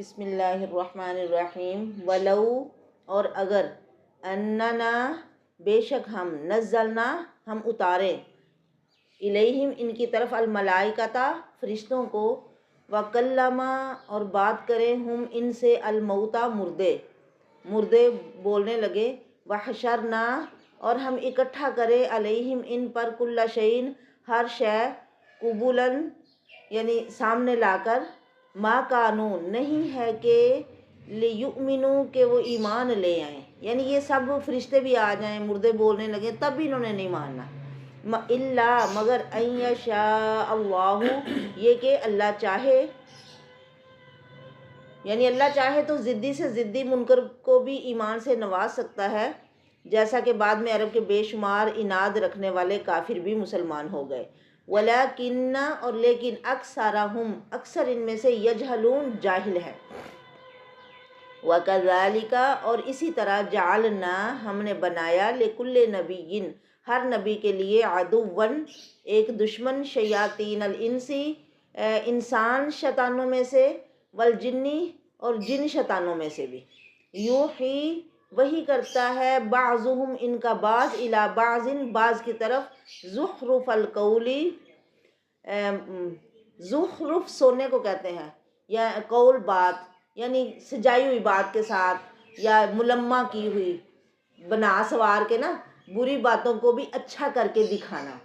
بسم اللہ الرحمن الرحیم ولو اور اگر اننا بے شک ہم نزلنا ہم اتاریں الیہم ان کی طرف الملائکتا فرشتوں کو وکلما اور بات کریں ہم ان سے الموتا مردے بولنے لگے وحشرنا اور ہم اکٹھا کرے علیہم ان پر کل شیء ہر شے قبولاً یعنی سامنے لا کر ما کانو نہیں ہے کہ لیؤمنو کہ وہ ایمان لے آئیں، یعنی یہ سب فرشتے بھی آ جائیں مردے بولنے لگے تب بھی انہوں نے نہیں ماننا، الا مگر ان یشاء اللہ یہ کہ اللہ چاہے، یعنی اللہ چاہے تو ضدی سے ضدی منکر کو بھی ایمان سے نواز سکتا ہے، جیسا کہ بعد میں عرب کے بے شمار اناد رکھنے والے کافر بھی مسلمان ہو گئے، ولیکن اور لیکن اکثرہم اکثر ان میں سے یجہلون جاہل ہے، وکذالک اور اسی طرح جعلنا ہم نے بنایا لکل نبی ہر نبی کے لیے عدوً ایک دشمن شیاطین الانسی انسان شیطانوں میں سے والجنی اور جن شیطانوں میں سے بھی یوحی وہی کرتا ہے بعضهم ان کا بعض الی بعض بعض کی طرف زخرف القولی زخرف سونے کو کہتے ہیں یا قول بات یعنی سجائی ہوئی بات کے ساتھ یا ملمہ کی ہوئی بنا سوار کے نا بری باتوں کو بھی اچھا کر کے دکھانا،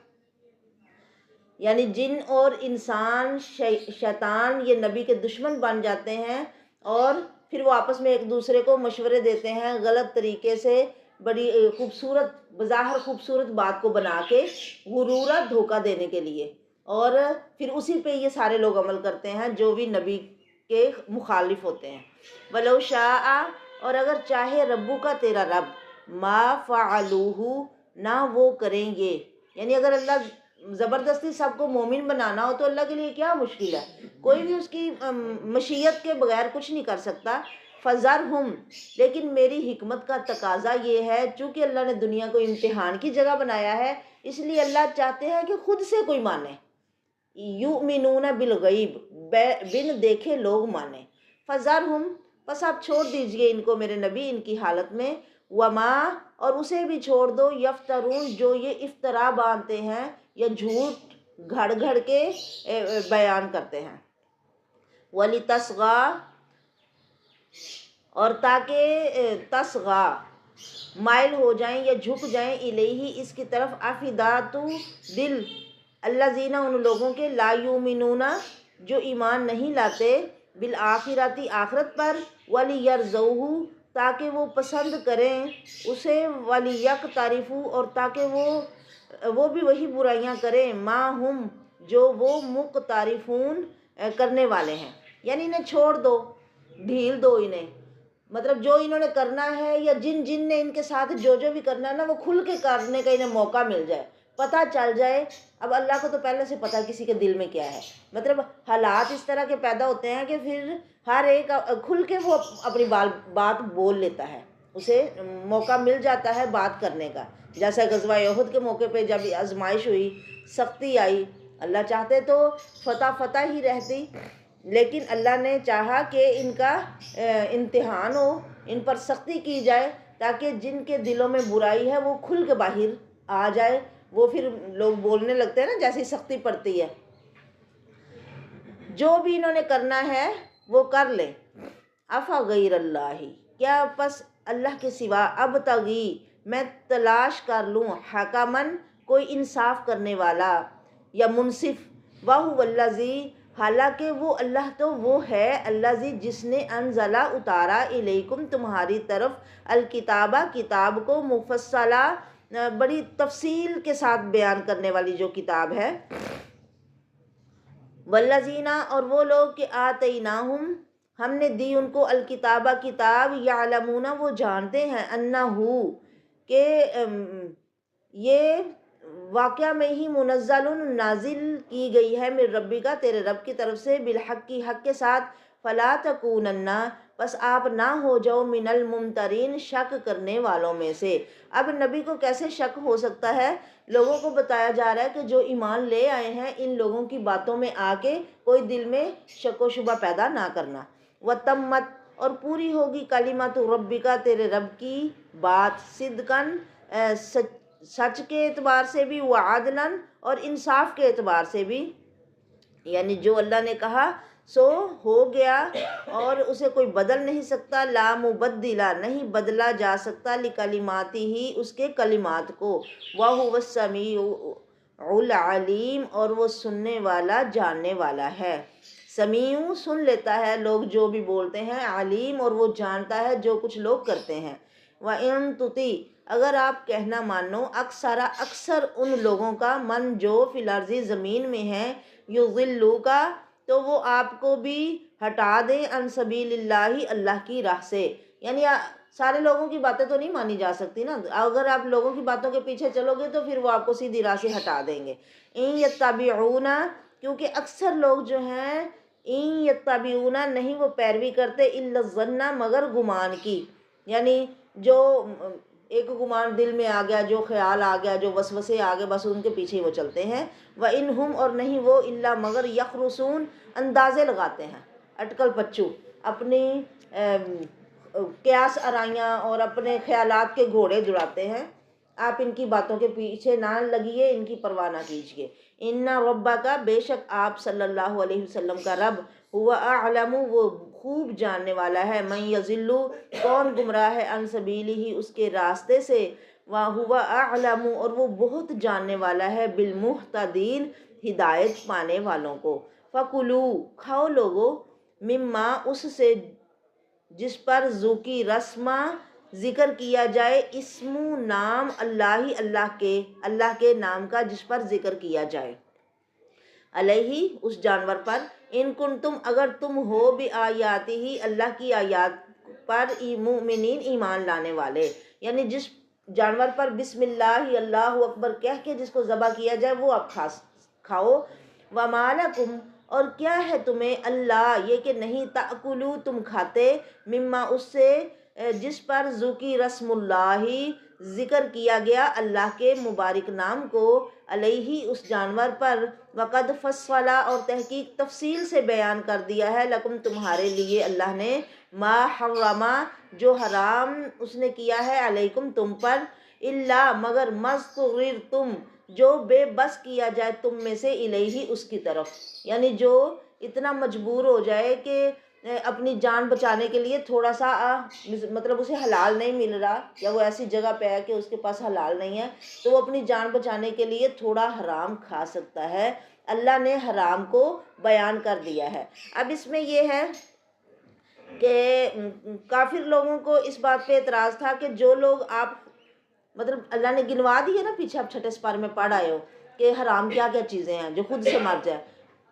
یعنی جن اور انسان شیطان یہ نبی کے دشمن بن جاتے ہیں اور پھر وہ آپس میں ایک دوسرے کو مشورے دیتے ہیں غلط طریقے سے بڑی خوبصورت بظاہر خوبصورت بات کو بنا کے غرورا دھوکہ دینے کے لیے، اور پھر اسی پہ یہ سارے لوگ عمل کرتے ہیں جو بھی نبی کے مخالف ہوتے ہیں۔ ولو شاء اور اگر چاہے ربو کا تیرا رب ما فعلوہ نہ وہ کریں گے، یعنی اگر اللہ زبردستی سب کو مومن بنانا ہو تو اللہ کے لیے کیا مشکل ہے، کوئی بھی اس کی مشیت کے بغیر کچھ نہیں کر سکتا۔ فذرہم لیکن میری حکمت کا تقاضا یہ ہے چونکہ اللہ نے دنیا کو امتحان کی جگہ بنایا ہے، اس لیے اللہ چاہتے ہیں کہ خود سے کوئی مانے، یؤمنون بالغیب بن دیکھے لوگ مانے، فذرہم بس آپ چھوڑ دیجئے ان کو میرے نبی ان کی حالت میں، وما اور اسے بھی چھوڑ دو یفترون جو یہ افطرا باندھتے ہیں یا جھوٹ گھڑ گھڑ کے بیان کرتے ہیں، وَلِتَصْغَىٰ اور تاکہ تصغا مائل ہو جائیں یا جھک جائیں الیہ اس کی طرف افئداتُ دل الذین ان لوگوں کے لا یؤمنون جو ایمان نہیں لاتے بالآخرۃ آخرت پر، ولیرضوہ تاکہ وہ پسند کریں اسے، ولیقترفوا اور تاکہ وہ بھی وہی برائیاں کریں ما ہم جو وہ مقترفون کرنے والے ہیں، یعنی انہیں چھوڑ دو ڈھیل دو انہیں، مطلب جو انہوں نے کرنا ہے یا جن نے ان کے ساتھ جو بھی کرنا ہے نا وہ کھل کے کرنے کا انہیں موقع مل جائے، پتہ چل جائے۔ اب اللہ کو تو پہلے سے پتہ کسی کے دل میں کیا ہے، مطلب حالات اس طرح کے پیدا ہوتے ہیں کہ پھر ہر ایک کھل کے وہ اپنی بات بول لیتا ہے، اسے موقع مل جاتا ہے بات کرنے کا، جیسا غزوہ احد کے موقع پہ جب آزمائش ہوئی سختی آئی، اللہ چاہتے تو فتح ہی رہتی، لیکن اللہ نے چاہا کہ ان کا امتحان ہو، ان پر سختی کی جائے تاکہ جن کے دلوں میں برائی ہے وہ کھل کے باہر آ جائے، وہ پھر لوگ بولنے لگتے ہیں نا جیسی سختی پڑتی ہے، جو بھی انہوں نے کرنا ہے وہ کر لیں۔ افا غیر اللہ کیا پس اللہ کے سوا ابتغی میں تلاش کر لوں حکمن کوئی انصاف کرنے والا یا منصف، وہو الذی حالانکہ وہ اللہ تو وہ ہے الذی جس نے انزلہ اتارا الیکم تمہاری طرف الکتابہ کتاب کو مفصلہ بڑی تفصیل کے ساتھ بیان کرنے والی جو کتاب ہے، والذین اور وہ لوگ کہ آتیناہم ہم نے دی ان کو الکتابہ کتاب یعلمون وہ جانتے ہیں انہو کہ یہ واقعہ میں ہی منزل نازل کی گئی ہے میرے ربی کا تیرے رب کی طرف سے بالحق کی حق کے ساتھ، فلا تکونن بس آپ نہ ہو جاؤ من الممترین شک کرنے والوں میں سے۔ اب نبی کو کیسے شک ہو سکتا ہے، لوگوں کو بتایا جا رہا ہے کہ جو ایمان لے آئے ہیں ان لوگوں کی باتوں میں آ کے کوئی دل میں شک و شبہ پیدا نہ کرنا، وتمت اور پوری ہوگی کلمت ربک تیرے رب کی بات صدقن سچ کے اعتبار سے بھی، وعدلاً اور انصاف کے اعتبار سے بھی، یعنی جو اللہ نے کہا سو ہو گیا اور اسے کوئی بدل نہیں سکتا، لا مبدلا نہیں بدلا جا سکتا لکلماتی ہی اس کے کلمات کو، وَهُوَ السَّمِيعُ العلیم اور وہ سننے والا جاننے والا ہے۔ سمیع سن لیتا ہے لوگ جو بھی بولتے ہیں، علیم اور وہ جانتا ہے جو کچھ لوگ کرتے ہیں۔ وَإِن تُطِعْ اگر آپ کہنا مانو اکثر ان لوگوں کا، من جو فی الارض زمین میں ہیں، یضلوک تو وہ آپ کو بھی ہٹا دیں عن سبیل اللہ اللہ کی راہ سے، یعنی سارے لوگوں کی باتیں تو نہیں مانی جا سکتی نا، اگر آپ لوگوں کی باتوں کے پیچھے چلو گے تو پھر وہ آپ کو سیدھی راہ سے ہٹا دیں گے۔ ان یتبعون کیونکہ اکثر لوگ جو ہیں، ان یتبعون نہیں وہ پیروی کرتے، الا الظن مگر گمان کی، یعنی جو ایک گمان دل میں آ گیا، جو خیال آ گیا، جو وسوسے آ گئے، بس ان کے پیچھے وہ چلتے ہیں۔ وَإِنْ هُمْ اور نہیں وہ الا مگر یخرصون اندازے لگاتے ہیں، اٹکل پچو، اپنی قیاس آرائیاں اور اپنے خیالات کے گھوڑے دوڑاتے ہیں۔ آپ ان کی باتوں کے پیچھے نہ لگیے، ان کی پرواہ نہ کیجیے۔ ان ربک بے شک آپ صلی اللہ علیہ وسلم کا رب، ہوا اعلم وہ خوب جاننے والا ہے، من یضل کون گمراہ ہے، عن سبیلہ اس کے راستے سے، وہوا اعلم اور وہ بہت جاننے والا ہے، بالمہتدین ہدایت پانے والوں کو۔ فکلوا کھاؤ لوگو، مما اس سے جس پر ذکی رسمہ ذکر کیا جائے، اسم نام اللہ کے نام کا جس پر ذکر کیا جائے، علیہ اس جانور پر، ان کنتم اگر تم ہو بآیاتہ اللہ کی آیات پر، مؤمنین ایمان لانے والے، یعنی جس جانور پر بسم اللہ اللہ اکبر کہہ کے جس کو ذبح کیا جائے وہ آپ کھاؤ۔ وما لکم اور کیا ہے تمہیں، اللہ یہ کہ نہیں، تأکلوا تم کھاتے، مما اس سے جس پر ذکی رسم اللہ ذکر کیا گیا اللہ کے مبارک نام کو، علیہ اس جانور پر، وقد فصل اور تحقیق تفصیل سے بیان کر دیا ہے، لکم تمہارے لیے اللہ نے، ما حرما جو حرام اس نے کیا ہے، علیکم تم پر، الا مگر مذکرتم جو بے بس کیا جائے تم میں سے، الیہ اس کی طرف، یعنی جو اتنا مجبور ہو جائے کہ اپنی جان بچانے کے لیے تھوڑا سا مطلب اسے حلال نہیں مل رہا، یا وہ ایسی جگہ پہ ہے کہ اس کے پاس حلال نہیں ہے، تو وہ اپنی جان بچانے کے لیے تھوڑا حرام کھا سکتا ہے۔ اللہ نے حرام کو بیان کر دیا ہے۔ اب اس میں یہ ہے کہ کافر لوگوں کو اس بات پہ اعتراض تھا کہ جو لوگ آپ مطلب اللہ نے گنوا دی ہے نا، پیچھے آپ چھٹے سپارے میں پڑھ آئے ہو کہ حرام کیا کیا چیزیں ہیں، جو خود سے مر جائے،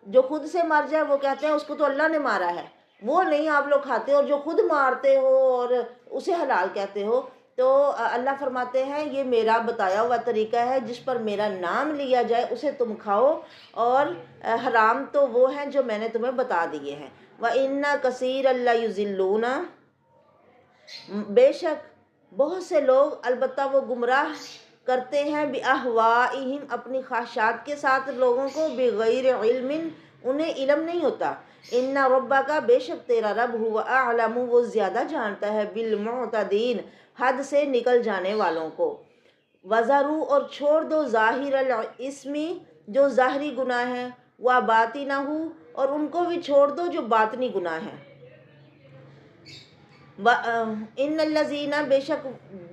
جو خود سے مر جائے وہ کہتے ہیں اس کو تو اللہ نے مارا ہے، وہ نہیں آپ لوگ کھاتے، اور جو خود مارتے ہو اور اسے حلال کہتے ہو، تو اللہ فرماتے ہیں یہ میرا بتایا ہوا طریقہ ہے، جس پر میرا نام لیا جائے اسے تم کھاؤ، اور حرام تو وہ ہیں جو میں نے تمہیں بتا دیے ہیں۔ وَإِنَّ كَثِيرًا لَيُضِلُّونَ بے شک بہت سے لوگ البتہ وہ گمراہ کرتے ہیں، بِأَهْوَائِهِمْ اپنی خواہشات کے ساتھ لوگوں کو، بغیر علم انہیں علم نہیں ہوتا، ان ربک بے شک تیرا رب، ہوا اعلم وہ زیادہ جانتا ہے، بالمعتدین حد سے نکل جانے والوں کو۔ وذروا اور چھوڑ دو، ظاہر الاسم جو ظاہری گناہ ہے، وباطنہ اور ان کو بھی چھوڑ دو جو باطنی گناہ ہیں۔ ان الذین بے شک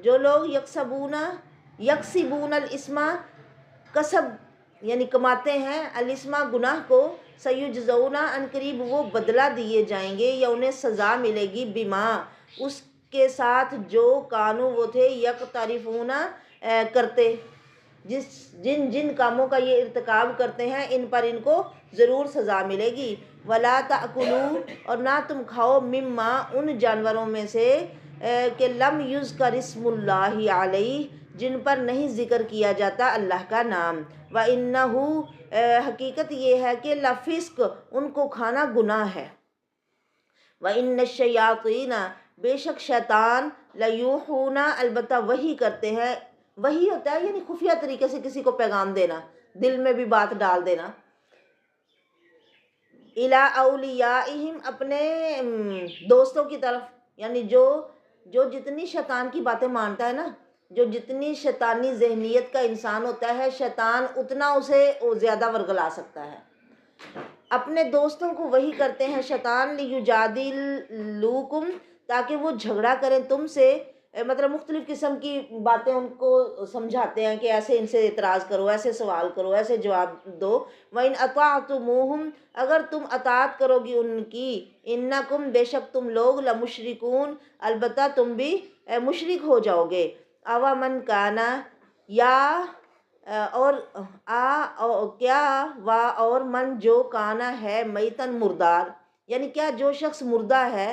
جو لوگ یکسبون الاسم کسب یعنی کماتے ہیں، الاسم گناہ کو، سیجزون ان قریب وہ بدلہ دیے جائیں گے یا انہیں سزا ملے گی، بما اس کے ساتھ جو کانوں وہ تھے، یقترفون کرتے، جن جن کاموں کا یہ ارتکاب کرتے ہیں ان پر ان کو ضرور سزا ملے گی۔ ولا تأکلوا اور نہ تم کھاؤ، مما ان جانوروں میں سے کہ لم یذکر اسم اللہ علیہ جن پر نہیں ذکر کیا جاتا اللہ کا نام، وَإِنَّهُ حقیقت یہ ہے کہ لفسق ان کو کھانا گناہ ہے، وَإِنَّ الشَّيَاطِينَ بے شک شیطان، لیوحون البتہ وحی کرتے ہیں، وحی ہوتا ہے یعنی خفیہ طریقے سے کسی کو پیغام دینا، دل میں بھی بات ڈال دینا، الی اولیائہم، اپنے دوستوں کی طرف، یعنی جو جتنی شیطان کی باتیں مانتا ہے نا، جو جتنی شیطانی ذہنیت کا انسان ہوتا ہے، شیطان اتنا اسے زیادہ ورگلا سکتا ہے۔ اپنے دوستوں کو وہی کرتے ہیں شیطان، لیجادلوکم، تاکہ وہ جھگڑا کریں تم سے، مطلب مختلف قسم کی باتیں ان کو سمجھاتے ہیں کہ ایسے ان سے اعتراض کرو، ایسے سوال کرو، ایسے جواب دو۔ وَإِنْ أَطَعْتُمُوهُمْ، اگر تم اطاعت کرو گی ان کی، اِنَّكُمْ، بے شک تم لوگ، لَمُشْرِكُونَ، البتہ تم بھی مشرک ہو جاؤ گے۔ أَوَمَنْ كَانَ، یا اور کیا، اور من جو کانا ہے، میتن مردار، یعنی کیا جو شخص مردہ ہے،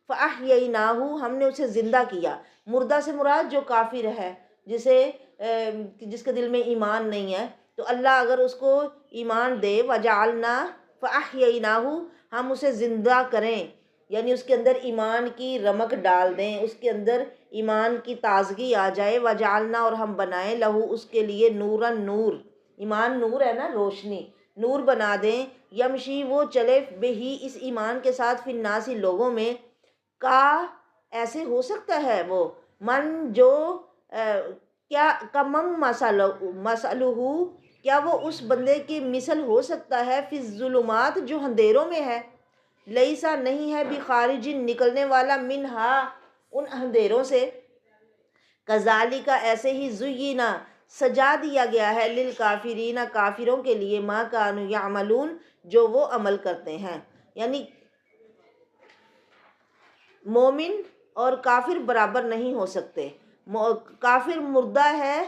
فَأَحْيَيْنَاهُ، ہم نے اسے زندہ کیا۔ مردہ سے مراد جو کافر ہے، جس کے دل میں ایمان نہیں ہے، تو اللہ اگر اس کو ایمان دے، وَجَعَلْنَا، فَأَحْيَيْنَاهُ، ہم اسے زندہ کریں، یعنی اس کے اندر ایمان کی رمق ڈال دیں، اس کے اندر ایمان کی تازگی آ جائے، وَجَعَلْنَا، اور ہم بنائیں، لہو، اس کے لیے، نوراً، نور، ایمان نور ہے نا، روشنی، نور بنا دیں، یمشی، وہ چلے، بہی، اس ایمان کے ساتھ، فی الناس، لوگوں میں، کا، ایسے ہو سکتا ہے وہ، من جو، کیا، کمم مسلہ، کیا وہ اس بندے کی مثل ہو سکتا ہے، فی الظلمات، جو اندھیروں میں ہے، لیسا، نہیں ہے، بخارج، نکلنے والا، منہا، ان اندھیروں سے، کذالک، ایسے ہی، زینا، سجا دیا گیا ہے، للکافرین، کافروں کے لیے، ما کانوا یعملون، جو وہ عمل کرتے ہیں، یعنی مومن اور کافر برابر نہیں ہو سکتے۔ کافر مردہ ہے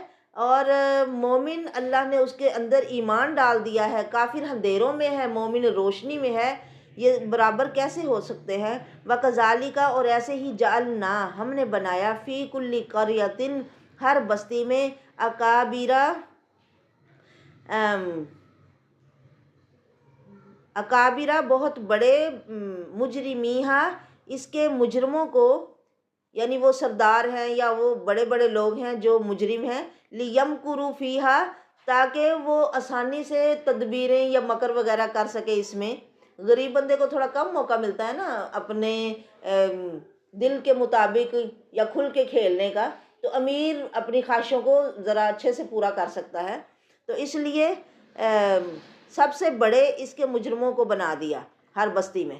اور مومن اللہ نے اس کے اندر ایمان ڈال دیا ہے، کافر اندھیروں میں ہے، مومن روشنی میں ہے، یہ برابر کیسے ہو سکتے ہیں؟ وَكَذَلِكَ، اور ایسے ہی، جعلنا، ہم نے بنایا، فی کل قریۃ، ہر بستی میں، اکابرہ، بہت بڑے، مجرمیہا، اس کے مجرموں کو، یعنی وہ سردار ہیں یا وہ بڑے بڑے لوگ ہیں جو مجرم ہیں، لیمکروا فیہا، تاکہ وہ آسانی سے تدبیریں یا مکر وغیرہ کر سکے اس میں۔ غریب بندے کو تھوڑا کم موقع ملتا ہے نا اپنے دل کے مطابق یا کھل کے کھیلنے کا، تو امیر اپنی خواہشوں کو ذرا اچھے سے پورا کر سکتا ہے، تو اس لیے سب سے بڑے اس کے مجرموں کو بنا دیا ہر بستی میں،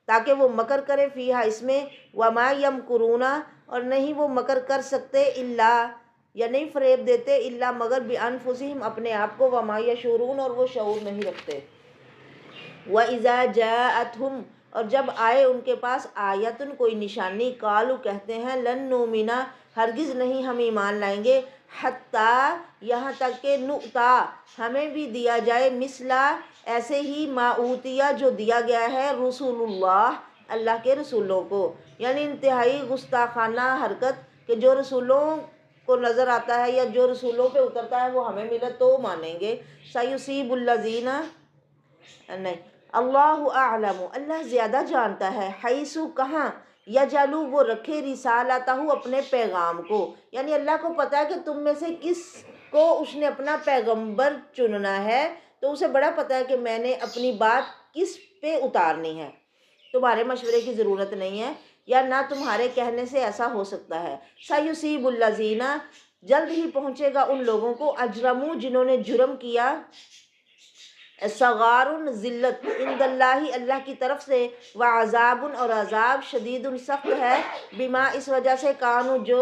تاکہ وہ مکر کرے، فیہا، اس میں، وما یمکرون، اور نہیں وہ مکر کر سکتے، الا، یا نہیں فریب دیتے، الا، مگر، بانفسہم، اپنے آپ کو، وما یشعرون، اور وہ شعور نہیں رکھتے۔ وَإِذَا جَاءَتْهُمْ، اور جب آئے ان کے پاس، آیتن، کوئی نشانی، قالوا، کہتے ہیں، لن نؤمن، ہرگز نہیں ہم ایمان لائیں گے، حتیٰ، یہاں تک کہ، نؤتا، ہمیں بھی دیا جائے، مثلا، ایسے ہی، ما اوتیا، جو دیا گیا ہے، رسول اللہ، اللہ کے رسولوں کو، یعنی انتہائی گستاخانہ حرکت، کہ جو رسولوں کو نظر آتا ہے یا جو رسولوں پہ اترتا ہے وہ ہمیں ملے تو مانیں گے۔ سَيُصِيبُ الَّذِينَ، نہیں، اللہ اعلم، اللہ زیادہ جانتا ہے، حیث، کہاں، یجعلو، وہ رکھے، رسالتہ، اپنے پیغام کو، یعنی اللہ کو پتہ ہے کہ تم میں سے کس کو اس نے اپنا پیغمبر چننا ہے، تو اسے بڑا پتہ ہے کہ میں نے اپنی بات کس پہ اتارنی ہے، تمہارے مشورے کی ضرورت نہیں ہے، یا نہ تمہارے کہنے سے ایسا ہو سکتا ہے۔ سَيُصِيبُ الَّذِينَ، جلد ہی پہنچے گا ان لوگوں کو، اجرموا، جنہوں نے جرم کیا، صغار، ذلت، عند اللہ، اللہ کی طرف سے، وعذاب، اور عذاب، شدید، سخت ہے، بما، اس وجہ سے، کانوا، جو،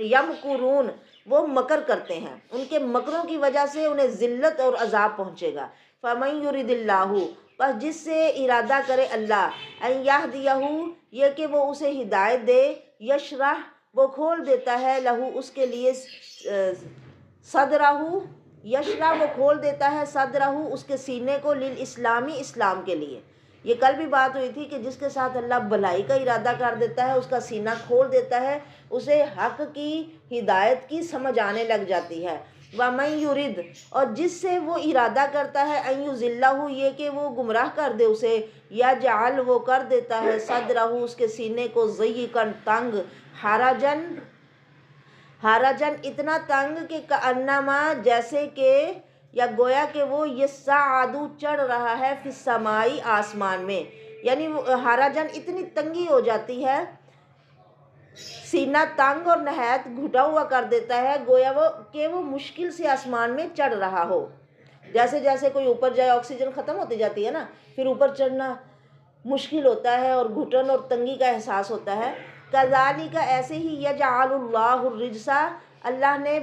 یمکرون، وہ مکر کرتے ہیں، ان کے مکروں کی وجہ سے انہیں ذلت اور عذاب پہنچے گا۔ فَمَن يُرِدِ اللَّهُ، بس جس سے ارادہ کرے اللہ، ان یہدیہ، یہ کہ وہ اسے ہدایت دے، یشرح، وہ کھول دیتا ہے، لہو، اس کے لیے، صدرہ، یشرح، وہ کھول دیتا ہے، صدرہ، اس کے سینے کو، للاسلامی، اسلام کے لیے۔ یہ کل بھی بات ہوئی تھی کہ جس کے ساتھ اللہ بھلائی کا ارادہ کر دیتا ہے اس کا سینہ کھول دیتا ہے، اسے حق کی، ہدایت کی سمجھ آنے لگ جاتی ہے۔ وَمَن يُرِدْ، اور جس سے وہ ارادہ کرتا ہے، ان یضلہ، یہ کہ وہ گمراہ کر دے اسے، یجعل، وہ کر دیتا ہے، صدرہ، اس کے سینے کو، ضیقاً، تنگ، حرجاً، اتنا تنگ کہ کأنما، جیسے کہ، یا گویا کہ وہ یصعد چڑھ رہا ہے فی السمائی آسمان میں، یعنی وہ ہاراجن اتنی تنگی ہو جاتی ہے، سینہ تنگ اور نہایت گھٹا ہوا کر دیتا ہے، گویا وہ مشکل سے آسمان میں چڑھ رہا ہو۔ جیسے جیسے کوئی اوپر جائے آکسیجن ختم ہوتی جاتی ہے نا، پھر اوپر چڑھنا مشکل ہوتا ہے اور گھٹن اور تنگی کا احساس ہوتا ہے۔ کذالک ایسے ہی یجعل اللہ الرجس، اللہ نے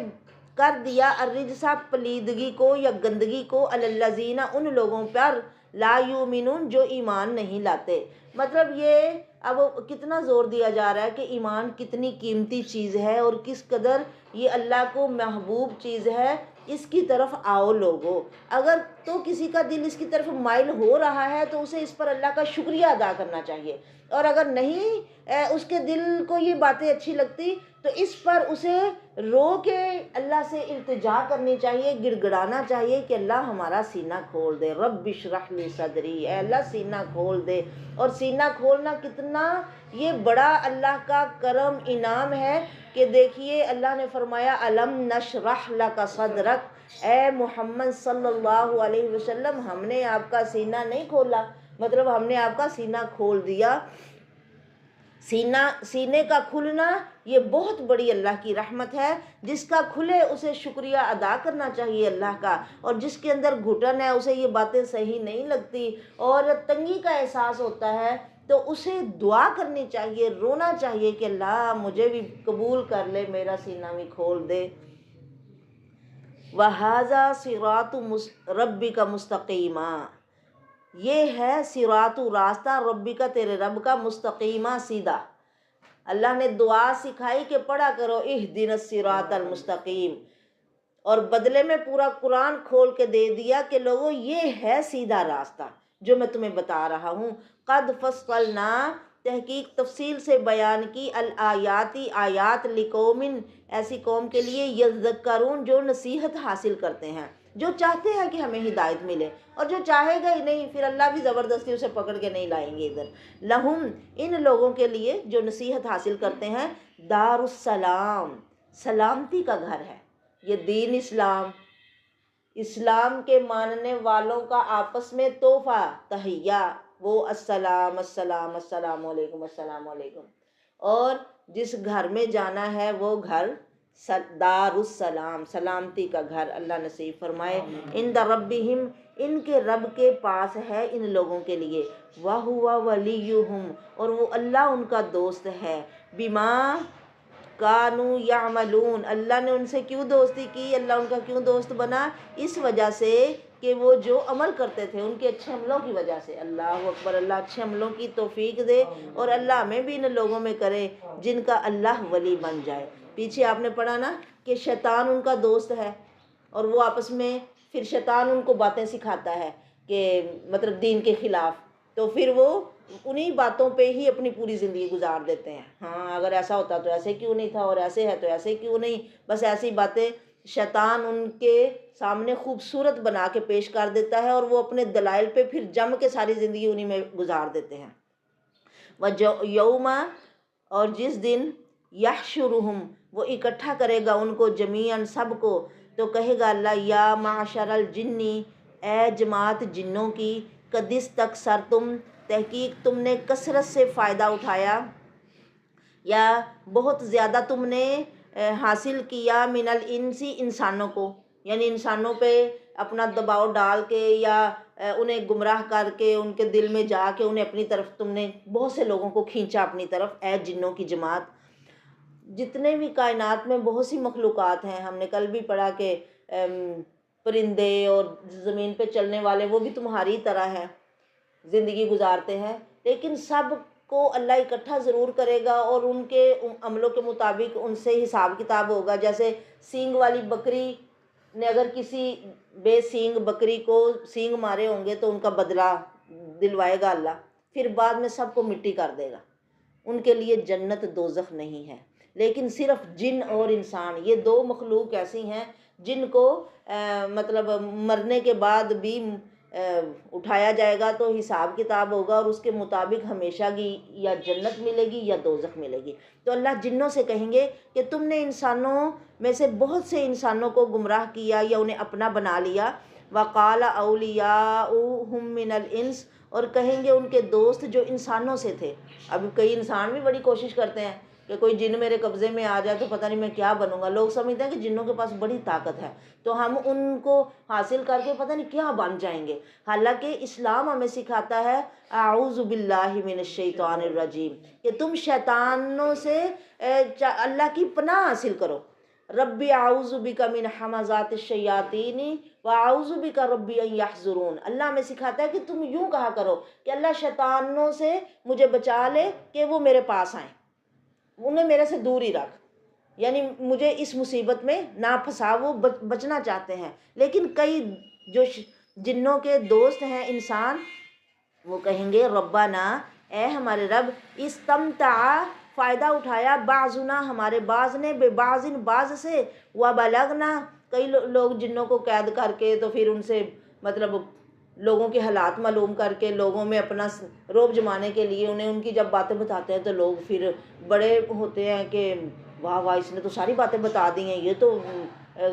کر دیا الرجس پلیدگی کو یا گندگی کو، علی الذین ان لوگوں پر لا یؤمنون جو ایمان نہیں لاتے۔ مطلب یہ اب کتنا زور دیا جا رہا ہے کہ ایمان کتنی قیمتی چیز ہے اور کس قدر یہ اللہ کو محبوب چیز ہے، اس کی طرف آؤ لوگو۔ اگر تو کسی کا دل اس کی طرف مائل ہو رہا ہے تو اسے اس پر اللہ کا شکریہ ادا کرنا چاہیے، اور اگر نہیں اس کے دل کو یہ باتیں اچھی لگتی تو اس پر اسے رو کے اللہ سے التجا کرنی چاہیے، گڑ گڑانا چاہیے کہ اللہ ہمارا سینہ کھول دے، رب اشرح لی صدری، اے اللہ سینہ کھول دے۔ اور سینہ کھولنا کتنا یہ بڑا اللہ کا کرم انعام ہے کہ دیکھیے اللہ نے فرمایا الم نشرح لک صدرک، اے محمد صلی اللہ علیہ وسلم ہم نے آپ کا سینہ نہیں کھولا، مطلب ہم نے آپ کا سینہ کھول دیا۔ سینے کا کھلنا یہ بہت بڑی اللہ کی رحمت ہے، جس کا کھلے اسے شکریہ ادا کرنا چاہیے اللہ کا، اور جس کے اندر گھٹن ہے اسے یہ باتیں صحیح نہیں لگتی اور تنگی کا احساس ہوتا ہے تو اسے دعا کرنی چاہیے، رونا چاہیے کہ اللہ مجھے بھی قبول کر لے، میرا سینہ بھی کھول دے۔ وَهَذَا صِرَاطُ رَبِّكَ مُسْتَقِيمًا، یہ ہے صراط راستہ ربی کا، تیرے رب کا، مستقیمہ سیدھا۔ اللہ نے دعا سکھائی کہ پڑھا کرو اہدنا الصراط المستقیم، اور بدلے میں پورا قرآن کھول کے دے دیا کہ لوگوں یہ ہے سیدھا راستہ جو میں تمہیں بتا رہا ہوں۔ قد فصلنا، تحقیق تفصیل سے بیان کی، الآیاتی آیات، لقوم ایسی قوم کے لیے، یذکرون جو نصیحت حاصل کرتے ہیں، جو چاہتے ہیں کہ ہمیں ہدایت ملے، اور جو چاہے گا ہی نہیں پھر اللہ بھی زبردستی اسے پکڑ کے نہیں لائیں گے ادھر۔ لہم ان لوگوں کے لیے جو نصیحت حاصل کرتے ہیں، دار السلام، سلامتی کا گھر ہے۔ یہ دین اسلام کے ماننے والوں کا آپس میں تحفہ تحیہ، وہ السلام السلام السلام علیکم السلام علیکم، اور جس گھر میں جانا ہے وہ گھر دار السلام، سلامتی کا گھر اللہ نصیب فرمائے۔ عند ربہم، ان کے رب کے پاس ہے ان لوگوں کے لیے، وَهُوَ وَلِيُّهُمْ، اور وہ اللہ ان کا دوست ہے، بِمَا كَانُوا يَعْمَلُونَ، اللہ نے ان سے کیوں دوستی کی، اللہ ان کا کیوں دوست بنا، اس وجہ سے کہ وہ جو عمل کرتے تھے ان کے اچھے عملوں کی وجہ سے۔ اللہ اکبر، اللہ اچھے عملوں کی توفیق دے اور اللہ ہمیں بھی ان لوگوں میں کرے جن کا اللہ ولی بن جائے۔ پیچھے آپ نے پڑھا نا کہ شیطان ان کا دوست ہے، اور وہ آپس میں پھر شیطان ان کو باتیں سکھاتا ہے کہ مطلب دین کے خلاف، تو پھر وہ انہی باتوں پہ ہی اپنی پوری زندگی گزار دیتے ہیں۔ ہاں اگر ایسا ہوتا تو ایسے کیوں نہیں تھا، اور ایسے ہے تو ایسے کیوں نہیں، بس ایسی باتیں شیطان ان کے سامنے خوبصورت بنا کے پیش کر دیتا ہے، اور وہ اپنے دلائل پہ پھر جم کے ساری زندگی انہی میں گزار دیتے ہیں۔ وَيَوْمَ، اور جس دن، یحشرہم، وہ اکٹھا کرے گا ان کو جمیعاً سب کو، تو کہے گا اللہ یا معشر الجنی، اے جماعت جنوں کی، قد استکثرتم، تحقیق تم نے کثرت سے فائدہ اٹھایا، یا بہت زیادہ تم نے حاصل کیا، من الانسی، انسانوں کو، یعنی انسانوں پہ اپنا دباؤ ڈال کے یا انہیں گمراہ کر کے ان کے دل میں جا کے انہیں اپنی طرف تم نے بہت سے لوگوں کو کھینچا اپنی طرف، اے جنوں کی جماعت۔ جتنے بھی کائنات میں بہت سی مخلوقات ہیں، ہم نے کل بھی پڑھا کہ پرندے اور زمین پہ چلنے والے وہ بھی تمہاری طرح ہیں، زندگی گزارتے ہیں، لیکن سب کو اللہ اکٹھا ضرور کرے گا اور ان کے عملوں کے مطابق ان سے حساب کتاب ہوگا۔ جیسے سینگ والی بکری نے اگر کسی بے سینگ بکری کو سینگ مارے ہوں گے تو ان کا بدلہ دلوائے گا اللہ، پھر بعد میں سب کو مٹی کر دے گا۔ ان کے لیے جنت دوزخ نہیں ہے، لیکن صرف جن اور انسان، یہ دو مخلوق ایسی ہیں جن کو مطلب مرنے کے بعد بھی اٹھایا جائے گا تو حساب کتاب ہوگا، اور اس کے مطابق ہمیشہ کی یا جنت ملے گی یا دوزخ ملے گی۔ تو اللہ جنوں سے کہیں گے کہ تم نے انسانوں میں سے بہت سے انسانوں کو گمراہ کیا یا انہیں اپنا بنا لیا۔ وقال اولیاؤہم من الانس، اور کہیں گے ان کے دوست جو انسانوں سے تھے۔ اب کئی انسان بھی بڑی کوشش کرتے ہیں کہ کوئی جن میرے قبضے میں آ جائے تو پتہ نہیں میں کیا بنوں گا۔ لوگ سمجھتے ہیں کہ جنوں کے پاس بڑی طاقت ہے تو ہم ان کو حاصل کر کے پتہ نہیں کیا بن جائیں گے، حالانکہ اسلام ہمیں سکھاتا ہے اعوذ باللہ من الشیطان الرجیم، کہ تم شیطانوں سے اللہ کی پناہ حاصل کرو۔ ربی اعوذ بک من حمزات الشیاطین واعوذ بک ربی ان یحضرون۔ اللہ ہمیں سکھاتا ہے کہ تم یوں کہا کرو کہ اللہ شیطانوں سے مجھے بچا لے کہ وہ میرے پاس آئیں، انہیں میرے سے دور ہی رکھ، یعنی مجھے اس مصیبت میں نہ پھنسا، وہ بچنا چاہتے ہیں۔ لیکن کئی جو جنوں کے دوست ہیں انسان، وہ کہیں گے ربنا، اے ہمارے رب، استمتع، فائدہ اٹھایا، بعضنا، ہمارے بعض نے، بے بعضن، بعض سے، وبلغنا، کئی لوگ جنوں کو قید کر کے تو پھر ان سے مطلب لوگوں کے حالات معلوم کر کے لوگوں میں اپنا رعب جمانے کے لیے انہیں ان کی جب باتیں بتاتے ہیں تو لوگ پھر بڑے ہوتے ہیں کہ واہ واہ اس نے تو ساری باتیں بتا دی ہیں، یہ تو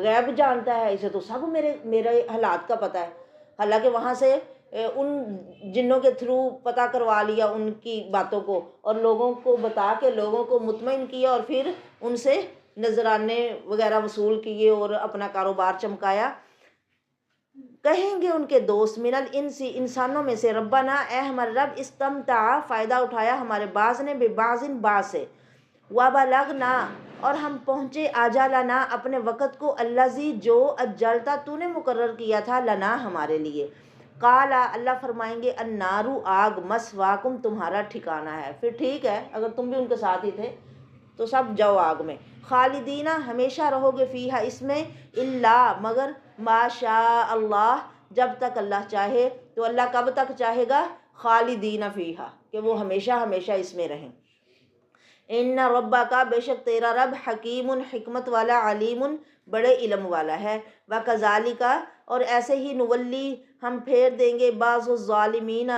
غیب جانتا ہے، اسے تو سب میرے حالات کا پتہ ہے۔ حالانکہ وہاں سے ان جنوں کے تھرو پتہ کروا لیا ان کی باتوں کو، اور لوگوں کو بتا کے لوگوں کو مطمئن کیا، اور پھر ان سے نذرانے وغیرہ وصول کیے اور اپنا کاروبار چمکایا۔ کہیں گے ان کے دوست من الانسی، انسانوں میں سے، ربنا، اے ہمارے رب، استمتع، فائدہ اٹھایا ہمارے بعض نے، بے بعضن، بعض سے، وبلغنا، اور ہم پہنچے، آجالنا، اپنے وقت کو، الذی، جو، اجلتا، تو نے مقرر کیا تھا، لنا، ہمارے لیے۔ قال، اللہ فرمائیں گے، النار، آگ، مسواکم، تمہارا ٹھکانہ ہے۔ پھر ٹھیک ہے اگر تم بھی ان کے ساتھ ہی تھے تو سب جاؤ آگ میں، خالدین، ہمیشہ رہو گے، فیہا، اس میں، الا، مگر، ما شاء اللہ، جب تک اللہ چاہے۔ تو اللہ کب تک چاہے گا؟ خالدین فیہا، کہ وہ ہمیشہ ہمیشہ اس میں رہیں۔ ان ربک، بے شک تیرا رب، حکیم، حکمت والا، علیم، بڑے علم والا ہے۔ وکذالک، اور ایسے ہی، نولی، ہم پھیر دیں گے، بعض الظالمین،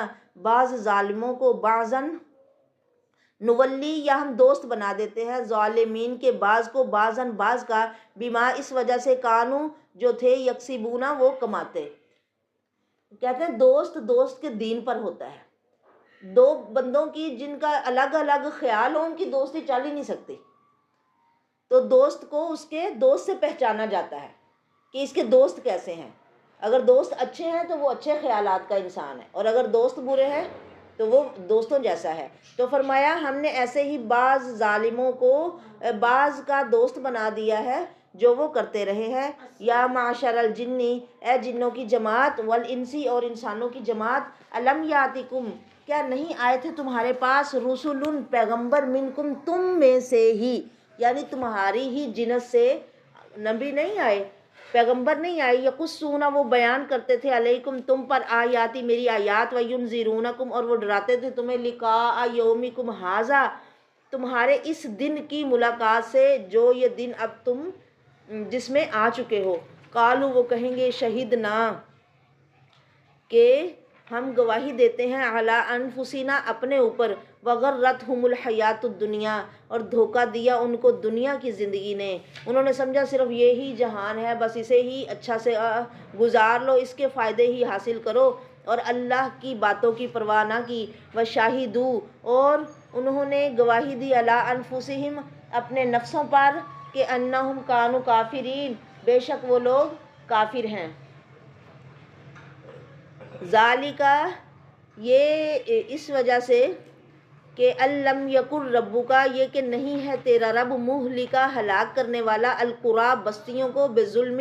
بعض ظالموں کو، بعضاً، نولی، یا ہم دوست بنا دیتے ہیں، ظالمین کے بعض کو، بعضاً، بعض کا، بما، اس وجہ سے، کانو، جو تھے، یکسبونا، وہ کماتے۔ کہتے ہیں دوست کے دین پر ہوتا ہے۔ دو بندوں کی جن کا الگ الگ خیال ہو، ان کی دوستی چل ہی نہیں سکتی۔ تو دوست کو اس کے دوست سے پہچانا جاتا ہے کہ اس کے دوست کیسے ہیں۔ اگر دوست اچھے ہیں تو وہ اچھے خیالات کا انسان ہے، اور اگر دوست برے ہیں تو وہ دوستوں جیسا ہے۔ تو فرمایا ہم نے ایسے ہی بعض ظالموں کو بعض کا دوست بنا دیا ہے جو وہ کرتے رہے ہیں۔ یا معشر الجنی، اے جنوں کی جماعت، والانسی، اور انسانوں کی جماعت، الم یاتکم، کیا نہیں آئے تھے تمہارے پاس، رسول، پیغمبر، منکم، تم میں سے ہی، یعنی تمہاری ہی جنس سے نبی نہیں آئے، پیغمبر نہیں آئے، یقصون، وہ بیان کرتے تھے، علیکم، تم پر، آیاتی، میری آیات، وینذرونکم، اور وہ ڈراتے تھے تمہیں، لقاء یومکم ھذا، تمہارے اس دن کی ملاقات سے، جو یہ دن اب تم جس میں آ چکے ہو۔ قالو، وہ کہیں گے، شہدنا، کہ ہم گواہی دیتے ہیں، علی انفسنا، اپنے اوپر، وغرتہم الحیات الدنیا، اور دھوکہ دیا ان کو دنیا کی زندگی نے، انہوں نے سمجھا صرف یہی جہان ہے، بس اسے ہی اچھا سے گزار لو، اس کے فائدے ہی حاصل کرو، اور اللہ کی باتوں کی پرواہ نہ کی۔ وشاہدو، اور انہوں نے گواہی دی، علی انفسہم، اپنے نفسوں پر، کہ انہم کانوا کافرین، بے شک وہ لوگ کافر ہیں۔ ذالک، یہ اس وجہ سے کہ الم یکن ربک، یہ کہ نہیں ہے تیرا رب، مہلکا، ہلاک کرنے والا، القریٰ، بستیوں کو، بظلم،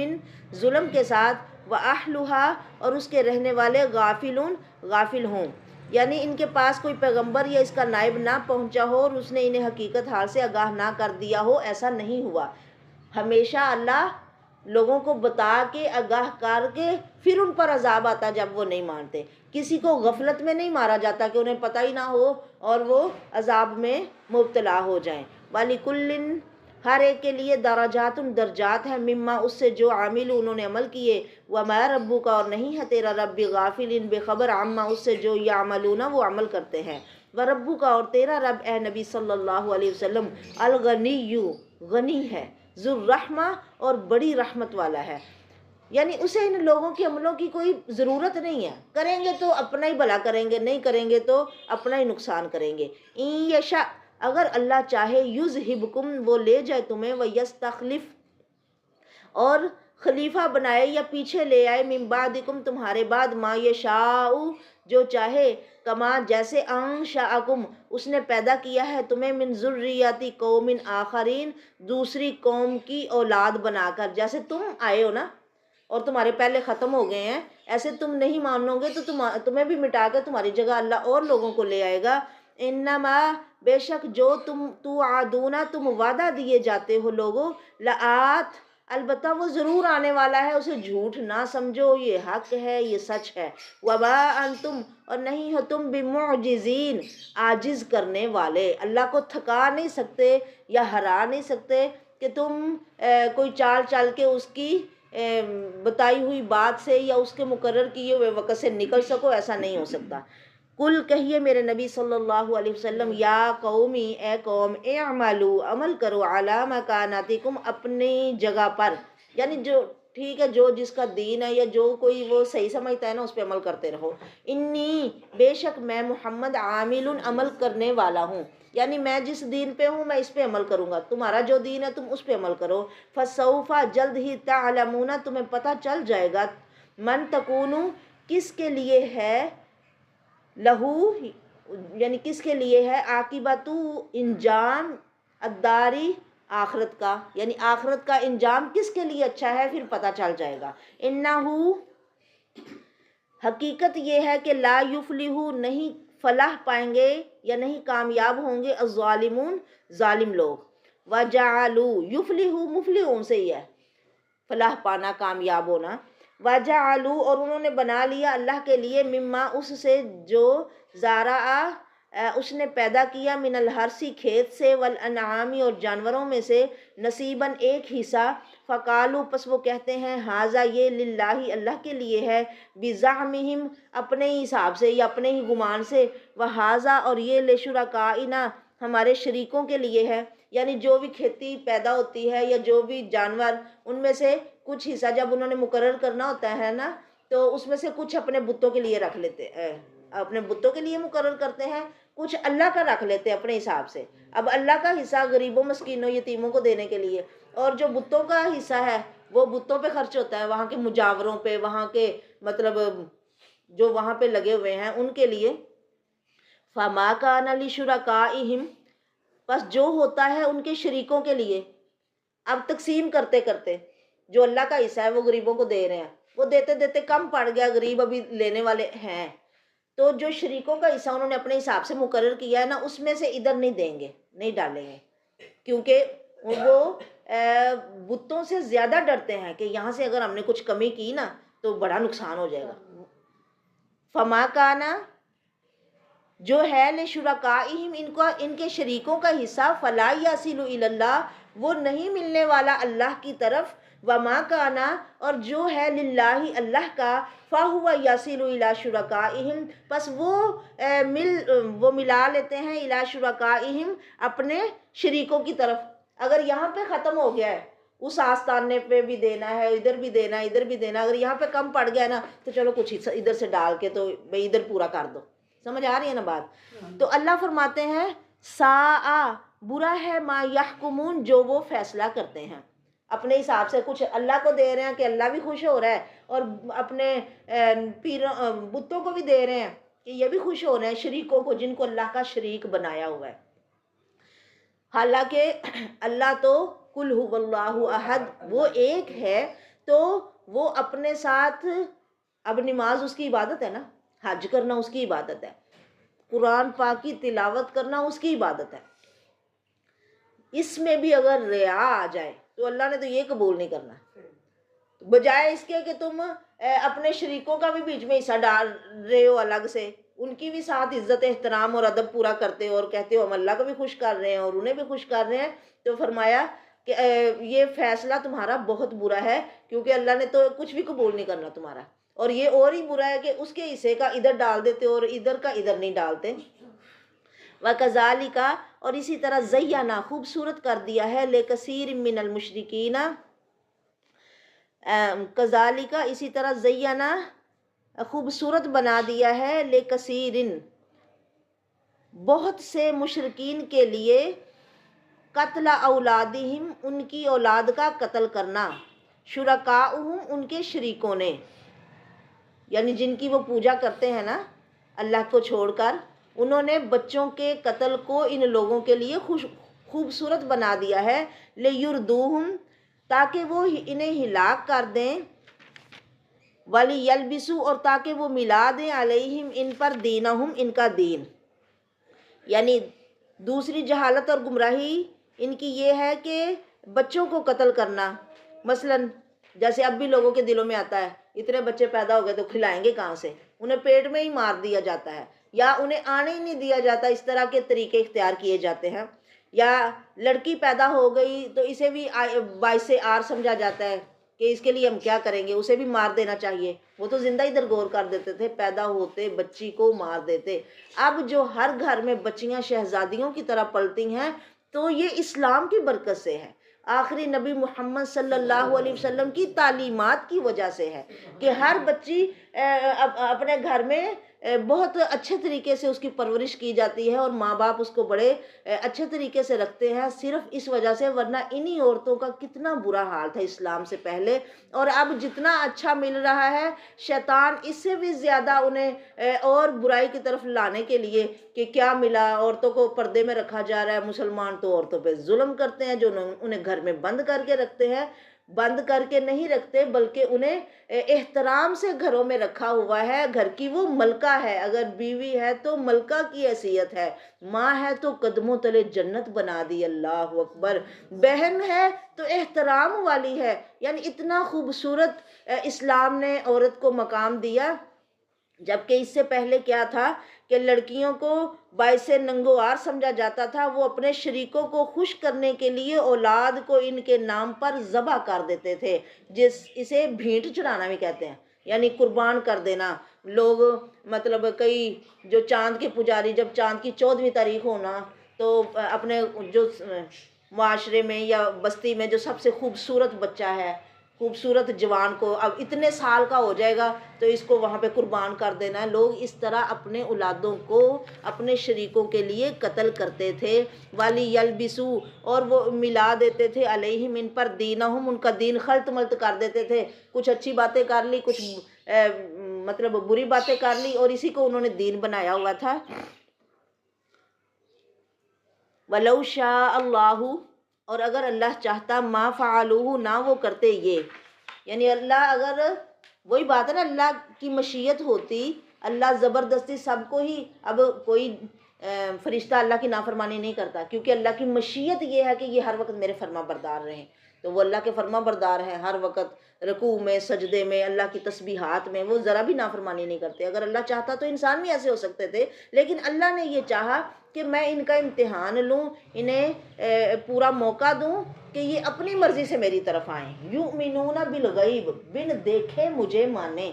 ظلم کے ساتھ، واہلھا، اور اس کے رہنے والے، غافلون، غافل ہوں، یعنی ان کے پاس کوئی پیغمبر یا اس کا نائب نہ پہنچا ہو اور اس نے انہیں حقیقت حال سے آگاہ نہ کر دیا ہو، ایسا نہیں ہوا۔ ہمیشہ اللہ لوگوں کو بتا کے، آگاہ کر کے، پھر ان پر عذاب آتا جب وہ نہیں مانتے۔ کسی کو غفلت میں نہیں مارا جاتا کہ انہیں پتہ ہی نہ ہو اور وہ عذاب میں مبتلا ہو جائیں۔ وَلِكُلٍّ، ہر ایک کے لیے درجات درجات ہیں، مما اس سے جو عامل انہوں نے عمل کیے، وما ربک اور نہیں ہے تیرا رب بغافل بے خبر عما اس سے جو یعملون وہ عمل کرتے ہیں، وربک اور تیرا رب اے نبی صلی اللہ علیہ وسلم الغنی غنی ہے، ذو الرحمہ اور بڑی رحمت والا ہے، یعنی اسے ان لوگوں کے عملوں کی کوئی ضرورت نہیں ہے، کریں گے تو اپنا ہی بھلا کریں گے، نہیں کریں گے تو اپنا ہی نقصان کریں گے۔ این یشاء اگر اللہ چاہے، یذہبکم وہ لے جائے تمہیں، ویستخلف اور خلیفہ بنائے یا پیچھے لے آئے، من بعدکم تمہارے بعد، ما یشاء جو چاہے، کما جیسے انشأکم اس نے پیدا کیا ہے تمہیں، من ذریتی قوم آخرین دوسری قوم کی اولاد بنا کر، جیسے تم آئے ہو نا اور تمہارے پہلے ختم ہو گئے ہیں، ایسے تم نہیں مانو گے تو تمہیں بھی مٹا کے تمہاری جگہ اللہ اور لوگوں کو لے آئے گا۔ انما بے شک جو تم توعدون تم وعدہ دیے جاتے ہو لوگوں، لآت البتہ وہ ضرور آنے والا ہے، اسے جھوٹ نہ سمجھو، یہ حق ہے، یہ سچ ہے۔ وما انتم اور نہیں ہو تم بمعجزین عاجز کرنے والے، اللہ کو تھکا نہیں سکتے یا ہرا نہیں سکتے کہ تم کوئی چال چل کے اس کی بتائی ہوئی بات سے یا اس کے مقرر کیے ہوئے وقت سے نکل سکو، ایسا نہیں ہو سکتا۔ کل کہیے میرے نبی صلی اللہ علیہ وسلم، یا قومی اے قوم، اعملوا عمل کرو، علی مکاناتکم اپنی جگہ پر، یعنی جو ٹھیک ہے جو جس کا دین ہے یا جو کوئی وہ صحیح سمجھتا ہے نا اس پہ عمل کرتے رہو، انی بے شک میں محمد عامل عمل کرنے والا ہوں، یعنی میں جس دین پہ ہوں میں اس پہ عمل کروں گا، تمہارا جو دین ہے تم اس پہ عمل کرو، فسوف جلد ہی تعلمون تمہیں پتہ چل جائے گا، من تکون کس کے لیے ہے، لہو یعنی کس کے لیے ہے، عاقبت انجام، الداری آخرت کا، یعنی آخرت کا انجام کس کے لیے اچھا ہے پھر پتہ چل جائے گا۔ انہو حقیقت یہ ہے کہ لا یفلح نہیں فلاح پائیں گے یا نہیں کامیاب ہوں گے، الظالمون ظالم لوگ، وجعلوا یفلح مفلحون سے ہی ہے فلاح پانا کامیاب ہونا، وجعلوا اور انہوں نے بنا لیا اللہ کے لیے، مما اس سے جو زارع اس نے پیدا کیا، من الحرثی کھیت سے، والانعامی اور جانوروں میں سے، نصیباً ایک حصہ، فقالوا پس وہ کہتے ہیں، ھذا یہ للہ اللہ کے لیے ہے، بزعمہم اپنے ہی حساب سے یا اپنے ہی گمان سے، وھذا اور یہ لشرکائنا ہمارے شریکوں کے لیے ہے، یعنی جو بھی کھیتی پیدا ہوتی ہے یا جو بھی جانور ان میں سے کچھ حصہ جب انہوں نے مقرر کرنا ہوتا ہے نا تو اس میں سے کچھ اپنے بتوں کے لیے رکھ لیتے ہیں، اپنے بتوں کے لیے مقرر کرتے ہیں، کچھ اللہ کا رکھ لیتے ہیں اپنے حساب سے، اب اللہ کا حصہ غریبوں مسکینوں یتیموں کو دینے کے لیے، اور جو بتوں کا حصہ ہے وہ بتوں پہ خرچ ہوتا ہے، وہاں کے مجاوروں پہ، وہاں کے مطلب جو وہاں پہ لگے ہوئے ہیں ان کے لیے، فما کان لشرکائہم بس جو ہوتا ہے ان کے شریکوں کے لیے، اب تقسیم کرتے کرتے جو اللہ کا حصہ ہے وہ غریبوں کو دے رہے ہیں، وہ دیتے دیتے کم پڑ گیا، غریب ابھی لینے والے ہیں، تو جو شریکوں کا حصہ انہوں نے اپنے حساب سے مقرر کیا ہے نا اس میں سے ادھر نہیں دیں گے، نہیں ڈالیں گے، کیونکہ وہ بتوں سے زیادہ ڈرتے ہیں کہ یہاں سے اگر ہم نے کچھ کمی کی نا تو بڑا نقصان ہو جائے گا۔ فما کانا جو ہے لشرکائہم ان کے شریکوں کا حصہ، فلا یصل الی اللہ وہ نہیں ملنے والا اللہ کی طرف، وما کانا اور جو ہے للہ اللہ کا، فہو یصل الی شرکائہم پس وہ ملا لیتے ہیں، الی شرکائہم اپنے شریکوں کی طرف، اگر یہاں پہ ختم ہو گیا ہے اس آستانے پہ بھی دینا ہے، ادھر بھی دینا ہے، ادھر بھی دینا ہے، اگر یہاں پہ کم پڑ گیا نا تو چلو کچھ ادھر سے ڈال کے تو بھئی ادھر پورا کر دو، سمجھ آ رہی ہے نا بات؟ تو اللہ فرماتے ہیں ساء برا ہے، ما یحکمون جو وہ فیصلہ کرتے ہیں، اپنے حساب سے کچھ اللہ کو دے رہے ہیں کہ اللہ بھی خوش ہو رہا ہے، اور اپنے بتوں کو بھی دے رہے ہیں کہ یہ بھی خوش ہو رہے ہیں، شریکوں کو جن کو اللہ کا شریک بنایا ہوا ہے، حالانکہ اللہ تو قل ھو اللہ احد وہ ایک ہے، تو وہ اپنے ساتھ، اب نماز اس کی عبادت ہے نا، حج کرنا اس کی عبادت ہے، قرآن پاک کی تلاوت کرنا اس کی عبادت ہے، اس میں بھی اگر ریا آ جائے تو اللہ نے تو یہ قبول نہیں کرنا، بجائے اس کے کہ تم اپنے شریکوں کا بھی بیچ میں حصہ ڈال رہے ہو الگ سے، ان کی بھی ساتھ عزت احترام اور ادب پورا کرتے ہو اور کہتے ہو ہم اللہ کو بھی خوش کر رہے ہیں اور انہیں بھی خوش کر رہے ہیں، تو فرمایا کہ یہ فیصلہ تمہارا بہت برا ہے، کیونکہ اللہ نے تو کچھ بھی قبول نہیں کرنا تمہارا، اور یہ اور ہی برا ہے کہ اس کے حصے کا ادھر ڈال دیتے اور ادھر کا ادھر نہیں ڈالتے۔ وَكَذَلِكَ، اور اسی طرح زینا، خوبصورت کر دیا ہے، لِكَثِيرٍ مِّنَ الْمُشْرِكِينَ، کذالک، اسی طرح زینا، خوبصورت بنا دیا ہے، لِكَثِيرٍ، بہت سے مشرکین کے لیے، قتل اولادہم، ان کی اولاد کا قتل کرنا، شرکاؤہم، ان کے شریکوں نے، یعنی جن کی وہ پوجا کرتے ہیں نا اللہ کو چھوڑ کر، انہوں نے بچوں کے قتل کو ان لوگوں کے لیے خوبصورت بنا دیا ہے، لیردوہم، تاکہ وہ انہیں ہلاک کر دیں، وَلِيَلْبِسُوا، اور تاکہ وہ ملا دیں، علیہم، ان پر، دینہم، ان کا دین۔ یعنی دوسری جہالت اور گمراہی ان کی یہ ہے کہ بچوں کو قتل کرنا، مثلاً جیسے اب بھی لوگوں کے دلوں میں آتا ہے اتنے بچے پیدا ہو گئے تو کھلائیں گے کہاں سے، انہیں پیٹ میں ہی مار دیا جاتا ہے، یا انہیں آنے ہی نہیں دیا جاتا، اس طرح کے طریقے اختیار کیے جاتے ہیں۔ یا لڑکی پیدا ہو گئی تو اسے بھی باعث عار سمجھا جاتا ہے کہ اس کے لیے ہم کیا کریں گے، اسے بھی مار دینا چاہیے، وہ تو زندہ ہی درگور کر دیتے تھے، پیدا ہوتے بچی کو مار دیتے۔ اب جو ہر گھر میں بچیاں شہزادیوں کی طرح پلتی ہیں تو یہ اسلام کی برکت سے ہے، آخری نبی محمد صلی اللہ علیہ وسلم کی تعلیمات کی وجہ سے ہے کہ ہر بچی اپنے گھر میں بہت اچھے طریقے سے اس کی پرورش کی جاتی ہے، اور ماں باپ اس کو بڑے اچھے طریقے سے رکھتے ہیں، صرف اس وجہ سے، ورنہ انہی عورتوں کا کتنا برا حال تھا اسلام سے پہلے، اور اب جتنا اچھا مل رہا ہے شیطان اس سے بھی زیادہ انہیں اور برائی کی طرف لانے کے لیے کہ کیا ملا، عورتوں کو پردے میں رکھا جا رہا ہے، مسلمان تو عورتوں پہ ظلم کرتے ہیں، جو انہیں گھر میں بند کر کے رکھتے ہیں، بند کر کے نہیں رکھتے بلکہ انہیں احترام سے گھروں میں رکھا ہوا ہے، گھر کی وہ ملکہ ہے، اگر بیوی ہے تو ملکہ کی حیثیت ہے، ماں ہے تو قدموں تلے جنت بنا دی، اللہ اکبر، بہن ہے تو احترام والی ہے، یعنی اتنا خوبصورت اسلام نے عورت کو مقام دیا۔ جبکہ اس سے پہلے کیا تھا کہ لڑکیوں کو باعث ننگوار سمجھا جاتا تھا، وہ اپنے شریکوں کو خوش کرنے کے لیے اولاد کو ان کے نام پر ذبح کر دیتے تھے، اسے بھینٹ چڑھانا بھی کہتے ہیں، یعنی قربان کر دینا۔ لوگ مطلب کئی جو چاند کے پجاری، جب چاند کی 14ویں تاریخ ہونا تو اپنے جو معاشرے میں یا بستی میں جو سب سے خوبصورت بچہ ہے، خوبصورت جوان کو اب اتنے سال کا ہو جائے گا تو اس کو وہاں پہ قربان کر دینا ہے، لوگ اس طرح اپنے اولادوں کو اپنے شریکوں کے لیے قتل کرتے تھے، والی یلبسو، اور وہ ملا دیتے تھے، علیہم، ان پر، دینہم، ان کا دین خلط ملط کر دیتے تھے، کچھ اچھی باتیں کر لی، کچھ مطلب بری باتیں کر لی، اور اسی کو انہوں نے دین بنایا ہوا تھا۔ وَلَوْ شَاءَ اللَّهُ، اور اگر اللہ چاہتا، ما فعلوہ، نہ وہ کرتے یہ، یعنی اللہ اگر، وہی بات ہے نا، اللہ کی مشیت ہوتی، اللہ زبردستی سب کو ہی، اب کوئی فرشتہ اللہ کی نافرمانی نہیں کرتا، کیونکہ اللہ کی مشیت یہ ہے کہ یہ ہر وقت میرے فرما بردار رہیں، تو وہ اللہ کے فرما بردار ہیں، ہر وقت رکوع میں، سجدے میں، اللہ کی تسبیحات میں وہ ذرا بھی نافرمانی نہیں کرتے۔ اگر اللہ چاہتا تو انسان بھی ایسے ہو سکتے تھے، لیکن اللہ نے یہ چاہا کہ میں ان کا امتحان لوں، انہیں پورا موقع دوں کہ یہ اپنی مرضی سے میری طرف آئیں، یؤمنون بالغیب، بن دیکھے مجھے مانیں،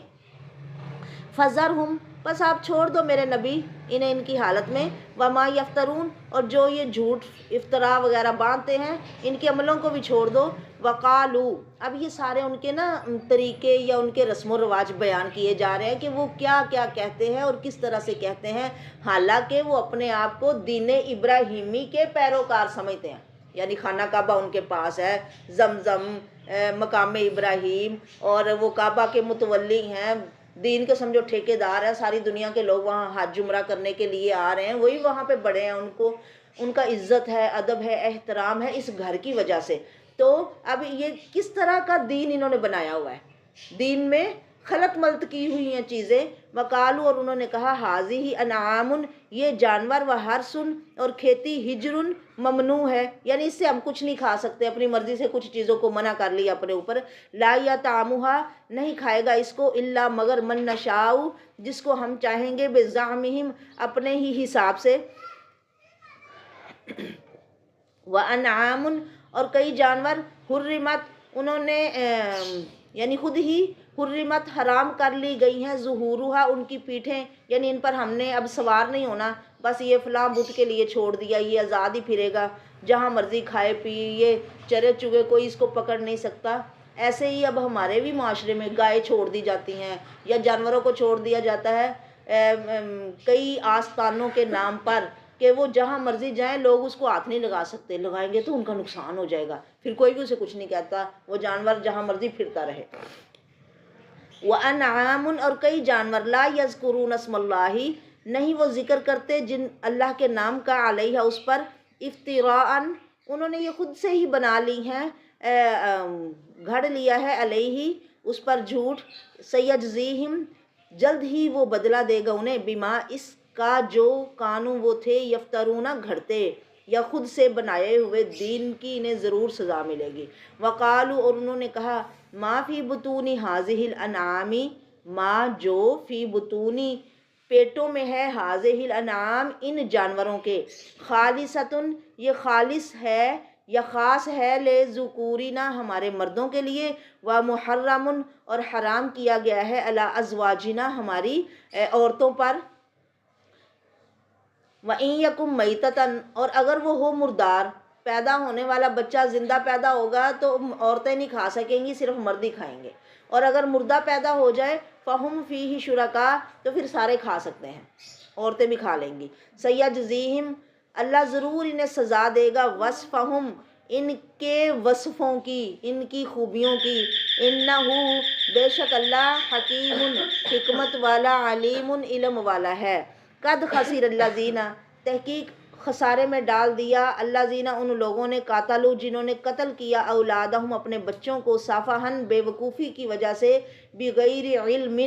فذرہم، بس آپ چھوڑ دو میرے نبی انہیں ان کی حالت میں، وما یفترون، اور جو یہ جھوٹ افطرا وغیرہ باندھتے ہیں ان کے عملوں کو بھی چھوڑ دو، وقالو، اب یہ سارے ان کے نا طریقے یا ان کے رسم و رواج بیان کیے جا رہے ہیں کہ وہ کیا کیا کہتے ہیں اور کس طرح سے کہتے ہیں، حالانکہ وہ اپنے آپ کو دین ابراہیمی کے پیروکار سمجھتے ہیں، یعنی خانہ کعبہ ان کے پاس ہے، زمزم، مقام ابراہیم، اور وہ کعبہ کے متولی ہیں، دین کے سمجھو ٹھیکیدار ہے، ساری دنیا کے لوگ وہاں حج عمرہ کرنے کے لیے آ رہے ہیں، وہی وہاں پہ بڑے ہیں، ان کا عزت ہے، ادب ہے، احترام ہے اس گھر کی وجہ سے۔ تو اب یہ کس طرح کا دین انہوں نے بنایا ہوا ہے، دین میں خلط ملط کی ہوئی ہیں چیزیں، وقالو، اور انہوں نے کہا، حاذی انعام، یہ جانور، و حرث، اور کھیتی، ہجر، ممنوع ہے، یعنی اس سے ہم کچھ نہیں کھا سکتے، اپنی مرضی سے کچھ چیزوں کو منع کر لیا اپنے اوپر، لا یطعمھا، نہیں کھائے گا اس کو، الا مگر، من نشاء، جس کو ہم چاہیں گے، بزعمہم، اپنے ہی حساب سے، وانعام، اور کئی جانور حرمت انہوں نے یعنی خود ہی حرمت حرام کر لی گئی ہیں ظہورها ان کی پیٹھیں، یعنی ان پر ہم نے اب سوار نہیں ہونا، بس یہ فلاں بت کے لیے چھوڑ دیا، یہ آزاد ہی پھرے گا، جہاں مرضی کھائے پیے چرے چگے، کوئی اس کو پکڑ نہیں سکتا۔ ایسے ہی اب ہمارے بھی معاشرے میں گائے چھوڑ دی جاتی ہیں یا جانوروں کو چھوڑ دیا جاتا ہے کئی آستانوں کے نام پر کہ وہ جہاں مرضی جائیں، لوگ اس کو ہاتھ نہیں لگا سکتے، لگائیں گے تو ان کا نقصان ہو جائے گا، پھر کوئی بھی اسے کچھ نہیں کہتا، وہ جانور جہاں مرضی پھرتا رہے۔ وَأَنْعَامٌ اور کئی جانور لا یذکرون اسم اللہ نہیں وہ ذکر کرتے جن اللہ کے نام کا علیہ اس پر افتراءً انہوں نے یہ خود سے ہی بنا لی ہیں، گھڑ لیا ہے علیہ اس پر جھوٹ، سیجزیہم جلد ہی وہ بدلہ دے گا انہیں، بما اس کا جو کانوں وہ تھے یفترون گھڑتے یا خود سے بنائے ہوئے دین کی انہیں ضرور سزا ملے گی۔ وقالو اور انہوں نے کہا ما فی بطون ہذہ الانعام ما جو فی بطونی پیٹوں میں ہے ہذہ الانعام ان جانوروں کے، خالصۃً یہ خالص ہے یا خاص ہے لذکورنا ہمارے مردوں کے لیے، و محرم اور حرام کیا گیا ہے علی ازواجنا ہماری عورتوں پر، وَإِن يَكُن مَيْتَةً اور اگر وہ ہو مردار، پیدا ہونے والا بچہ زندہ پیدا ہوگا تو عورتیں نہیں کھا سکیں گی، صرف مرد ہی کھائیں گے، اور اگر مردہ پیدا ہو جائے فَهُمْ فِيهِ شُرَكَاء تو پھر سارے کھا سکتے ہیں، عورتیں بھی کھا لیں گی۔ سَيَجْزِيهِمْ اللہ ضرور انہیں سزا دے گا، وصفہم ان کے وصفوں کی، ان کی خوبیوں کی، انہو بے شک اللہ حکیم حکمت والا، علیم علم والا ہے۔ قد خسر الذین تحقیق خسارے میں ڈال دیا الذین ان لوگوں نے قاتلوا جنہوں نے قتل کیا اولادہم اپنے بچوں کو سفہاً بے وقوفی کی وجہ سے، بغیر علم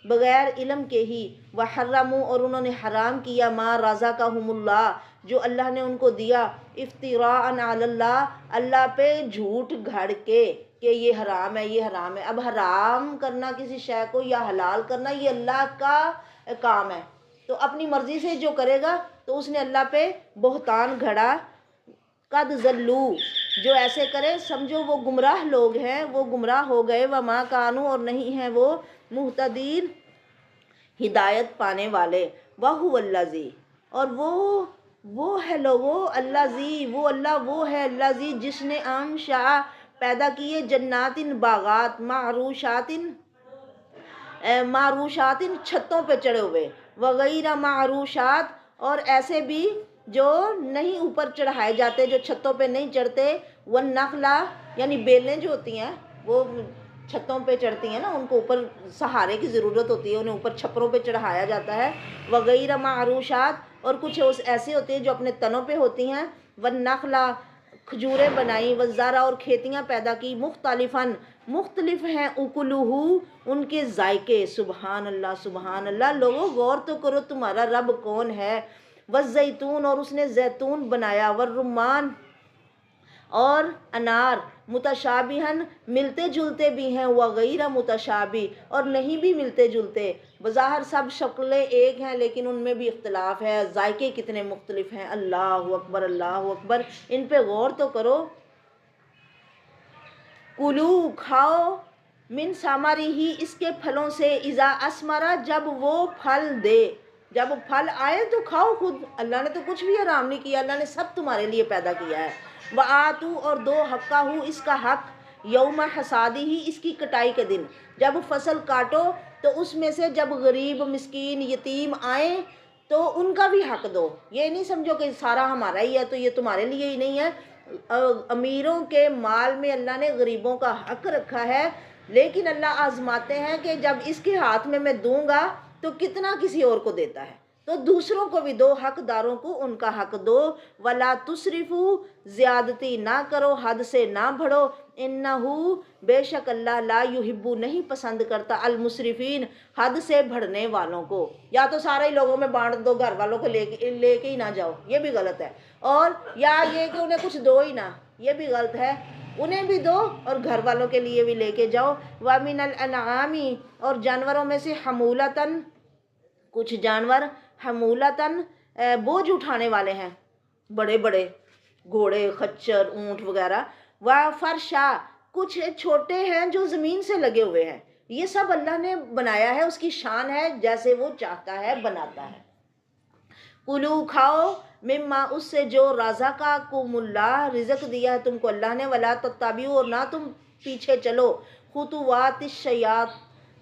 بغیر علم کے ہی، وحرموا اور انہوں نے حرام کیا ما رزقہم اللہ جو اللہ نے ان کو دیا، افتراء علی اللہ اللہ پہ جھوٹ گھڑ کے کہ یہ حرام ہے یہ حرام ہے۔ اب حرام کرنا کسی شے کو یا حلال کرنا یہ اللہ کا کام ہے، تو اپنی مرضی سے جو کرے گا تو اس نے اللہ پہ بہتان گھڑا۔ قد ضلوا جو ایسے کرے سمجھو وہ گمراہ لوگ ہیں، وہ گمراہ ہو گئے، وما کانوا اور نہیں ہیں وہ مہتدین ہدایت پانے والے، وہو الذی اور وہ ہے لوگو الذی وہ اللہ وہ ہے الذی جس نے انشاء پیدا کیے جنات باغات معروشات چھتوں پہ چڑھے ہوئے، وغیرہ معروشات اور ایسے بھی جو نہیں اوپر چڑھائے جاتے جو چھتوں پہ نہیں چڑھتے، والنخلا یعنی بیلیں جو ہوتی ہیں وہ چھتوں پہ چڑھتی ہیں نا، ان کو اوپر سہارے کی ضرورت ہوتی ہے، انہیں اوپر چھپروں پہ چڑھایا جاتا ہے، وغیرہ معروشات اور کچھ ایسی ہوتی ہیں جو اپنے تنوں پہ ہوتی ہیں، والنخلا کھجوریں بنائی، والزرع اور کھیتیاں پیدا کی، مختلف ہیں اکلہ ان کے ذائقے، سبحان اللہ لوگوں غور تو کرو تمہارا رب کون ہے، والزیتون اور اس نے زیتون بنایا، والرمان اور انار، متشابہن ملتے جلتے بھی ہیں، وغیرہ متشابہ اور نہیں بھی ملتے جلتے، بظاہر سب شکلیں ایک ہیں لیکن ان میں بھی اختلاف ہے، ذائقے کتنے مختلف ہیں، اللہ اکبر ان پہ غور تو کرو۔ کلو کھاؤ من ثمرہ ہی اس کے پھلوں سے، اذا اثمر جب وہ پھل دے، جب پھل آئے تو کھاؤ خود، اللہ نے تو کچھ بھی حرام نہیں کیا، اللہ نے سب تمہارے لیے پیدا کیا ہے۔ وآتوا اور دو حقہ اس کا حق، یوم حصادہ اس کی کٹائی کے دن، جب فصل کاٹو تو اس میں سے جب غریب مسکین یتیم آئیں تو ان کا بھی حق دو، یہ نہیں سمجھو کہ سارا ہمارا ہی ہے تو یہ تمہارے لیے ہی نہیں ہے۔ امیروں کے مال میں اللہ نے غریبوں کا حق رکھا ہے، لیکن اللہ آزماتے ہیں کہ جب اس کے ہاتھ میں دوں گا تو کتنا کسی اور کو دیتا ہے، تو دوسروں کو بھی دو، حقداروں کو ان کا حق دو۔ ولا تسرفوا زیادتی نہ کرو، حد سے نہ بڑھو، انہو بے شک اللہ لا یحب نہیں پسند کرتا المسرفین حد سے بڑھنے والوں کو، یا تو سارے لوگوں میں بانٹ دو، گھر والوں کو لے کے ہی نہ جاؤ، یہ بھی غلط ہے، اور یا یہ کہ انہیں کچھ دو ہی نہ، یہ بھی غلط ہے، انہیں بھی دو اور گھر والوں کے لیے بھی لے کے جاؤ۔ وَمِنَ الْأَنْعَامِ اور جانوروں میں سے حمولتاً کچھ جانور، حمولتاً بوجھ اٹھانے والے ہیں، بڑے بڑے گھوڑے خچر اونٹ وغیرہ، و فرشا کچھ چھوٹے ہیں جو زمین سے لگے ہوئے ہیں، یہ سب اللہ نے بنایا ہے، اس کی شان ہے، جیسے وہ چاہتا ہے بناتا ہے۔ کلو کھاؤ مما اس سے جو رزقکم اللہ رزق دیا ہے تم کو اللہ نے، ولا تتبعوا اور نہ تم پیچھے چلو خطوات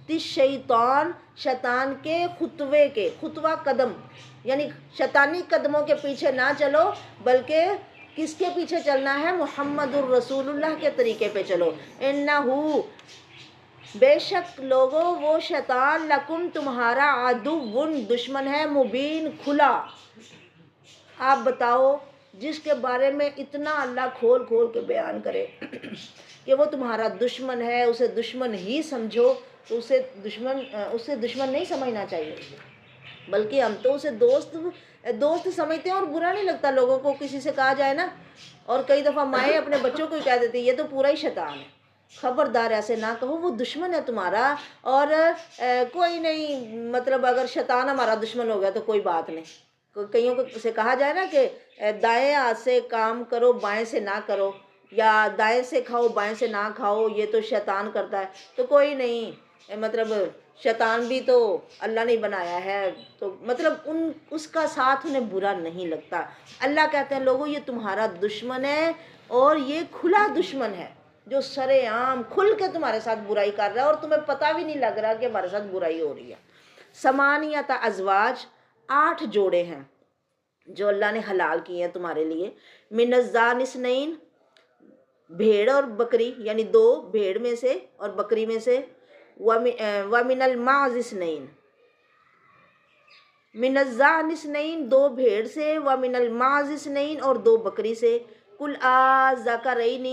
الشیطان شیطان کے خطوے کے، خطوہ قدم یعنی شیطانی قدموں کے پیچھے نہ چلو، بلکہ کس کے پیچھے چلنا ہے؟ محمد الرسول اللہ کے طریقے پہ چلو۔ انہو بے شک لوگو وہ شیطان لکم تمہارا عدو دشمن ہے، مبین کھلا۔ آپ بتاؤ جس کے بارے میں اتنا اللہ کھول کھول کے بیان کرے کہ وہ تمہارا دشمن ہے، اسے دشمن ہی سمجھو، تو اسے دشمن نہیں سمجھنا چاہیے، بلکہ ہم تو اسے دوست سمجھتے ہیں، اور برا نہیں لگتا لوگوں کو کسی سے کہا جائے نا، اور کئی دفعہ مائیں اپنے بچوں کو ہی کہہ دیتی یہ تو پورا ہی شیطان ہے، خبردار ایسے نہ کہو، وہ دشمن ہے تمہارا، اور کوئی نہیں، مطلب اگر شیطان ہمارا دشمن ہو گیا تو کوئی بات نہیں، کئیوں کو سے کہا جائے نا کہ دائیں ہاتھ سے کام کرو بائیں سے نہ کرو، یا دائیں سے کھاؤ بائیں سے نہ کھاؤ، یہ تو شیطان کرتا ہے، تو کوئی نہیں، مطلب شیطان بھی تو اللہ نے بنایا ہے، تو مطلب اس کا ساتھ انہیں برا نہیں لگتا۔ اللہ کہتے ہیں لوگوں یہ تمہارا دشمن ہے، اور یہ کھلا دشمن ہے جو سرے عام کھل کے تمہارے ساتھ برائی کر رہا ہے، اور تمہیں پتہ بھی نہیں لگ رہا کہ ہمارے ساتھ برائی ہو رہی ہے۔ ثمانیۃ ازواج 8 جوڑے ہیں جو اللہ نے حلال کیے ہیں تمہارے لیے، من الضأن اثنین بھیڑ اور بکری، یعنی 2 بھیڑ میں سے اور بکری میں سے، ومن الماعز اثنین من الضأن اثنین 2 بھیڑ سے، ومن الماعز اثنین اور 2 بکری سے، کل الذکرین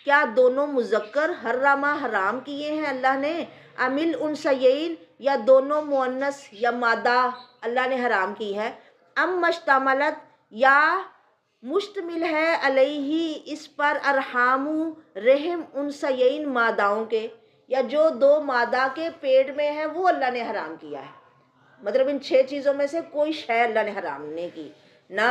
کیا دونوں مذکر حرمہ حرام کیے ہیں اللہ نے، ام الانثیین یا دونوں مؤنث یا مادہ اللہ نے حرام کی ہے، ام مشتملت یا مشتمل ہے علیہ اس پر ارحام رحم انثیین ماداؤں کے، یا جو 2 مادہ کے پیٹ میں ہے وہ اللہ نے حرام کیا ہے، مطلب ان 6 چیزوں میں سے کوئی شے اللہ نے حرام نہیں کی، نہ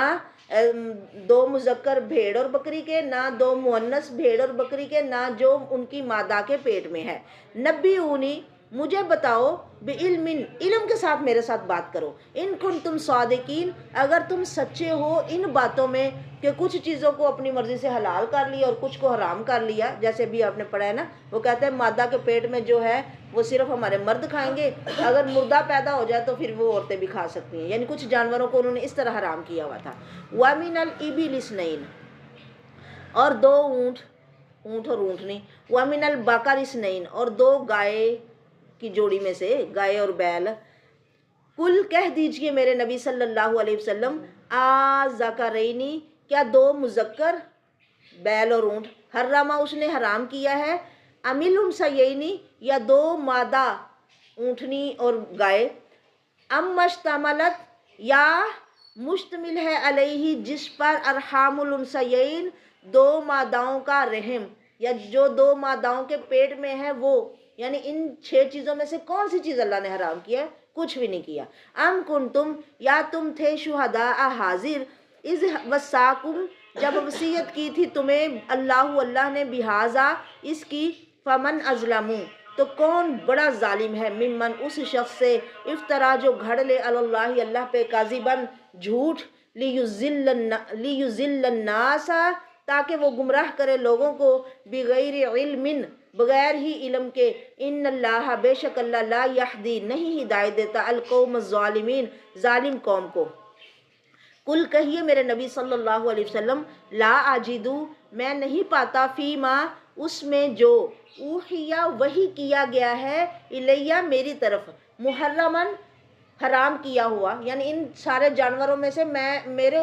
2 مذکر بھیڑ اور بکری کے، نہ 2 مؤنث بھیڑ اور بکری کے، نہ جو ان کی مادہ کے پیٹ میں ہے۔ نبئونی مجھے بتاؤ، بعلم علم کے ساتھ میرے ساتھ بات کرو، ان کنتم صادقین اگر تم سچے ہو ان باتوں میں کہ کچھ چیزوں کو اپنی مرضی سے حلال کر لیا اور کچھ کو حرام کر لیا، جیسے بھی آپ نے پڑھا ہے نا، وہ کہتے ہیں مادہ کے پیٹ میں جو ہے وہ صرف ہمارے مرد کھائیں گے، اگر مردہ پیدا ہو جائے تو پھر وہ عورتیں بھی کھا سکتی ہیں، یعنی کچھ جانوروں کو انہوں نے اس طرح حرام کیا ہوا تھا۔ وَمِنَ الْإِبِلِ اثْنَيْنِ اور 2 اونٹ اور اونٹنی، وَمِنَ الْبَقَرِ اثْنَيْنِ اور 2 گائے کی جوڑی میں سے، گائے اور بیل، کل کہہ دیجئے میرے نبی صلی اللہ علیہ وسلم، ذکرینی کیا 2 مذکر بیل اور اونٹ، حرمہ اس نے حرام کیا ہے، ام الانثیین یا 2 مادہ اونٹنی اور گائے، ام مشتملت یا مشتمل ہے علیہ جس پر ارحام الانثیین 2 ماداؤں کا رحم، یا جو 2 ماداؤں کے پیٹ میں ہے وہ، یعنی ان 6 چیزوں میں سے کون سی چیز اللہ نے حرام کیا ہے؟ کچھ بھی نہیں کیا۔ ام کنتم یا تم تھے شہداء حاضر، اذ وصاکم جب وصیت کی تھی تمہیں اللہ نے بہذا اس کی، فمن اظلم تو کون بڑا ظالم ہے، ممن اس شخص سے، افترا جو گھڑ لے اللہ اللہ پہ کاذباً جھوٹ، لیضل الناس تاکہ وہ گمراہ کرے لوگوں کو، بغیر علم بغیر ہی علم کے، ان اللہ بے شک اللہ لا یہدی نہیں ہدایت دیتا القوم الظالمین ظالم قوم کو۔ کل کہیے میرے نبی صلی اللہ علیہ وسلم، لا اجدو میں نہیں پاتا، فیما اس میں جو اوحیا وحی کیا گیا ہے، الیہ میری طرف، محرمن حرام کیا ہوا، یعنی ان سارے جانوروں میں سے میرے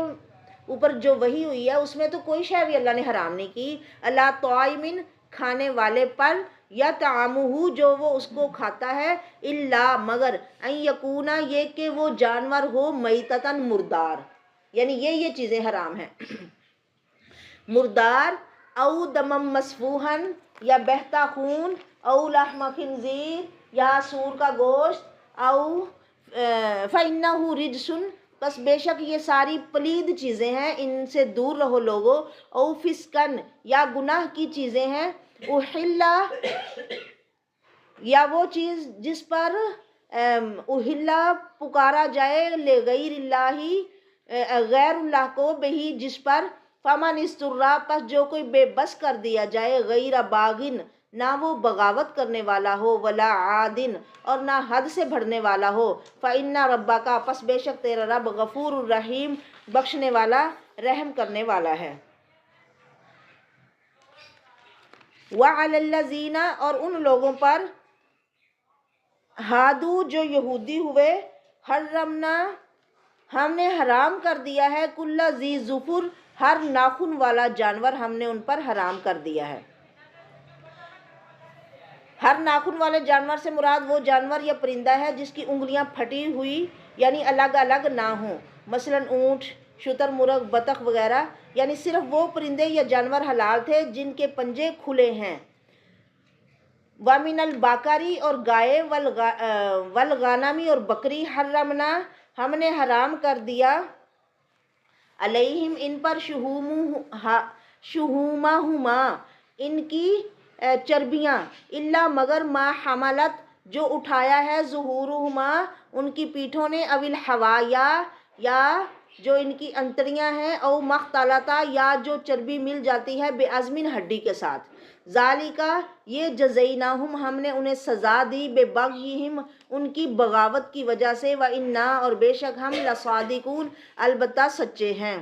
اوپر جو وحی ہوئی ہے اس میں تو کوئی شے بھی اللہ نے حرام نہیں کی، اللہ طائمن کھانے والے پر، یا طعامہ جو وہ اس کو کھاتا ہے، الا مگر، ان یکونا یہ کہ وہ جانور ہو، میتتن مردار، یعنی یہ چیزیں حرام ہیں، مردار، او دمم مسفوحن یا بہتا خون، او لحم خنزیر یا سور کا گوشت، او فإنہ رجس بس بے شک یہ ساری پلید چیزیں ہیں، ان سے دور رہو لوگو، او فسکن یا گناہ کی چیزیں ہیں، احلا یا وہ چیز جس پر احلا پکارا جائے لغیر اللہ غیر اللہ کو بہی جس پر، فمن استرا پس جو کوئی بے بس کر دیا جائے، غیر باغن نہ وہ بغاوت کرنے والا ہو، ولا عادن اور نہ حد سے بڑھنے والا ہو، فإن ربک پس بے شک تیرا رب غفور الرحیم بخشنے والا رحم کرنے والا ہے۔ وعلی الذین اور ان لوگوں پر، ہادو جو یہودی ہوئے، حرمنا ہم نے حرام کر دیا ہے، کل ذی ظفر ہر ناخن والا جانور ہم نے ان پر حرام کر دیا ہے۔ ہر ناخن والے جانور سے مراد وہ جانور یا پرندہ ہے جس کی انگلیاں پھٹی ہوئی یعنی الگ الگ نہ ہوں، مثلا اونٹ، شتر مرغ، بطخ وغیرہ، یعنی صرف وہ پرندے یا جانور حلال تھے جن کے پنجے کھلے ہیں۔ وَمِنَ الْبَقَرِ اور گائے، وَالْغَنَمِ اور بکری، حرمنا ہم نے حرام کر دیا، علیہم ان پر، شہومہما ان کی چربیاں، الا مگر ما حملت جو اٹھایا ہے، ظہورہما ان کی پیٹھوں نے، او الحوایا یا جو ان کی انتڑیاں ہیں، او مختلطہ یا جو چربی مل جاتی ہے، بعظم ہڈی کے ساتھ، ذالکا یہ جزیناہم ہم نے انہیں سزا دی، ببغیہم ان کی بغاوت کی وجہ سے، وَإِنَّا اور بے شک ہم، لصادقون البتہ سچے ہیں۔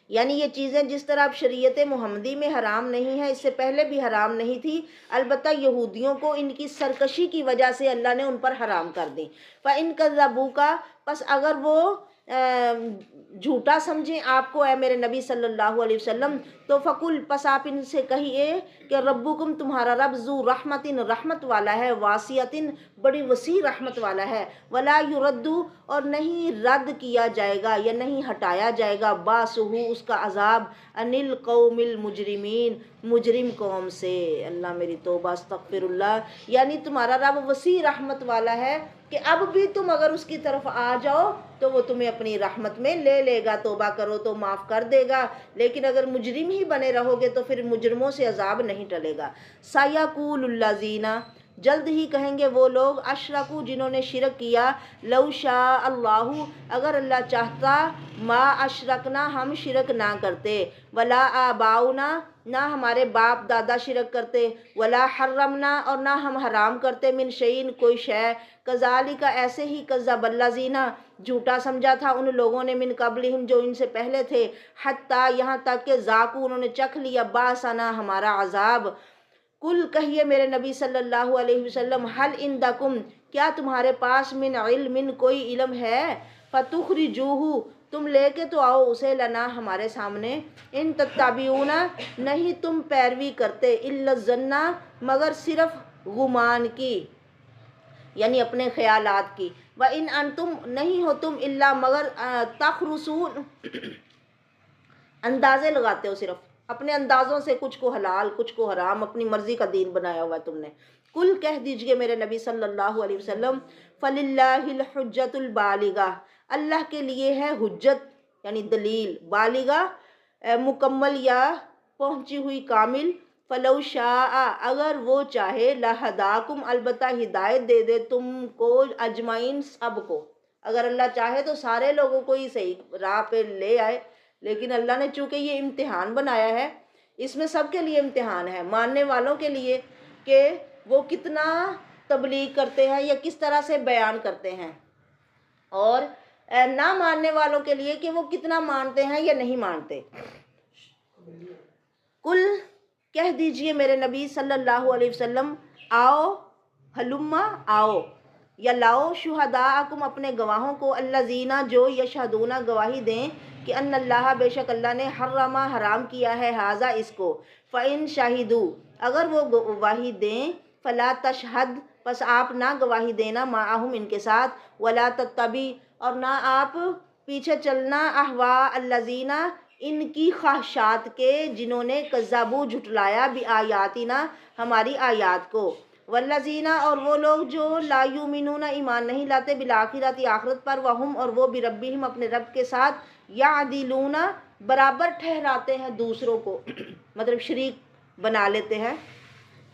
یعنی یہ چیزیں جس طرح اب شریعت محمدی میں حرام نہیں ہے، اس سے پہلے بھی حرام نہیں تھی، البتہ یہودیوں کو ان کی سرکشی کی وجہ سے اللہ نے ان پر حرام کر دی۔ فَإِن كَذَّبُوكَ پس اگر وہ جھوٹا سمجھیں آپ کو اے میرے نبی صلی اللہ علیہ وسلم، تو فقل پس آپ ان سے کہیے کہ ربکم تمہارا رب ذو رحمتن رحمت والا ہے، واسعتن بڑی وسیع رحمت والا ہے، ولا یرد اور نہیں رد کیا جائے گا یا نہیں ہٹایا جائے گا، باسہ اس کا عذاب، عن القوم المجرمین مجرم قوم سے۔ اللہ میری توبہ، استغفر اللہ۔ یعنی تمہارا رب وسیع رحمت والا ہے کہ اب بھی تم اگر اس کی طرف آ جاؤ تو وہ تمہیں اپنی رحمت میں لے لے گا، توبہ کرو تو معاف کر دے گا، لیکن اگر مجرم ہی بنے رہو گے تو پھر مجرموں سے عذاب نہیں ٹلے گا۔ سَيَقُولُ الَّذِينَ جلد ہی کہیں گے وہ لوگ، اشرکو جنہوں نے شرک کیا، لو شاء اللہ اگر اللہ چاہتا، ما اشرکنا ہم شرک نہ کرتے، ولا آباؤنا نہ ہمارے باپ دادا شرک کرتے، ولا حرمنا اور نہ ہم حرام کرتے، من شیئن کوئی شے، کذالک ایسے ہی، کذب الذین جھوٹا سمجھا تھا ان لوگوں نے، من قبلہم جو ان سے پہلے تھے، حتیٰ یہاں تک کہ ذاقوا انہوں نے چکھ لیا، باسنا ہمارا عذاب۔ کل کہیے میرے نبی صلی اللہ علیہ وسلم، حل عندکم کیا تمہارے پاس، من علم کوئی علم ہے، فتخرجوہ تم لے کے تو آؤ اسے، لنا ہمارے سامنے، ان تتبعون نہیں تم پیروی کرتے، الا الظن مگر صرف گمان کی یعنی اپنے خیالات کی، وَإِنْ أَنْتُمْ نہیں ہو تم، الا مگر تخرصون اندازے لگاتے ہو، صرف اپنے اندازوں سے کچھ کو حلال کچھ کو حرام، اپنی مرضی کا دین بنایا ہوا ہے تم نے۔ کل کہہ دیجئے میرے نبی صلی اللہ علیہ وسلم، فَلِلَّهِ الْحُجَّةُ الْبَالِغَةُ اللہ کے لیے ہے حجت یعنی دلیل، بالغہ مکمل یا پہنچی ہوئی کامل، فَلَوْ شَاءَ اگر وہ چاہے، لَهَدَاكُمْ البتہ ہدایت دے دے تم کو، اجمعین سب کو، اگر اللہ چاہے تو سارے لوگوں کو ہی صحیح راہ پہ لے آئے، لیکن اللہ نے چونکہ یہ امتحان بنایا ہے، اس میں سب کے لیے امتحان ہے، ماننے والوں کے لیے کہ وہ کتنا تبلیغ کرتے ہیں یا کس طرح سے بیان کرتے ہیں، اور نہ ماننے والوں کے لیے کہ وہ کتنا مانتے ہیں یا نہیں مانتے۔ کل کہہ دیجئے میرے نبی صلی اللہ علیہ وسلم، آؤ، ہلما آؤ یا لاؤ، شہداءکم اپنے گواہوں کو، الذین جو یشہدون گواہی دیں کہ ان اللہ بے شک اللہ نے، حرم حرام کیا ہے، ھذا اس کو، فإن شہدوا اگر وہ گواہی دیں، فلا تشہد پس آپ نہ گواہی دینا، معہم ان کے ساتھ، ولا تتبع اور نہ آپ پیچھے چلنا، اہواء الذین ان کی خواہشات کے، جنہوں نے کذبوا جھٹلایا، بآیاتنا ہماری آیات کو، والذین اور وہ لوگ جو لا یؤمنون ایمان نہیں لاتے بالآخرۃ آخرت پر، وہم اور وہ بربہم اپنے رب کے ساتھ یعدلون برابر ٹھہراتے ہیں دوسروں کو مطلب شریک بنا لیتے ہیں،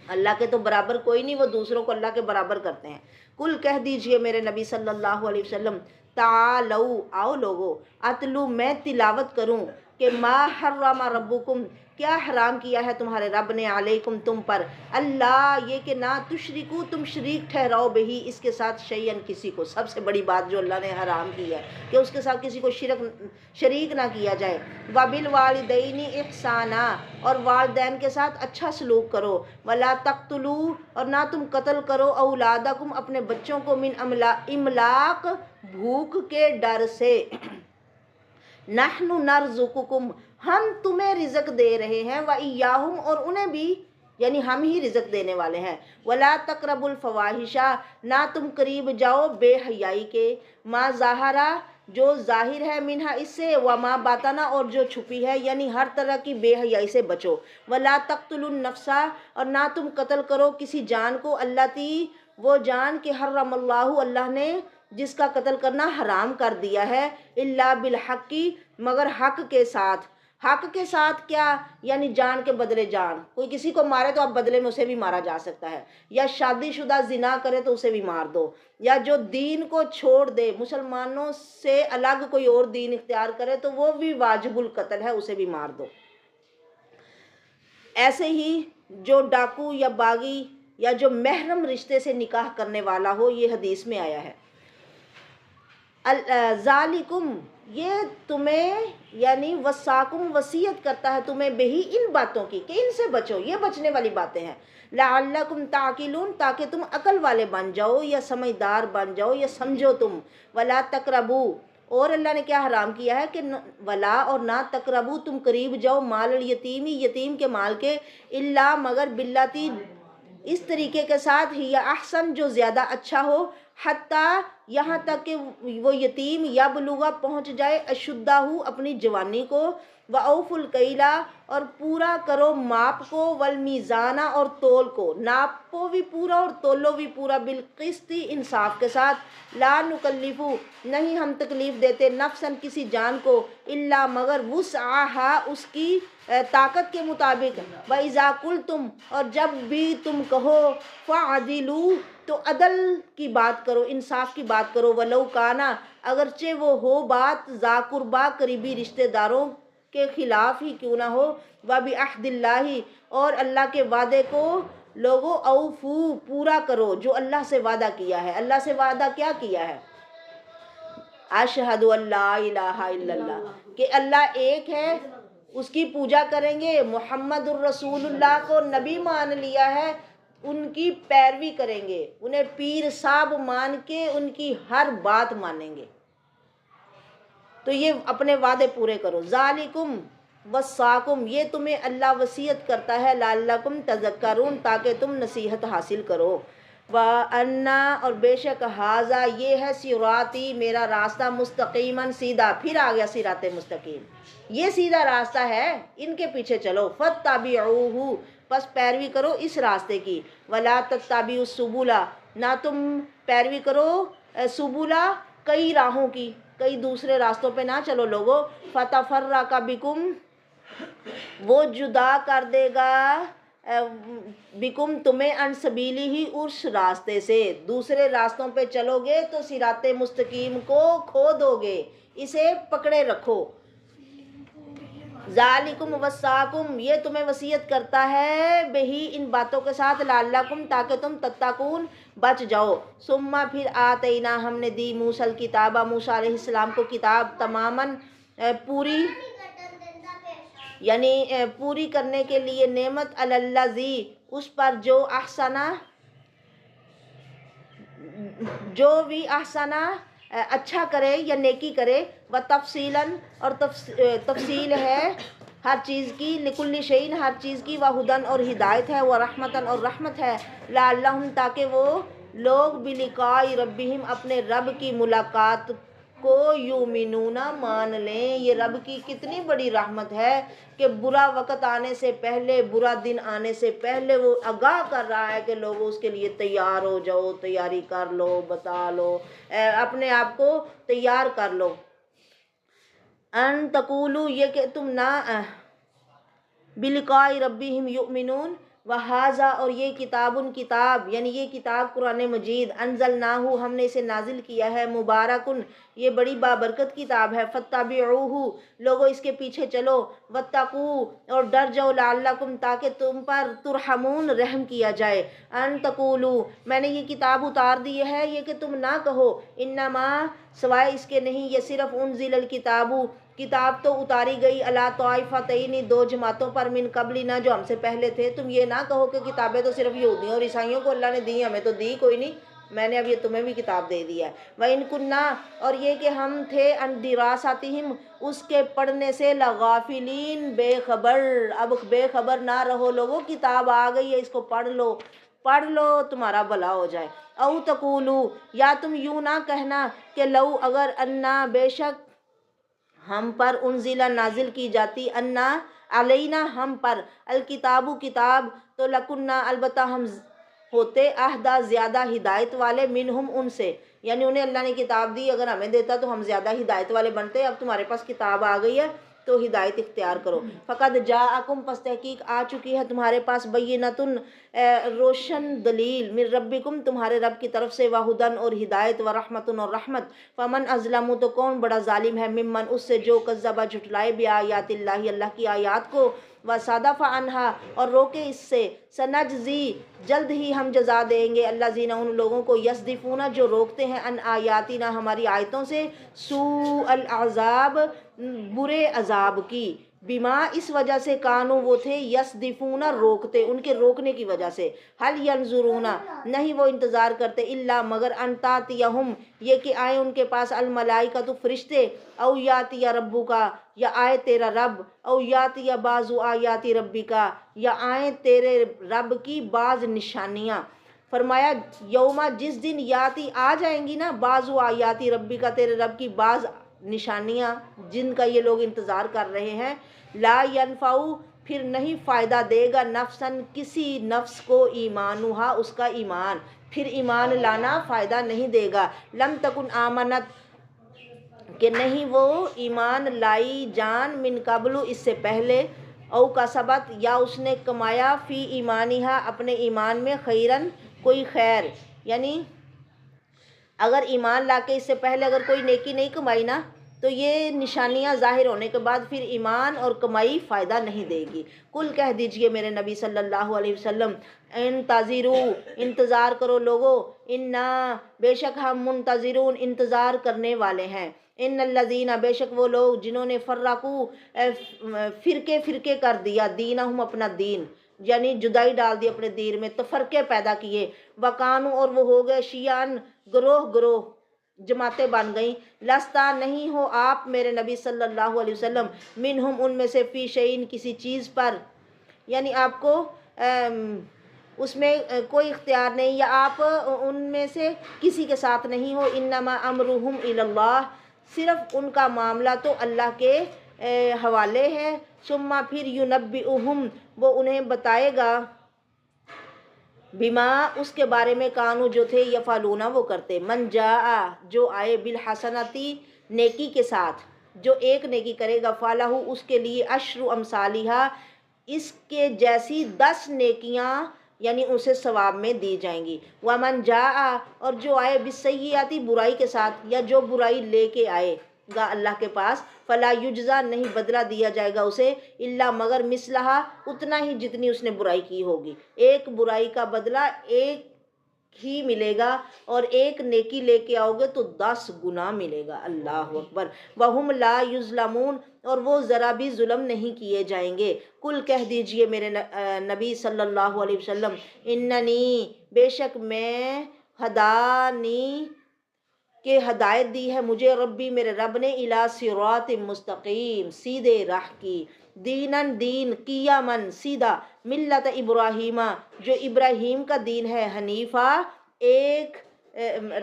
اللہ کے تو برابر کوئی نہیں، وہ دوسروں کو اللہ کے برابر کرتے ہیں۔ کل کہہ دیجئے میرے نبی صلی اللہ علیہ وسلم، تعالو آؤ لوگو، اتلو میں تلاوت کروں کہ ما حرم ربکم کیا حرام کیا ہے تمہارے رب نے، علیکم تم پر، اللہ یہ کہ نہ تشرکو تم شریک ٹھہراؤ بہی اس کے ساتھ، شیئن کسی کو، سب سے بڑی بات جو اللہ نے حرام کی ہے کہ اس کے ساتھ کسی کو شریک نہ کیا جائے، وبالوالدین احسانا اور والدین کے ساتھ اچھا سلوک کرو، ولا تقتلوا اور نہ تم قتل کرو اولادکم اپنے بچوں کو، من املاق بھوک کے ڈر سے، نحن نرزقکم ہم تمہیں رزق دے رہے ہیں، وَإِيَّاهُمْ اور انہیں بھی، یعنی ہم ہی رزق دینے والے ہیں، وَلَا تَقْرَبُوا الْفَوَاحِشَ نہ تم قریب جاؤ بے حیائی کے، ما ظاہرہ جو ظاہر ہے، منہا اس سے، وما باطنہ اور جو چھپی ہے، یعنی ہر طرح کی بے حیائی سے بچو، وَلَا تَقْتُلُوا النَّفْسَ اور نہ تم قتل کرو کسی جان کو، التی وہ جان کہ حرم اللہ اللہ نے جس کا قتل کرنا حرام کر دیا ہے، الا بالحق مگر حق کے ساتھ، حق کے ساتھ کیا، یعنی جان کے بدلے جان، کوئی کسی کو مارے تو اب بدلے میں اسے بھی مارا جا سکتا ہے، یا شادی شدہ زنا کرے تو اسے بھی مار دو، یا جو دین کو چھوڑ دے مسلمانوں سے الگ کوئی اور دین اختیار کرے تو وہ بھی واجب القتل ہے، اسے بھی مار دو۔ ایسے ہی جو ڈاکو یا باغی یا جو محرم رشتے سے نکاح کرنے والا ہو، یہ حدیث میں آیا ہے۔ ذالکم یہ تمہیں یعنی وصاکم وصیت کرتا ہے تمہیں بہی ان باتوں کی کہ ان سے بچو، یہ بچنے والی باتیں ہیں، لعلکم تعقلون تاکہ تم عقل والے بن جاؤ یا سمجھدار بن جاؤ یا سمجھو تم، ولا تقربوا اور اللہ نے کیا حرام کیا ہے کہ ولا اور نہ تقربوا تم قریب جاؤ مال الیتیمی یتیم کے مال کے، الا مگر باللاتی اس طریقے کے ساتھ، ہی احسن جو زیادہ اچھا ہو، حتیٰ یہاں تک کہ وہ یتیم یا بلوغا پہنچ جائے، اشدہ اپنی جوانی کو، وَأَوْفُوا الْكَيْلَ اور پورا کرو ماپ کو، والمیزانہ اور تول کو، ناپو بھی پورا اور تولو بھی پورا، بالقسط انصاف کے ساتھ، لا نکلف نہیں ہم تکلیف دیتے، نفساً کسی جان کو، الا مگر وسعہا اس کی طاقت کے مطابق، وَإِذَا قُلْتُمْ اور جب بھی تم کہو، فَعَدِلُوا تو عدل کی بات کرو، انصاف کی بات کرو، وَلَوْ كَانَ اگرچہ وہ ہو بات ذا قربا قریبی رشتہ داروں کے خلاف ہی کیوں نہ ہو، وَبِعَهْدِ اللَّهِ اور اللہ کے وعدے کو لوگوں اوفو پورا کرو، جو اللہ سے وعدہ کیا ہے، اللہ سے وعدہ کیا کیا ہے، اشہد ان لا الہ الا اللہ کہ اللہ ایک ہے، اس کی پوجا کریں گے، محمد الرسول اللہ کو نبی مان لیا ہے، ان کی پیروی کریں گے، انہیں پیر صاحب مان کے ان کی ہر بات مانیں گے، تو یہ اپنے وعدے پورے کرو، ذالکم وصاکم یہ تمہیں اللہ وصیت کرتا ہے، لعلکم تذکرون تاکہ تم نصیحت حاصل کرو، وَأَنَّا اور بے شک ہاذا یہ ہے، صراطی میرا راستہ، مستقیماً سیدھا، پھر آ گیا صراط مستقیم، یہ سیدھا راستہ ہے، ان کے پیچھے چلو، فَاتَّبِعُوهُ پس پیروی کرو اس راستے کی، وَلَا تَتَّبِعُوا السُّبُلَ نہ تم پیروی کرو سبولا کئی راہوں کی، کئی دوسرے راستوں پہ نہ چلو لوگو، فَتَفَرَّقَ بِكُمْ وہ جدا کر دے گا بکم تمہیں، ان سبیلی ہی اس راستے سے، دوسرے راستوں پہ چلو گے تو صراط مستقیم کو کھو دو گے، اسے پکڑے رکھو، ذالکم وصاکم یہ تمہیں وصیت کرتا ہے بہی ان باتوں کے ساتھ، لعلکم تاکہ تم تتقون بچ جاؤ، ثم پھر آتینا ہم نے دی موسیٰ الکتابہ موسیٰ علیہ السلام کو کتاب، تماماً پوری یعنی پوری کرنے کے لیے نعمت، الذی اس پر جو احسنہ جو بھی احسنہ اچھا کرے یا نیکی کرے، و تفصیلاً اور تفصیل ہے ہر چیز کی، لکل شیء ہر چیز کی، و ہدن اور ہدایت ہے، و رحمتاً اور رحمت ہے، لعلہم تاکہ وہ لوگ بلقاء ربہم اپنے رب کی ملاقات کو یومنونا مان لیں۔ یہ رب کی کتنی بڑی رحمت ہے کہ برا وقت آنے سے پہلے، برا دن آنے سے پہلے وہ آگاہ کر رہا ہے کہ لوگوں اس کے لیے تیار ہو جاؤ، تیاری کر لو، بتا لو، اپنے آپ کو تیار کر لو۔ ان تقولو، یہ کہ تم نہ بلقاء ربہم یؤمنون، وہذا، اور یہ کتاب یعنی یہ کتاب قرآن مجید، انزلناہ، ہم نے اسے نازل کیا ہے، مبارکن، یہ بڑی بابرکت کتاب ہے، فاتبعوہ، لوگوں اس کے پیچھے چلو، واتقوا، اور ڈر جاؤ، لعلکم، تاکہ تم پر ترحمون، رحم کیا جائے۔ ان تقولو، میں نے یہ کتاب اتار دی ہے، یہ کہ تم نہ کہو، انما، سوائے اس کے نہیں، یہ صرف انزل الکتاب، کتاب تو اتاری گئی، علی طائفتین، دو جماعتوں پر، من قبلنا، جو ہم سے پہلے تھے۔ تم یہ نہ کہو کہ کتابیں تو صرف یہودیوں اور عیسائیوں کو اللہ نے دی، ہمیں تو دی کوئی نہیں، میں نے اب یہ تمہیں بھی کتاب دے دیا ہے۔ وَإِن كُنَّا، اور یہ کہ ہم تھے، عن دراستہم، اس کے پڑھنے سے، لغافلین، بے خبر۔ اب بے خبر نہ رہو لوگوں، کتاب آ گئی ہے، اس کو پڑھ لو تمہارا بھلا ہو جائے۔ او تقولو، یا تم یوں نہ کہنا کہ لو، اگر، انا، بے شک، ہم پر، انزلہ، نازل کی جاتی، انا، علینا، ہم پر، الکتاب، کتاب، تو لکنا، البتہ ہم ہوتے، اہدا، زیادہ ہدایت والے، منہم، ان سے، یعنی انہیں اللہ نے کتاب دی، اگر ہمیں دیتا تو ہم زیادہ ہدایت والے بنتے۔ اب تمہارے پاس کتاب آ گئی ہے تو ہدایت اختیار کرو۔ فقد جاءکم، پس تحقیق آ چکی ہے تمہارے پاس، بینۃ، روشن دلیل، من ربکم، تمہارے رب کی طرف سے، وہدن، اور ہدایت، ورحمت، اور رحمت۔ فمن اظلم، تو کون بڑا ظالم ہے، ممن، اس سے، جو کذب، جھٹلائے، بآیات اللہ، اللہ کی آیات کو، وصدف عنہا، اور روکے اس سے، سنجزی، جلد ہی ہم جزا دیں گے، الذین، ان لوگوں کو، یصدفون، جو روکتے ہیں، عن آیاتنا، ہماری آیتوں سے، سوء العذاب، برے عذاب کی، بما، اس وجہ سے، کانو، وہ تھے، یصدفون، روکتے، ان کے روکنے کی وجہ سے، حل ینظرون، نہیں وہ انتظار کرتے، الا، مگر، ان تاتیہم، یہ کہ آئے ان کے پاس، الملائکۃ، فرشتے، او یاتی ربک، یا آئے تیرا رب، او یاتی بعض آیات ربک، یا آئیں تیرے رب کی بعض نشانیاں۔ فرمایا یوما، جس دن، یاتی، آ جائیں گی نا، بعض آیاتی ربک، تیرے رب کی بعض نشانیاں، جن کا یہ لوگ انتظار کر رہے ہیں، لا ینفع، پھر نہیں فائدہ دے گا، نفسن، کسی نفس کو، ایمانہا، اس کا ایمان، پھر ایمان لانا فائدہ نہیں دے گا، لم تکن آمنت، کہ نہیں وہ ایمان لائی جان، من قبل، اس سے پہلے، او کسبت، یا اس نے کمایا، فی ایمانہا، اپنے ایمان میں، خیرن، کوئی خیر، یعنی اگر ایمان لا کے اس سے پہلے اگر کوئی نیکی نہیں کمائی نا، تو یہ نشانیاں ظاہر ہونے کے بعد پھر ایمان اور کمائی فائدہ نہیں دے گی۔ کل، کہہ دیجئے میرے نبی صلی اللہ علیہ وسلم، انتظروا، انتظار کرو لوگو، انا، بے شک ہم، منتظرون، انتظار کرنے والے ہیں، ان الذین، بے شک وہ لوگ، جنہوں نے، فرقو، فرقے فرقے کر دیا، دینہم، اپنا دین، یعنی جدائی ڈال دی اپنے دین میں، تفرقے پیدا کیے، وکانو، اور وہ ہو گئے، شیعان، گروہ گروہ، جماعتیں بن گئیں، لستا، نہیں ہو آپ میرے نبی صلی اللہ علیہ وسلم، منہم، ان میں سے، فی شیئن، کسی چیز پر، یعنی آپ کو اس میں کوئی اختیار نہیں، یا آپ ان میں سے کسی کے ساتھ نہیں ہو، انما امرہم الی اللہ، صرف ان کا معاملہ تو اللہ کے حوالے ہے، ثم، پھر، ینبئہم، وہ انہیں بتائے گا، بما، اس کے بارے میں، کانو، جو تھے، یفعلون، وہ کرتے، من جاء، جو آئے، بالحسنتی، نیکی کے ساتھ، جو ایک نیکی کرے گا، فلہ، اس کے لیے، عشر امثالہا، اس کے جیسی 10 نیکیاں، یعنی اسے ثواب میں دی جائیں گی، ومن جاء، اور جو آئے، بالسیئۃ، برائی کے ساتھ، یا جو برائی لے کے آئے گا اللہ کے پاس، فلا یجزا، نہیں بدلہ دیا جائے گا اسے، الا، مگر، مثلہا، اتنا ہی جتنی اس نے برائی کی ہوگی، ایک برائی کا بدلہ ایک ہی ملے گا، اور ایک نیکی لے کے آؤ گے تو 10 گنا ملے گا، اللہ اکبر، وہم لا یظلمون، اور وہ ذرا بھی ظلم نہیں کیے جائیں گے۔ کل، کہہ دیجئے میرے نبی صلی اللہ علیہ وسلم، اننی، بے شک میں، ہدانی، کہ ہدایت دی ہے مجھے، ربی، میرے رب نے، الی صراط مستقیم، سیدھے راہ کی، دینن، دین، قیامن، سیدھا، ملت ابراہیم، جو ابراہیم کا دین ہے، حنیفہ، ایک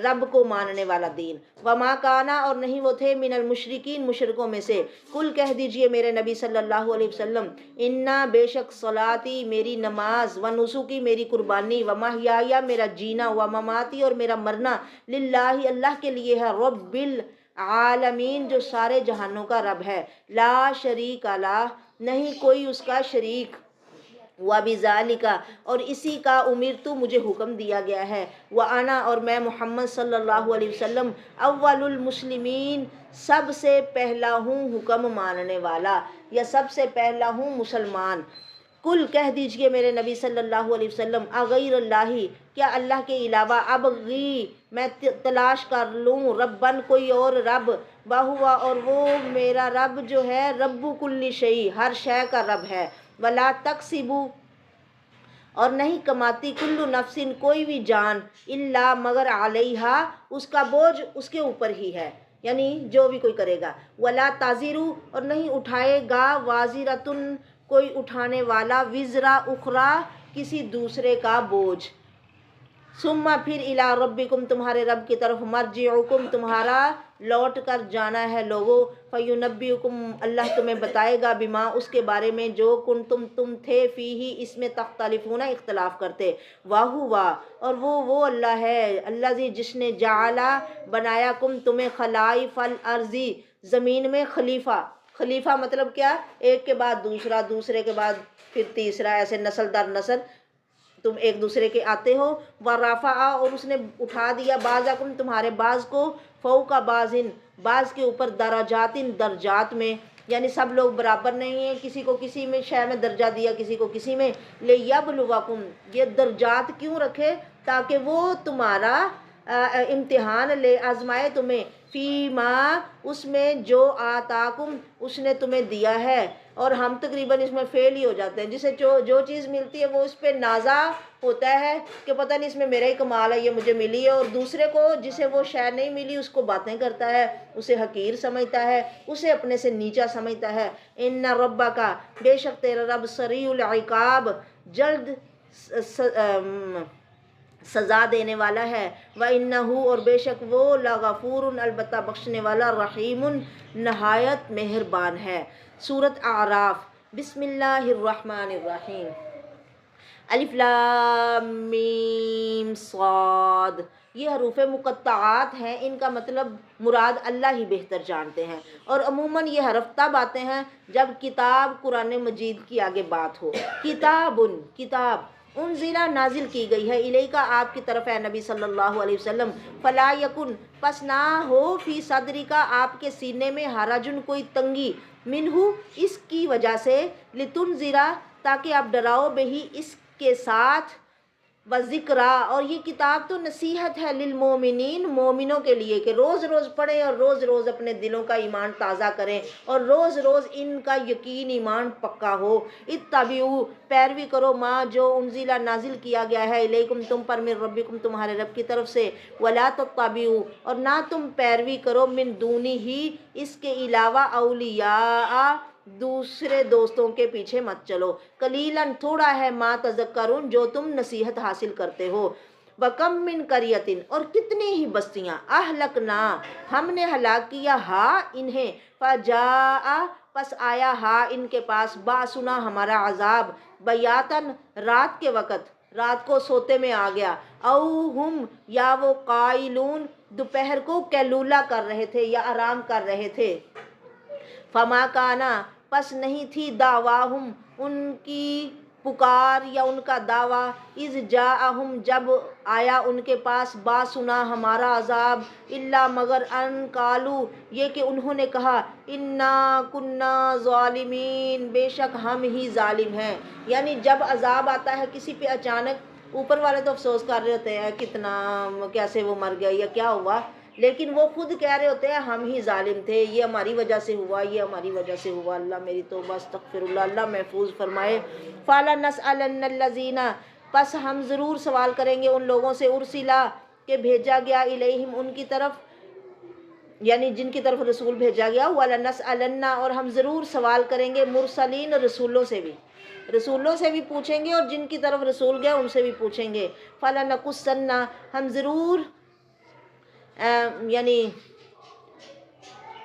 رب کو ماننے والا دین۔ وما کانا، اور نہیں وہ تھے، من المشرکین، مشرکوں میں سے۔ کل کہہ دیجئے میرے نبی صلی اللہ علیہ وسلم، انا بے شک صلاتی میری نماز، و نسکی میری قربانی، و محیایا میرا جینا، و مماتی اور میرا مرنا، للہ اللہ کے لیے ہے، رب العالمین جو سارے جہانوں کا رب ہے، لا شریک لہ نہیں کوئی اس کا شریک، وَبِذَالِکَ اور اسی کا امرتُ مجھے حکم دیا گیا ہے، وَأَنَا اور میں محمد صلی اللہ علیہ وسلم، اول المسلمین سب سے پہلا ہوں حکم ماننے والا، یا سب سے پہلا ہوں مسلمان۔ کل کہہ دیجئے میرے نبی صلی اللہ علیہ وسلم، اغیر اللہ کیا اللہ کے علاوہ، ابغی میں تلاش کر لوں، ربن کوئی اور رب، وہوا اور وہ میرا رب جو ہے، رب کل شیء ہر شے کا رب ہے، ولا تکسب اور نہیں کماتی، کل نفس کوئی بھی جان، الا مگر علیہا اس کا بوجھ اس کے اوپر ہی ہے، یعنی جو بھی کوئی کرے گا، ولا تازرو اور نہیں اٹھائے گا، وازرتن کوئی اٹھانے والا، وزرا اخرى کسی دوسرے کا بوجھ، ثم پھر الی ربکم تمہارے رب کی طرف، مرجعکم تمہارا لوٹ کر جانا ہے لوگوں، فینبئکم اللہ تمہیں بتائے گا، بما اس کے بارے میں جو کنتم تم تھے، فیہ اس میں تختلفون اختلاف کرتے، وہوا اور وہ اللہ ہے، الذی جس نے جعلا بنایا کم تمہیں، خلائف الارض زمین میں خلیفہ، خلیفہ مطلب کیا، ایک کے بعد دوسرا، دوسرے کے بعد پھر تیسرا، ایسے نسل در نسل تم ایک دوسرے کے آتے ہو، ورفع اور اس نے اٹھا دیا، بعضکم تمہارے بعض کو، فوق بعضن بعض کے اوپر، درجات درجات میں، یعنی سب لوگ برابر نہیں ہیں، کسی کو کسی میں شے میں درجہ دیا، کسی کو کسی میں، لیبلوکم یہ درجات کیوں رکھے، تاکہ وہ تمہارا امتحان لے، آزمائے تمہیں، فیما اس میں جو آتاکم اس نے تمہیں دیا ہے، اور ہم تقریباً اس میں فیل ہی ہو جاتے ہیں، جسے جو چیز ملتی ہے وہ اس پہ نازع ہوتا ہے کہ پتہ نہیں اس میں میرا ہی کمال ہے، یہ مجھے ملی ہے، اور دوسرے کو جسے وہ شے نہیں ملی اس کو باتیں کرتا ہے، اسے حقیر سمجھتا ہے، اسے اپنے سے نیچا سمجھتا ہے۔ ان ربک بے شک تیرا رب سریع العقاب جلد سزا دینے والا ہے، وَإِنَّهُ اور بے شک وہ، لَغَفُورٌ البتہ بخشنے والا، رحیم نہایت مہربان ہے۔ سورۃ اعراف، بسم اللہ الرحمن الرحیم، الف لام میم صاد، یہ حروف مقطعات ہیں، ان کا مطلب مراد اللہ ہی بہتر جانتے ہیں، اور عموماً یہ حرف تب آتے ہیں جب کتاب قرآن مجید کی آگے بات ہو۔ کتابن کتاب، انزلہ نازل کی گئی ہے، الیکا آپ کی طرف ہے نبی صلی اللہ علیہ وسلم، فلا یکن پس نہ ہو، فی صدرکا آپ کے سینے میں، حرجن کوئی تنگی، منہ اس کی وجہ سے، لتنذرا تاکہ آپ ڈراؤ، بہی اس کے ساتھ، وذکرا اور یہ کتاب تو نصیحت ہے، للمومنین مومنوں کے لیے، کہ روز روز پڑھیں اور روز روز اپنے دلوں کا ایمان تازہ کریں، اور روز روز ان کا یقین ایمان پکا ہو۔ اتبعوا پیروی کرو، ما جو انزلہ نازل کیا گیا ہے، الیکم تم پر، من ربکم تمہارے رب کی طرف سے، ولا تتبعوا اور نہ تم پیروی کرو، من دونہ ہی اس کے علاوہ، اولیاء دوسرے دوستوں کے پیچھے مت چلو، قلیلاً تھوڑا ہے، ما تذکرون جو تم نصیحت حاصل کرتے ہو۔ وَكَم مِّن قَرْيَةٍ اور کتنی ہی بستیاں، اہلکنا ہم نے ہلاک کیا، ہا انہیں، فجاء پس آیا، ہا ان کے پاس، باسنا ہمارا عذاب، بیاتن رات کے وقت، رات کو سوتے میں آ گیا، او ہم یا وہ، قائلون دوپہر کو قیلولہ کر رہے تھے یا آرام کر رہے تھے، فما کانا پس نہیں تھی، دعواہم ان کی پکار یا ان کا دعویٰ، اذ جاءہم جب آیا ان کے پاس، باسنا ہمارا عذاب، الا مگر، ان قالو یہ کہ انہوں نے کہا، انا کنا ظالمین بے شک ہم ہی ظالم ہیں، یعنی جب عذاب آتا ہے کسی پہ اچانک، اوپر والے تو افسوس کر رہے ہوتے ہیں کتنا کیسے وہ مر گیا یا کیا ہوا، لیکن وہ خود کہہ رہے ہوتے ہیں ہم ہی ظالم تھے، یہ ہماری وجہ سے ہوا، یہ ہماری وجہ سے ہوا، اللہ میری توبہ استغفر اللہ، اللہ محفوظ فرمائے۔ فَلَنَسْأَلَنَّ الَّذِينَ پس ہم ضرور سوال کریں گے ان لوگوں سے، ارسلا کہ بھیجا گیا، الیہم ان کی طرف، یعنی جن کی طرف رسول بھیجا گیا، وَلَنَسْأَلَنَّ اور ہم ضرور سوال کریں گے، مرسلین رسولوں سے بھی پوچھیں گے، اور جن کی طرف رسول گیا ان سے بھی پوچھیں گے، فَلَنَقُصَّنَّ ہم ضرور یعنی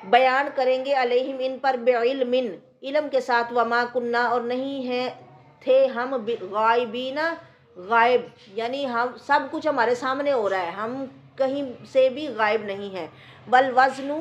بیان کریں گے علیہم ان پر بعلم علم کے ساتھ، وما کننا اور نہیں ہے تھے ہم غائبین غائب، یعنی ہم سب کچھ ہمارے سامنے ہو رہا ہے، ہم کہیں سے بھی غائب نہیں ہیں۔ والوزن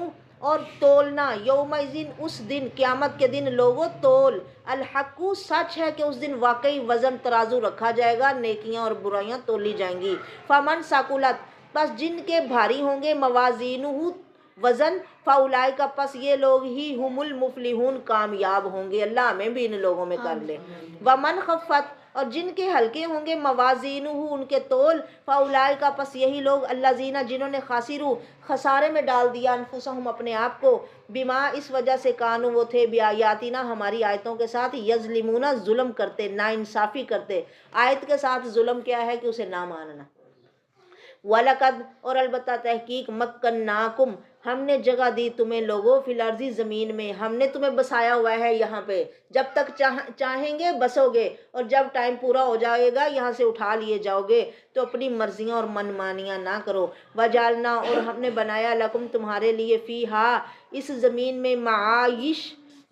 اور تولنا یومئذ اس دن قیامت کے دن لوگوں تول الحق سچ ہے کہ اس دن واقعی وزن ترازو رکھا جائے گا، نیکیاں اور برائیاں تولی جائیں گی۔ فمن ثقلت بس جن کے بھاری ہوں گے موازینہ وزن، فاولئک کا پس یہ لوگ ہی ہم المفلحون کامیاب ہوں گے، اللہ ہمیں بھی ان لوگوں میں کر لے۔ ومن خفت اور جن کے ہلکے ہوں گے موازینہ ان کے تول، فاولئک کا پس یہی لوگ الذین جنہوں نے خاسروا خسارے میں ڈال دیا انفسہم اپنے آپ کو، بما اس وجہ سے کانوا وہ تھے بیااتنا ہماری آیتوں کے ساتھ یظلمون ظلم کرتے، ناانصافی کرتے۔ آیت کے ساتھ ظلم کیا ہے کہ اسے نہ ماننا۔ وَلَقَدْ اور البتہ تحقیق مَكَّنَّاكُمْ ہم نے جگہ دی تمہیں لوگوں فی الارض زمین میں، ہم نے تمہیں بسایا ہوا ہے یہاں پہ، جب تک چاہیں گے بسو گے، اور جب ٹائم پورا ہو جائے گا یہاں سے اٹھا لیے جاؤ گے، تو اپنی مرضیاں اور من مانیاں نہ کرو۔ وَجَعَلْنَا اور ہم نے بنایا لَكُمْ تمہارے لیے فیہا اس زمین میں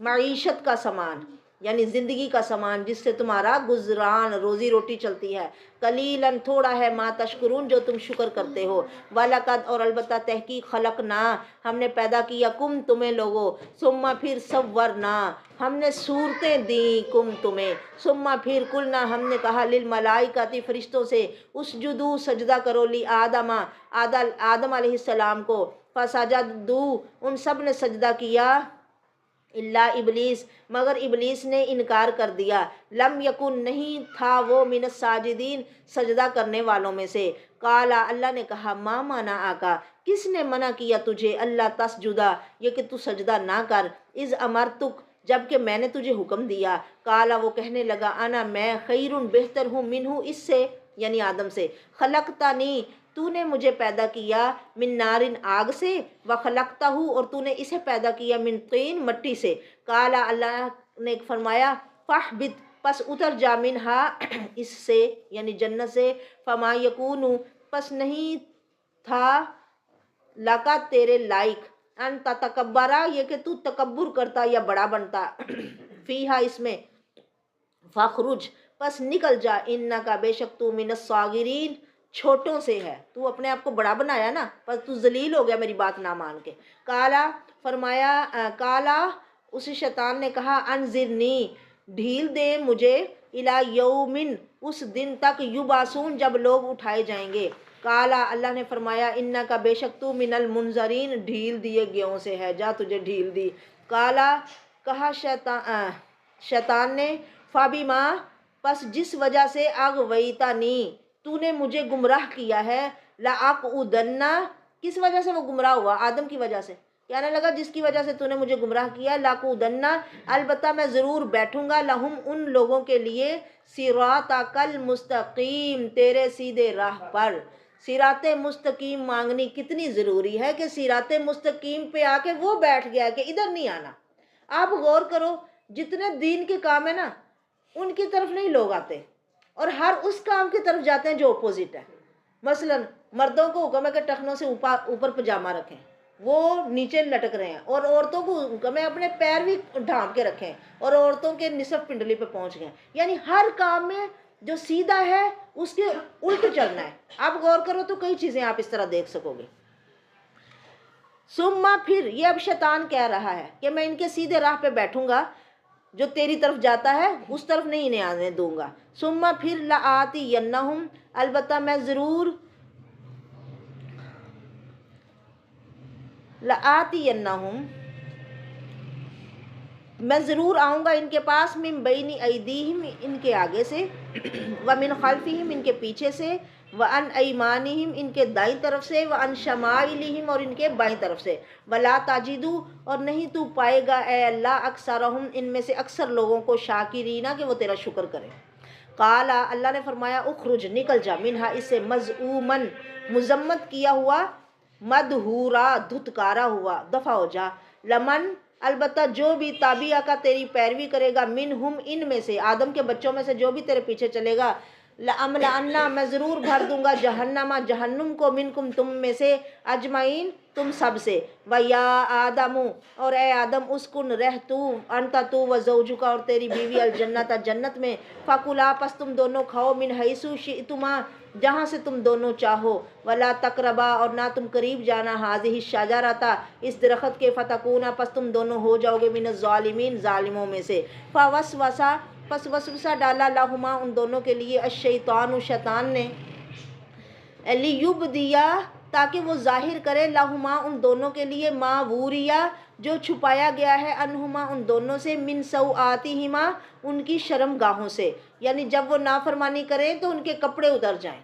معیشت کا سامان، یعنی زندگی کا سامان جس سے تمہارا گزران روزی روٹی چلتی ہے، قلیلاً تھوڑا ہے ما تشکرون جو تم شکر کرتے ہو۔ وَلَقَدْ اور البتہ تحقیق خلقنا ہم نے پیدا کیا کم تمہیں لوگو، ثم پھر صورنا ہم نے صورتیں دیں کم تمہیں، ثم پھر قلنا ہم نے کہا للملائکۃ فرشتوں سے اسجدوا سجدہ کرو لی آدم علیہ السلام کو، فسجدوا ان سب نے سجدہ کیا، الا ابلیس مگر ابلیس نے انکار کر دیا، لم یکن نہیں تھا وہ من الساجدین سجدہ کرنے والوں میں سے۔ قالا اللہ نے کہا ما منع آکا کس نے منع کیا تجھے، اللہ تسجدہ یہ کہ تو سجدہ نہ کر، اذ امرتک جب کہ میں نے تجھے حکم دیا۔ قالا وہ کہنے لگا انا میں خیر بہتر ہوں منہ اس سے یعنی آدم سے، خلقتنی تو نے مجھے پیدا کیا من نارن آگ سے، وخلقتہ اور تو نے اسے پیدا کیا من طین مٹی سے۔ قالا اللہ نے فرمایا فاہبط پس اتر جا منہا اس سے یعنی جنت سے، فما یکون پس نہیں تھا لکا تیرے لائق ان تتکبرا یہ کہ تو تکبر کرتا یا بڑا بنتا، فیہا اس میں، فخرج پس نکل جا انکا بے شک تو من الصاغرین چھوٹوں سے ہے، تو اپنے آپ کو بڑا بنایا نا، پس تو ذلیل ہو گیا میری بات نہ مان کے۔ کالا فرمایا کالا اس شیطان نے کہا انذرنی ڈھیل دے مجھے، الی یومن اس دن تک یبعثون جب لوگ اٹھائے جائیں گے۔ کالا اللہ نے فرمایا انکا بے شک تو من المنظرین ڈھیل دیے گیوں سے ہے، جا تجھے ڈھیل دی۔ کالا کہا شیطان نے فبما پس جس وجہ سے اغویتنی تو نے مجھے گمراہ کیا ہے، لاقعدن کس وجہ سے وہ گمراہ ہوا، آدم کی وجہ سے، کہنے لگا جس کی وجہ سے تو نے مجھے گمراہ کیا، لاقعدن البتہ میں ضرور بیٹھوں گا، لہم ان لوگوں کے لیے، صراطک المستقیم تیرے سیدھے راہ پر۔ صراط مستقیم مانگنی کتنی ضروری ہے کہ صراط مستقیم پہ آ کے وہ بیٹھ گیا کہ ادھر نہیں آنا۔ آپ غور کرو جتنے دین کے کام ہیں نا ان کی طرف نہیں لوگ آتے، اور ہر اس کام کی طرف جاتے ہیں جو اپوزٹ ہے۔ مثلا مردوں کو حکم ہے کہ ٹخنوں سے اوپر پجامہ رکھیں، وہ نیچے لٹک رہے ہیں، اور عورتوں کو حکم ہے اپنے پیر بھی ڈھانپ کے رکھیں، اور عورتوں کے نصف پنڈلی پہ پہنچ گئے، یعنی ہر کام میں جو سیدھا ہے اس کے الٹ چلنا ہے۔ آپ غور کرو تو کئی چیزیں آپ اس طرح دیکھ سکو گے۔ ثم پھر یہ اب شیطان کہہ رہا ہے کہ میں ان کے سیدھے راہ پہ بیٹھوں گا، جو تیری طرف جاتا ہے اس طرف نہیں انہیں آنے دوں گا۔ ثم پھر لآتینہم البتہ میں ضرور لآتینہم میں ضرور آؤں گا ان کے پاس، من بین ایدیہم ان کے آگے سے، ومن خلفہم ان کے پیچھے سے، وعن ایمانہم ان کے دائیں طرف سے، وعن شمائلہم اور ان کے بائیں طرف سے، ولا تجدو اور نہیں تو پائے گا اے اللہ اکثرہم ان میں سے اکثر لوگوں کو شاکرین کہ وہ تیرا شکر کریں۔ قالا اللہ نے فرمایا اخرج نکل جا منہا اس سے، مذءومن مذمت کیا ہوا، مدحورا دھتکارا ہوا، دفع ہو جا، لمن البتہ جو بھی تابعہ کا تیری پیروی کرے گا، منہم ان میں سے آدم کے بچوں میں سے جو بھی تیرے پیچھے چلے گا، لَأَمْلَأَنَّ میں ضرور بھر دوں گا جہنم جہنم کو منکم تم میں سے اجمعین تم سب سے وَيَا آدَمُ اور اے آدم اسکن رہ تو انت تو وزوجک اور تیری بیوی الجنت جنت میں فَكُلَا پس تم دونوں کھاؤ من حیث شئتما جہاں سے تم دونوں چاہو ولا تقربا اور نہ تم قریب جانا هذه الشجرۃ اس درخت کے فتکونا پس تم دونوں ہو جاؤ گے من الظالمین ظالموں میں سے فوسوسا پس وسوسہ ڈالا لہما ان دونوں کے لیے الشیطان شیطان نے لیبدیا تاکہ وہ ظاہر کرے لہما ان دونوں کے لیے ما وریا جو چھپایا گیا ہے انہما ان دونوں سے من سوآتہما ان کی شرم گاہوں سے، یعنی جب وہ نافرمانی کریں تو ان کے کپڑے اتر جائیں۔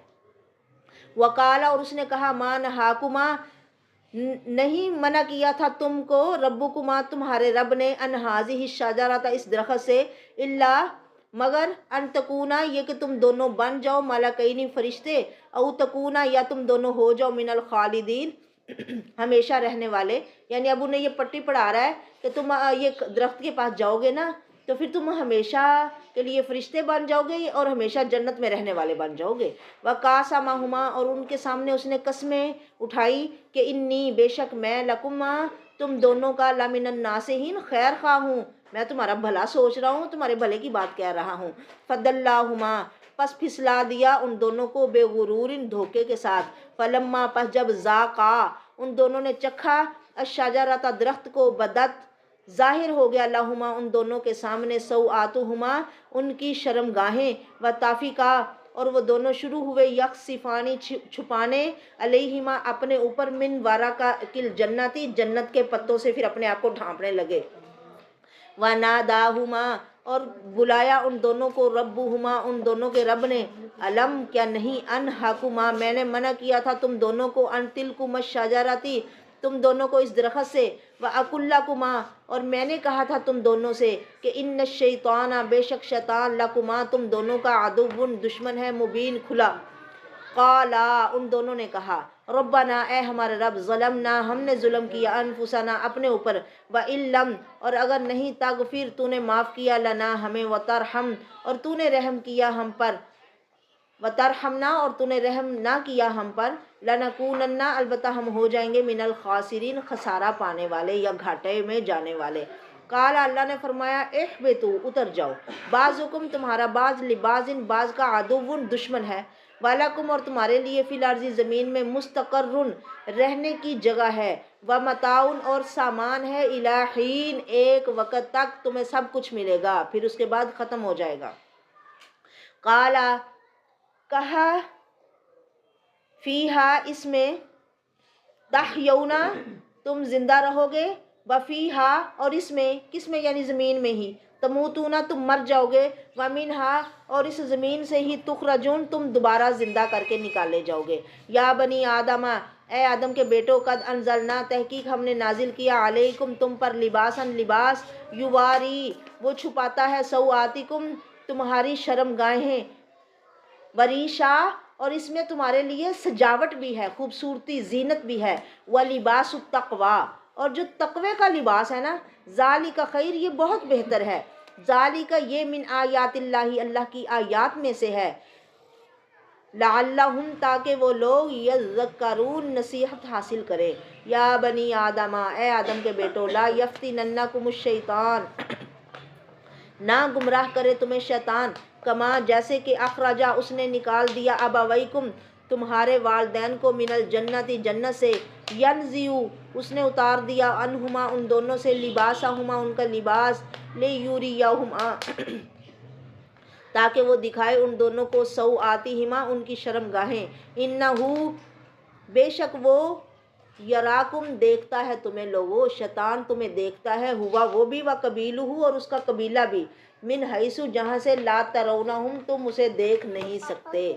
وقالا اور اس نے کہا ما نہاکما نہیں منع کیا تھا تم کو ربکما تمہارے رب نے ان ہذہ الشجرۃ اس درخت سے الا مگر ان تکونا یہ کہ تم دونوں بن جاؤ ملکین فرشتے او تکونا یا تم دونوں ہو جاؤ من الخالدین ہمیشہ رہنے والے، یعنی اب انہیں یہ پٹی پڑھا رہا ہے کہ تم یہ درخت کے پاس جاؤ گے نا تو پھر تم ہمیشہ کے لیے فرشتے بن جاؤ گے اور ہمیشہ جنت میں رہنے والے بن جاؤ گے۔ وَقَاسَمَهُمَا اور ان کے سامنے اس نے قسمیں اٹھائی کہ انی بے شک میں لکما تم دونوں کا لمن الناصحین خیر خواہ ہوں، میں تمہارا بھلا سوچ رہا ہوں، تمہارے بھلے کی بات کہہ رہا ہوں۔ فَدَلَّاهُمَا پس پھسلا دیا ان دونوں کو بے غرور دھوکے کے ساتھ، فلما پس جب ذاقا ان دونوں نے چکھا الشجرۃ درخت کو بدت ظاہر ہو گیا لہما ان دونوں کے سامنے سوآتہما ان کی شرم گاہیں وطافقا اور وہ دونوں شروع ہوئے یخصفانی چھپانے علیہما اپنے اوپر من ورقل جنتی جنت کے پتوں سے پھر اپنے آپ کو ڈھانپنے لگے۔ وَنَادَاهُمَا اور بلایا ان دونوں کو ربہما ان دونوں کے رب نے علم کیا نہیں انہاکما میں نے منع کیا تھا تم دونوں کو ان تلکما الشجرۃ تم دونوں کو اس درخت سے وَأَقُلْ لَكُمَا اور میں نے کہا تھا تم دونوں سے کہ ان الشیطان بے شک شیطان لکما تم دونوں کا عدو دشمن ہے مبین کھلا۔ قالا ان دونوں نے کہا ربنا اے ہمارے رب ظلمنا ہم نے ظلم کیا انفسنا اپنے اوپر وَإِن لَّمْ اور اگر نہیں تغفر تو نے معاف کیا لنا ہمیں وترحم اور تو نے رحم کیا ہم پر وترحمنا اور تو نے رحم نہ کیا ہم پر لنکونن البتہ ہم ہو جائیں گے من الخاسرین خسارہ پانے والے یا گھاٹے میں جانے والے۔ قال اللہ نے فرمایا اہبطوا اتر جاؤ بعضکم تمہارا بعض لبعض بعض کا عدو دشمن ہے وَلَكُمْ اور تمہارے لیے فی الارض زمین میں مستقر رہنے کی جگہ ہے ومتاع اور سامان ہے الی حین ایک وقت تک تمہیں سب کچھ ملے گا پھر اس کے بعد ختم ہو جائے گا۔ قال کہا فیہا اس میں تحیونا تم زندہ رہو گے وفیہا اور اس میں کس میں یعنی زمین میں ہی تموتونا تم مر جاؤ گے ومنہا اور اس زمین سے ہی تخرجون تم دوبارہ زندہ کر کے نکالے جاؤ گے۔ یا بنی آدم اے آدم کے بیٹو قد انزلنا تحقیق ہم نے نازل کیا علیکم تم پر لباسن لباس یواری وہ چھپاتا ہے سوآتکم تمہاری شرم گاہیں وریشا اور اس میں تمہارے لیے سجاوٹ بھی ہے خوبصورتی زینت بھی ہے ولباس التقوی اور جو تقوی کا لباس ہے نا ذالک خیر یہ بہت بہتر ہے ذالک یہ من آیات اللہ اللہ کی آیات میں سے ہے لعلہم تاکہ وہ لوگ یذکرون نصیحت حاصل کرے۔ یا بنی آدم اے آدم کے بیٹو لا یفتننکم الشیطان نہ گمراہ کرے تمہیں شیطان کما جیسے کہ اخرجا اس نے نکال دیا ابویکم تمہارے والدین کو من الجنت جنت سے ینزع اس نے اتار دیا عنہما ان دونوں سے لباسہما ان کا لباس لیوریہما تاکہ وہ دکھائے ان دونوں کو سوآتہما ان کی شرم گاہیں انہو بے شک وہ یراکم دیکھتا ہے تمہیں لوگو شیطان تمہیں دیکھتا ہے ہوا وہ بھی وقبیلہ اور اس کا قبیلہ بھی من حیث جہاں سے لا ترونہم تم اسے دیکھ نہیں سکتے۔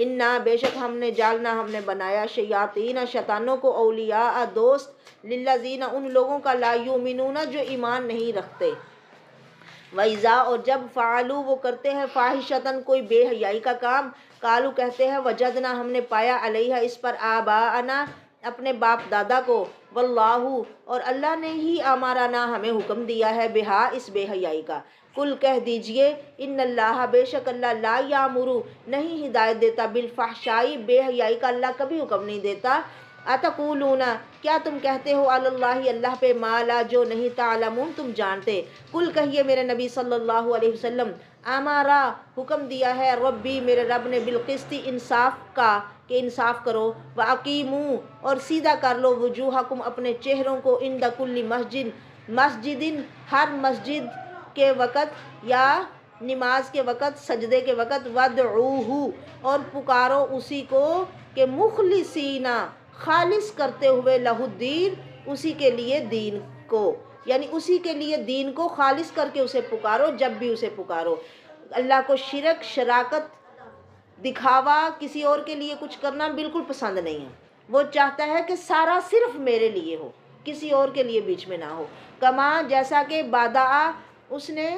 انا بے شک ہم نے جالنا ہم نے بنایا شیاطین شیطانوں کو اولیاء دوست للذین ان لوگوں کا لا یؤمنون جو ایمان نہیں رکھتے۔ وَإِذَا اور جب فعلوا وہ کرتے ہیں فاحشۃً کوئی بے حیائی کا کام قالوا کہتے ہیں وجدنا ہم نے پایا علیہا اس پر آباءنا اپنے باپ دادا کو، واللہ اور اللہ نے ہی امرنا ہمیں حکم دیا ہے، بہا اس بے حیائی کا۔ کل کہہ دیجئے ان اللہ بے شک اللہ لا یامرو نہیں ہدایت دیتا، بالفحشائی بے حیائی کا اللہ کبھی حکم نہیں دیتا۔ اتقولون کیا تم کہتے ہو علی اللہ اللہ پہ ما لا جو نہیں تعلمون تم جانتے۔ کل کہیے میرے نبی صلی اللہ علیہ وسلم امارا حکم دیا ہے ربی میرے رب نے بالقسط انصاف کا کہ انصاف کرو، واقیموا اور سیدھا کر لو وجوہکم اپنے چہروں کو عند کل مسجد ہر مسجد کے وقت یا نماز کے وقت سجدے کے وقت، ودعوہ اور پکارو اسی کو کہ مخلصین خالص کرتے ہوئے لہ الدین اسی کے لیے دین کو، یعنی اسی کے لیے دین کو خالص کر کے اسے پکارو جب بھی اسے پکارو۔ اللہ کو شرک شراکت دکھاوا کسی اور کے لیے کچھ کرنا بالکل پسند نہیں ہے، وہ چاہتا ہے کہ سارا صرف میرے لیے ہو، کسی اور کے لیے بیچ میں نہ ہو۔ کما جیسا کہ بادآ اس نے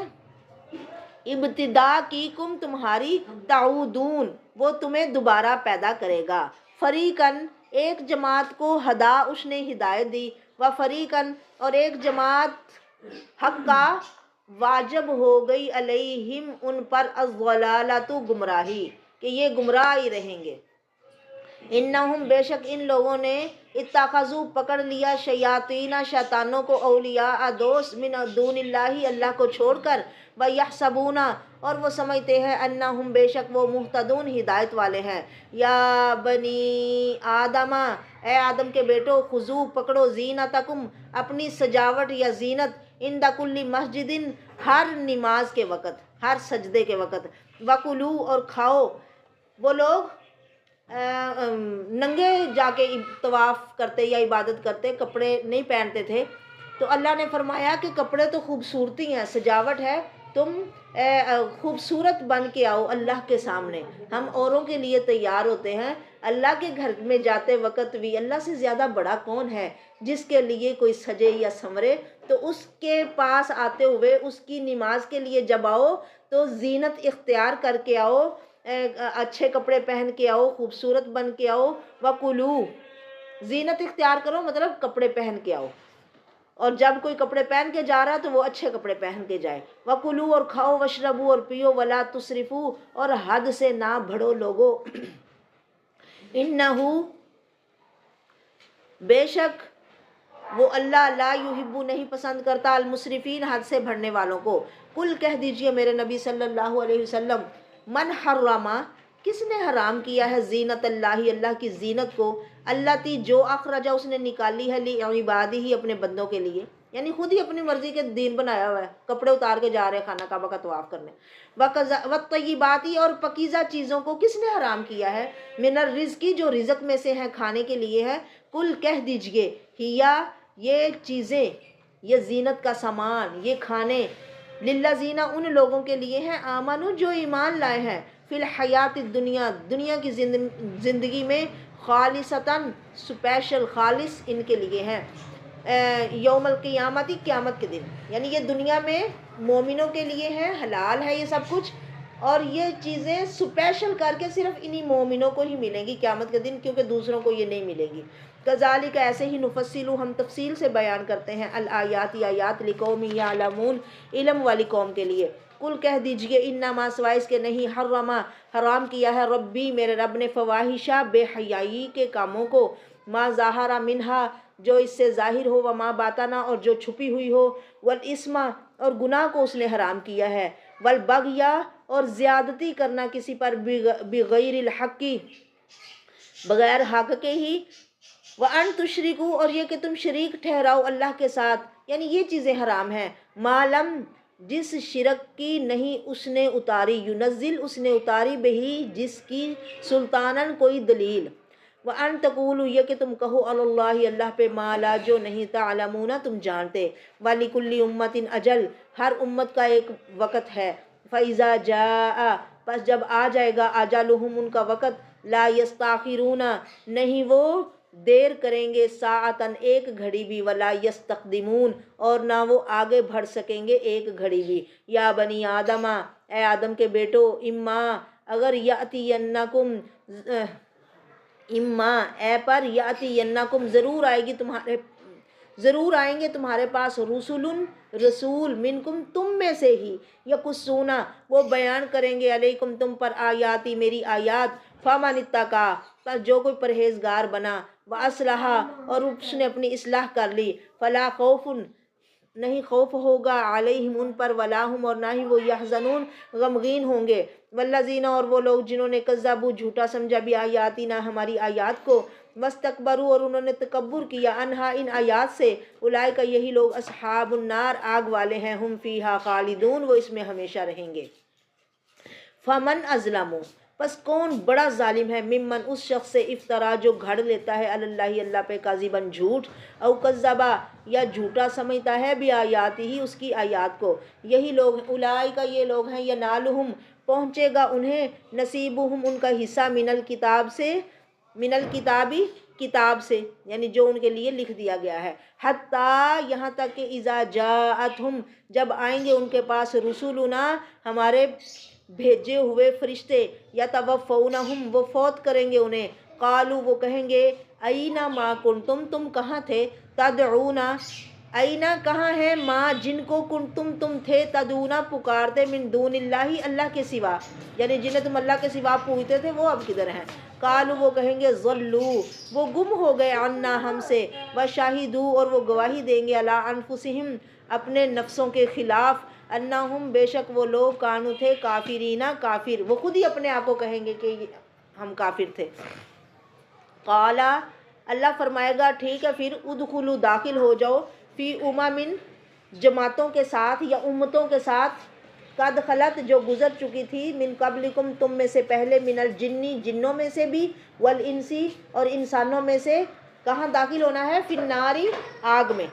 ابتدا کی کم تمہاری، تعودون وہ تمہیں دوبارہ پیدا کرے گا، فریقاً ایک جماعت کو ہدا اس نے ہدایت دی، و فریقاً اور ایک جماعت حق کا واجب ہو گئی علیہم ان پر الضلالۃ گمراہی کہ یہ گمراہ ہی رہیں گے۔ انہم بے شک ان لوگوں نے اتخذوا پکڑ لیا شیاطین شیطانوں کو اولیاء دوست من دون اللہ اللہ کو چھوڑ کر، ویحسبون اور وہ سمجھتے ہیں انہم بے شک وہ مہتدون ہدایت والے ہیں۔ یا بنی آدم اے آدم کے بیٹو، خذو پکڑو زینتکم اپنی سجاوٹ یا زینت، عند کل مسجد ہر نماز کے وقت ہر سجدے کے وقت، وکلو اور کھاؤ۔ وہ لوگ ننگے جا کے طواف کرتے یا عبادت کرتے، کپڑے نہیں پہنتے تھے، تو اللہ نے فرمایا کہ کپڑے تو خوبصورتی ہیں، سجاوٹ ہے، تم خوبصورت بن کے آؤ اللہ کے سامنے۔ ہم اوروں کے لیے تیار ہوتے ہیں، اللہ کے گھر میں جاتے وقت بھی اللہ سے زیادہ بڑا کون ہے جس کے لیے کوئی سجے یا سنورے، تو اس کے پاس آتے ہوئے اس کی نماز کے لیے جب آؤ تو زینت اختیار کر کے آؤ، اچھے کپڑے پہن کے آؤ، خوبصورت بن کے آؤ، وَقُلُوا زینت اختیار کرو مطلب کپڑے پہن کے آؤ، اور جب کوئی کپڑے پہن کے جا رہا تو وہ اچھے کپڑے پہن کے جائے، وَقُلُوا اور کھاؤ، وَاشْرَبُوا اور پیو، وَلَا تُسْرِفُوا اور حد سے نہ بڑھو لوگو، اِنَّهُ بے شک وہ اللہ لا یحب نہیں پسند کرتا المسرفین حد سے بڑھنے والوں کو۔ کل کہہ دیجئے میرے نبی صلی اللہ علیہ وسلم من حرما کس نے حرام کیا ہے زینت اللہ اللہ کی زینت کو، اللہ تی جو اخرجا اس نے نکالی ہے لعبادہ ہی اپنے بندوں کے لیے، یعنی خود ہی اپنی مرضی کے دین بنایا ہوا ہے، کپڑے اتار کے جا رہے ہیں خانہ کعبہ کا طواف کرنے۔ والطیباتی اور پکیزہ چیزوں کو کس نے حرام کیا ہے، من الرزق جو رزق میں سے ہیں کھانے کے لیے ہے، کل کہہ دیجئے ہیا یہ چیزیں یہ زینت کا سامان یہ کھانے، للذین ان لوگوں کے لیے ہیں آمنو جو ایمان لائے ہیں، فی الحیات الدنیا دنیا کی زندگی میں، خالصتاً سپیشل خالص ان کے لیے ہیں، یوم القیامتی قیامت کے دن، یعنی یہ دنیا میں مومنوں کے لیے ہے، حلال ہے یہ سب کچھ، اور یہ چیزیں سپیشل کر کے صرف انہی مومنوں کو ہی ملیں گی قیامت کے دن، کیونکہ دوسروں کو یہ نہیں ملے گی۔ کذالک ایسے ہی نفصل ہم تفصیل سے بیان کرتے ہیں الآیات آیات لقوم یعلمون علم والی قوم کے لیے۔ کل کہہ دیجئے انما سوائے اس کے نہیں حرما حرام کیا ہے ربی میرے رب نے فواحشہ بے حیائی کے کاموں کو، ما ظاہر منہا جو اس سے ظاہر ہو، وما باطنا اور جو چھپی ہوئی ہو، والاسم اور گناہ کو اس نے حرام کیا ہے، والبغی اور زیادتی کرنا کسی پر بغیر الحق بغیر حق کے ہی، وَأَن تُشْرِكُوا اور یہ کہ تم شریک ٹھہراؤ اللہ کے ساتھ، یعنی یہ چیزیں حرام ہیں، معلم جس شرک کی نہیں اس نے اتاری، ينزل اس نے اتاری بہی جس کی سلطاناً کوئی دلیل، وَأَن تَقُولُوا یہ کہ تم کہو علی اللہ اللہ پہ ما لا جو نہیں تعلمون تم جانتے، وَلِكُلِّ أُمَّةٍ أَجَلٌ ہر امت کا ایک وقت ہے، فَإِذَا جَاءَ پس جب آ جائے گا أَجَلُهُمْ ان کا وقت، لا يستاخرون نہیں وہ دیر کریں گے ساعتاً ایک گھڑی بھی، ولا یستقدمون اور نہ وہ آگے بڑھ سکیں گے ایک گھڑی بھی۔ یا بنی آدم اے آدم کے بیٹو، اما اگر یاتینکم اما اے پر یاتی ینکم ضرور آئیں گے تمہارے پاس رسول منکم تم میں سے ہی، یقصونا وہ بیان کریں گے علیکم تم پر آیاتی میری آیات، فمن اتقا پس جو کوئی پرہیزگار بنا، واصلح اور اس نے اپنی اصلاح کر لی، فلا خوف نہیں خوف ہوگا علیہم ان پر، ولا ہم اور نہ ہی وہ یحزنون غمگین ہوں گے، والذین اور وہ لوگ جنہوں نے کذبوا جھوٹا سمجھا بھی آیاتنا ہماری آیات کو، واستکبروا اور انہوں نے تکبر کیا انہا ان آیات سے، اولئک یہی لوگ اصحاب النار آگ والے ہیں، ہم فیہا خالدون وہ اس میں ہمیشہ رہیں گے۔ فمن ازلم پس کون بڑا ظالم ہے، ممن اس شخص سے افترا جو گھڑ لیتا ہے اللہ اللہ پہ کاذباً جھوٹ، او کذبا یا جھوٹا سمجھتا ہے بھی آیاتی ہی اس کی آیات کو، یہی لوگ اولئک یہ لوگ ہیں ینالہم پہنچے گا انہیں نصیبہم ان کا حصہ من الکتابی کتاب سے، یعنی جو ان کے لیے لکھ دیا گیا ہے، حتیٰ یہاں تک کہ اذا جاءتہم جب آئیں گے ان کے پاس رسولنا ہمارے بھیجے ہوئے فرشتے، یتوفونہم وہ فوت کریں گے انہیں، قالو وہ کہیں گے اینا ما کنتم تم کہاں تھے، تدعونا اینا کہاں ہے ما جن کو کنتم تم تھے تدعونا پکارتے من دون اللہ اللہ کے سوا، یعنی جنہیں تم اللہ کے سوا پوجتے تھے وہ اب کدھر ہیں، قالو وہ کہیں گے ضلوا وہ گم ہو گئے عنا ہم سے، وشاہدوا اور وہ گواہی دیں گے علی انفسہم اپنے نفسوں کے خلاف، انہم بے شک وہ لوگ کانو تھے کافرین کافر، وہ خود ہی اپنے آپ کو کہیں گے کہ ہم کافر تھے۔ قالا اللہ فرمائے گا ٹھیک ہے پھر ادخلوا داخل ہو جاؤ فی امم جماعتوں کے ساتھ یا امتوں کے ساتھ، قد خلت جو گزر چکی تھی، من قبلکم تم میں سے پہلے، من الجنی جنوں میں سے بھی، والانسی اور انسانوں میں سے، کہاں داخل ہونا ہے، فی الناری آگ میں،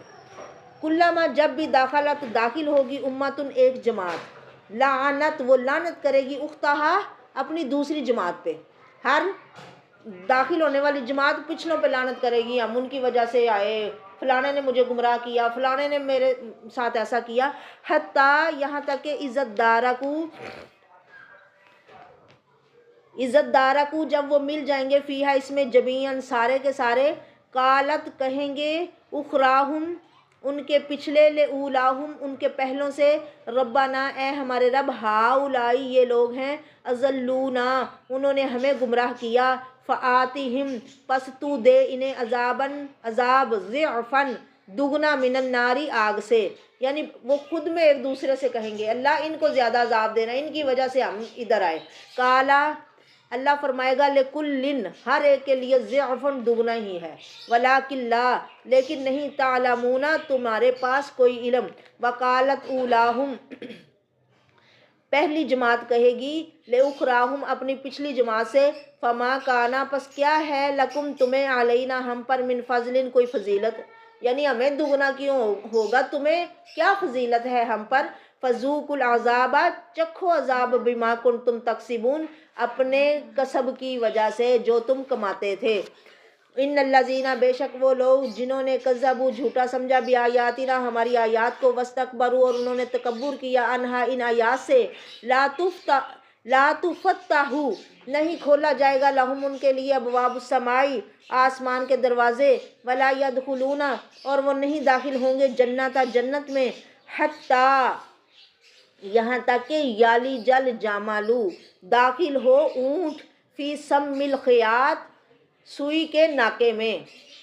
کلما جب بھی داخلت داخل ہوگی امتن ایک جماعت، لعنت وہ لعنت کرے گی اختہا اپنی دوسری جماعت پہ، ہر داخل ہونے والی جماعت پچھلوں پہ لعنت کرے گی، ہم ان کی وجہ سے آئے، فلانے نے مجھے گمراہ کیا، فلانے نے میرے ساتھ ایسا کیا، حتیٰ یہاں تک کہ عزت دارکو جب وہ مل جائیں گے، فیہا اس میں جمیعاً سارے کے سارے، قالت کہیں گے اخراہم ان کے پچھلے، لأولاہم ان کے پہلوں سے، ربنا اے ہمارے رب، ہاؤلائی یہ لوگ ہیں، اضلونا انہوں نے ہمیں گمراہ کیا، فآتہم پس تو دے انہیں عذاب ضعفاً دگنا من الناری آگ سے، یعنی وہ خود میں ایک دوسرے سے کہیں گے اللہ ان کو زیادہ عذاب دینا، ان کی وجہ سے ہم ادھر آئے، کالا اللہ فرمائے گا لکلن ہر ایک کے لیے ضعفاً دگنا ہی ہے، ولیکن لا لیکن نہیں، تعلمون تمہارے پاس کوئی علم، وقالت اولاہم پہلی جماعت کہے گی لأخراہم اپنی پچھلی جماعت سے، فما کانا پس کیا ہے، لکم تمہیں، علینا ہم پر، من فضل کوئی فضیلت، یعنی ہمیں دگنا کیوں ہوگا، تمہیں کیا فضیلت ہے ہم پر، فذوقوا العذاب چکھو عذاب بما کنتم تکسبون اپنے کسب کی وجہ سے جو تم کماتے تھے، ان الذین بے شک وہ لوگ جنہوں نے کذبوا جھوٹا سمجھا بھی آیاتنا ہماری آیات کو، واستکبروا اور انہوں نے تکبر کیا انہا ان آیات سے، لا تفتح نہیں کھولا جائے گا لہم ان کے لیے، ابواب السماء آسمان کے دروازے، ولا يدخلون اور وہ نہیں داخل ہوں گے جنت میں، حتیٰ یہاں تک کہ یالی جل جامالو داخل ہو اونٹ، فی سم الخیاط سوئی کے ناکے میں،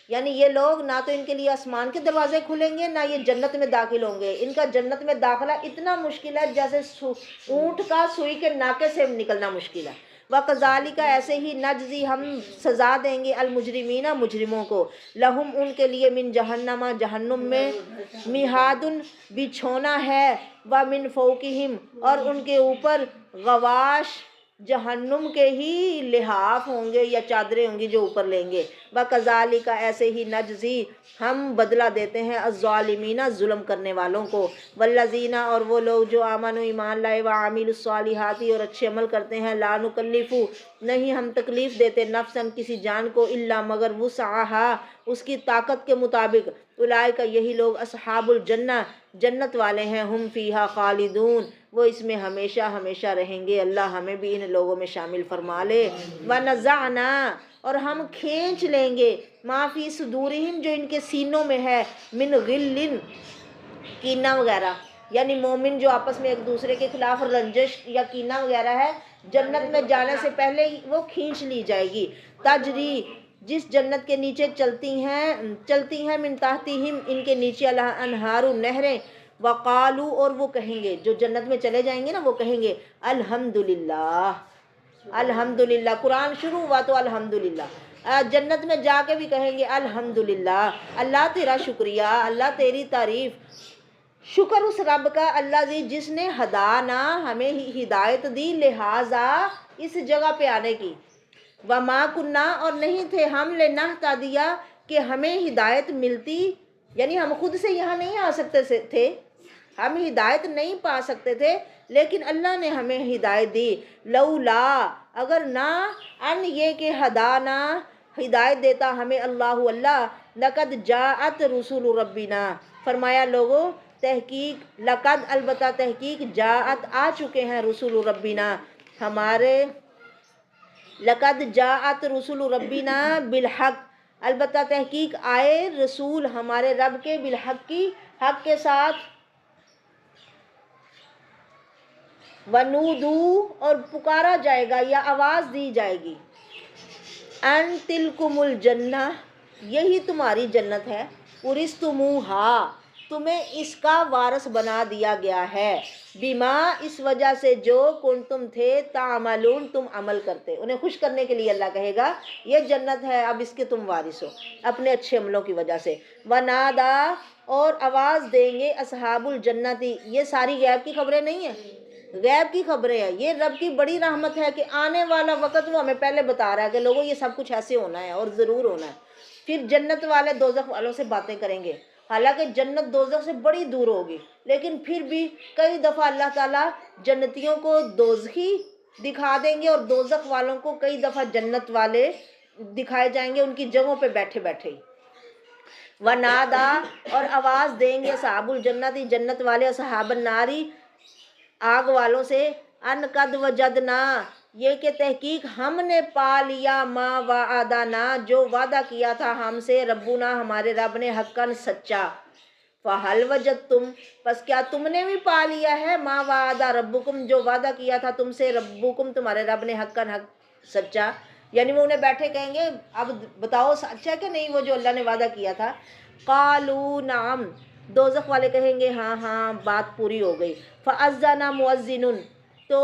یعنی یہ لوگ نہ تو ان کے لیے آسمان کے دروازے کھلیں گے، نہ یہ جنت میں داخل ہوں گے، ان کا جنت میں داخلہ اتنا مشکل ہے جیسے اونٹ کا سوئی کے ناکے سے نکلنا مشکل ہے، وَكَذَلِكَ ایسے ہی نجزی ہم سزا دیں گے المجرمین مجرموں کو، لہم ان کے لیے، من جہنم جہنم میں، مہاد بچھونا ہے، وَمِن فوقہم اور ان کے اوپر، غواش جہنم کے ہی لحاف ہوں گے یا چادریں ہوں گی جو اوپر لیں گے، وَكَذَلِكَ ایسے ہی نجزی ہم بدلہ دیتے ہیں الظالمین ظلم کرنے والوں کو، والذین اور وہ لوگ جو آمنوا ایمان لائے، وعاملوا الصالحات اور اچھے عمل کرتے ہیں، لا نکلف نہیں ہم تکلیف دیتے، نفسا کسی جان کو، الا مگر وسعہا اس کی طاقت کے مطابق، اولئک یہی لوگ اصحاب الجنہ جنت والے ہیں، ہم فیہا خالدون وہ اس میں ہمیشہ ہمیشہ رہیں گے۔ اللہ ہمیں بھی ان لوگوں میں شامل فرما لے۔ ونزعنا اور ہم کھینچ لیں گے ما فی صدورہم جو ان کے سینوں میں ہے، من غل کینہ وغیرہ، یعنی مومن جو آپس میں ایک دوسرے کے خلاف رنجش یا کینہ وغیرہ ہے، جنت میں جانے سے پہلے وہ کھینچ لی جائے گی۔ تجری جس جنت کے نیچے چلتی ہیں من تحتہم ان کے نیچے انہار نہریں، وقالو اور وہ کہیں گے، جو جنت میں چلے جائیں گے نا وہ کہیں گے الحمدللہ الحمدللہ۔ قرآن شروع ہوا تو الحمدللہ، جنت میں جا کے بھی کہیں گے الحمدللہ، اللہ تیرا شکریہ، اللہ تیری تعریف، شکر اس رب کا اللہ جس نے ہدانا ہمیں ہدایت دی، لہٰذا اس جگہ پہ آنے کی، وما کننا اور نہیں تھے ہم لنہتدی کہ ہمیں ہدایت ملتی، یعنی ہم خود سے یہاں نہیں آ سکتے تھے، ہم ہدایت نہیں پا سکتے تھے، لیکن اللہ نے ہمیں ہدایت دی، لولا اگر نہ ان یہ کہ ہدانا ہدایت دیتا ہمیں اللہ لقد جاءت رسول ربنا، فرمایا لوگوں تحقیق لقد البتہ تحقیق جاءت آ چکے ہیں رسول ربنا ہمارے، لقد جاءت رسول ربنا بالحق البتہ تحقیق آئے رسول ہمارے رب کے، بالحق کی حق کے ساتھ، ونودو اور پکارا جائے گا یا آواز دی جائے گی، ان تلکم الجنہ یہی تمہاری جنت ہے، ورثتموہا تمہیں اس کا وارث بنا دیا گیا ہے، بما اس وجہ سے جو کنتم تھے تعملون تم عمل کرتے، انہیں خوش کرنے کے لیے اللہ کہے گا یہ جنت ہے اب اس کے تم وارث ہو اپنے اچھے عملوں کی وجہ سے۔ ونادا اور آواز دیں گے اصحاب الجنتی، یہ ساری غیب کی خبریں نہیں ہیں، غیب کی خبریں ہیں، یہ رب کی بڑی رحمت ہے کہ آنے والا وقت وہ ہمیں پہلے بتا رہا ہے کہ لوگوں یہ سب کچھ ایسے ہونا ہے اور ضرور ہونا ہے۔ پھر جنت والے دوزخ والوں سے باتیں کریں گے، حالانکہ جنت دوزخ سے بڑی دور ہوگی، لیکن پھر بھی کئی دفعہ اللہ تعالیٰ جنتیوں کو دوزخی دکھا دیں گے اور دوزخ والوں کو کئی دفعہ جنت والے دکھائے جائیں گے ان کی جگہوں پہ بیٹھے بیٹھے ہی۔ ونادا اور آواز دیں گے اصحاب الجنتی جنت والے اصحاب الناری آگ والوں سے، ان قد وجدنا یہ کہ تحقیق ہم نے پا لیا ما وعدنا جو وعدہ کیا تھا ہم سے، ربنا ہمارے رب نے، حقاً سچا، فہل وجدتم پس کیا تم نے بھی پا لیا ہے، ما وعد ربکم جو وعدہ کیا تھا تم سے، ربکم تمہارے رب نے، حقاً حق سچا، یعنی وہ انہیں بیٹھے کہیں گے اب بتاؤ سچا کہ نہیں وہ جو اللہ نے وعدہ کیا تھا، قالوا نعم دوزخ والے کہیں گے ہاں ہاں بات پوری ہو گئی، فاذن مؤذن تو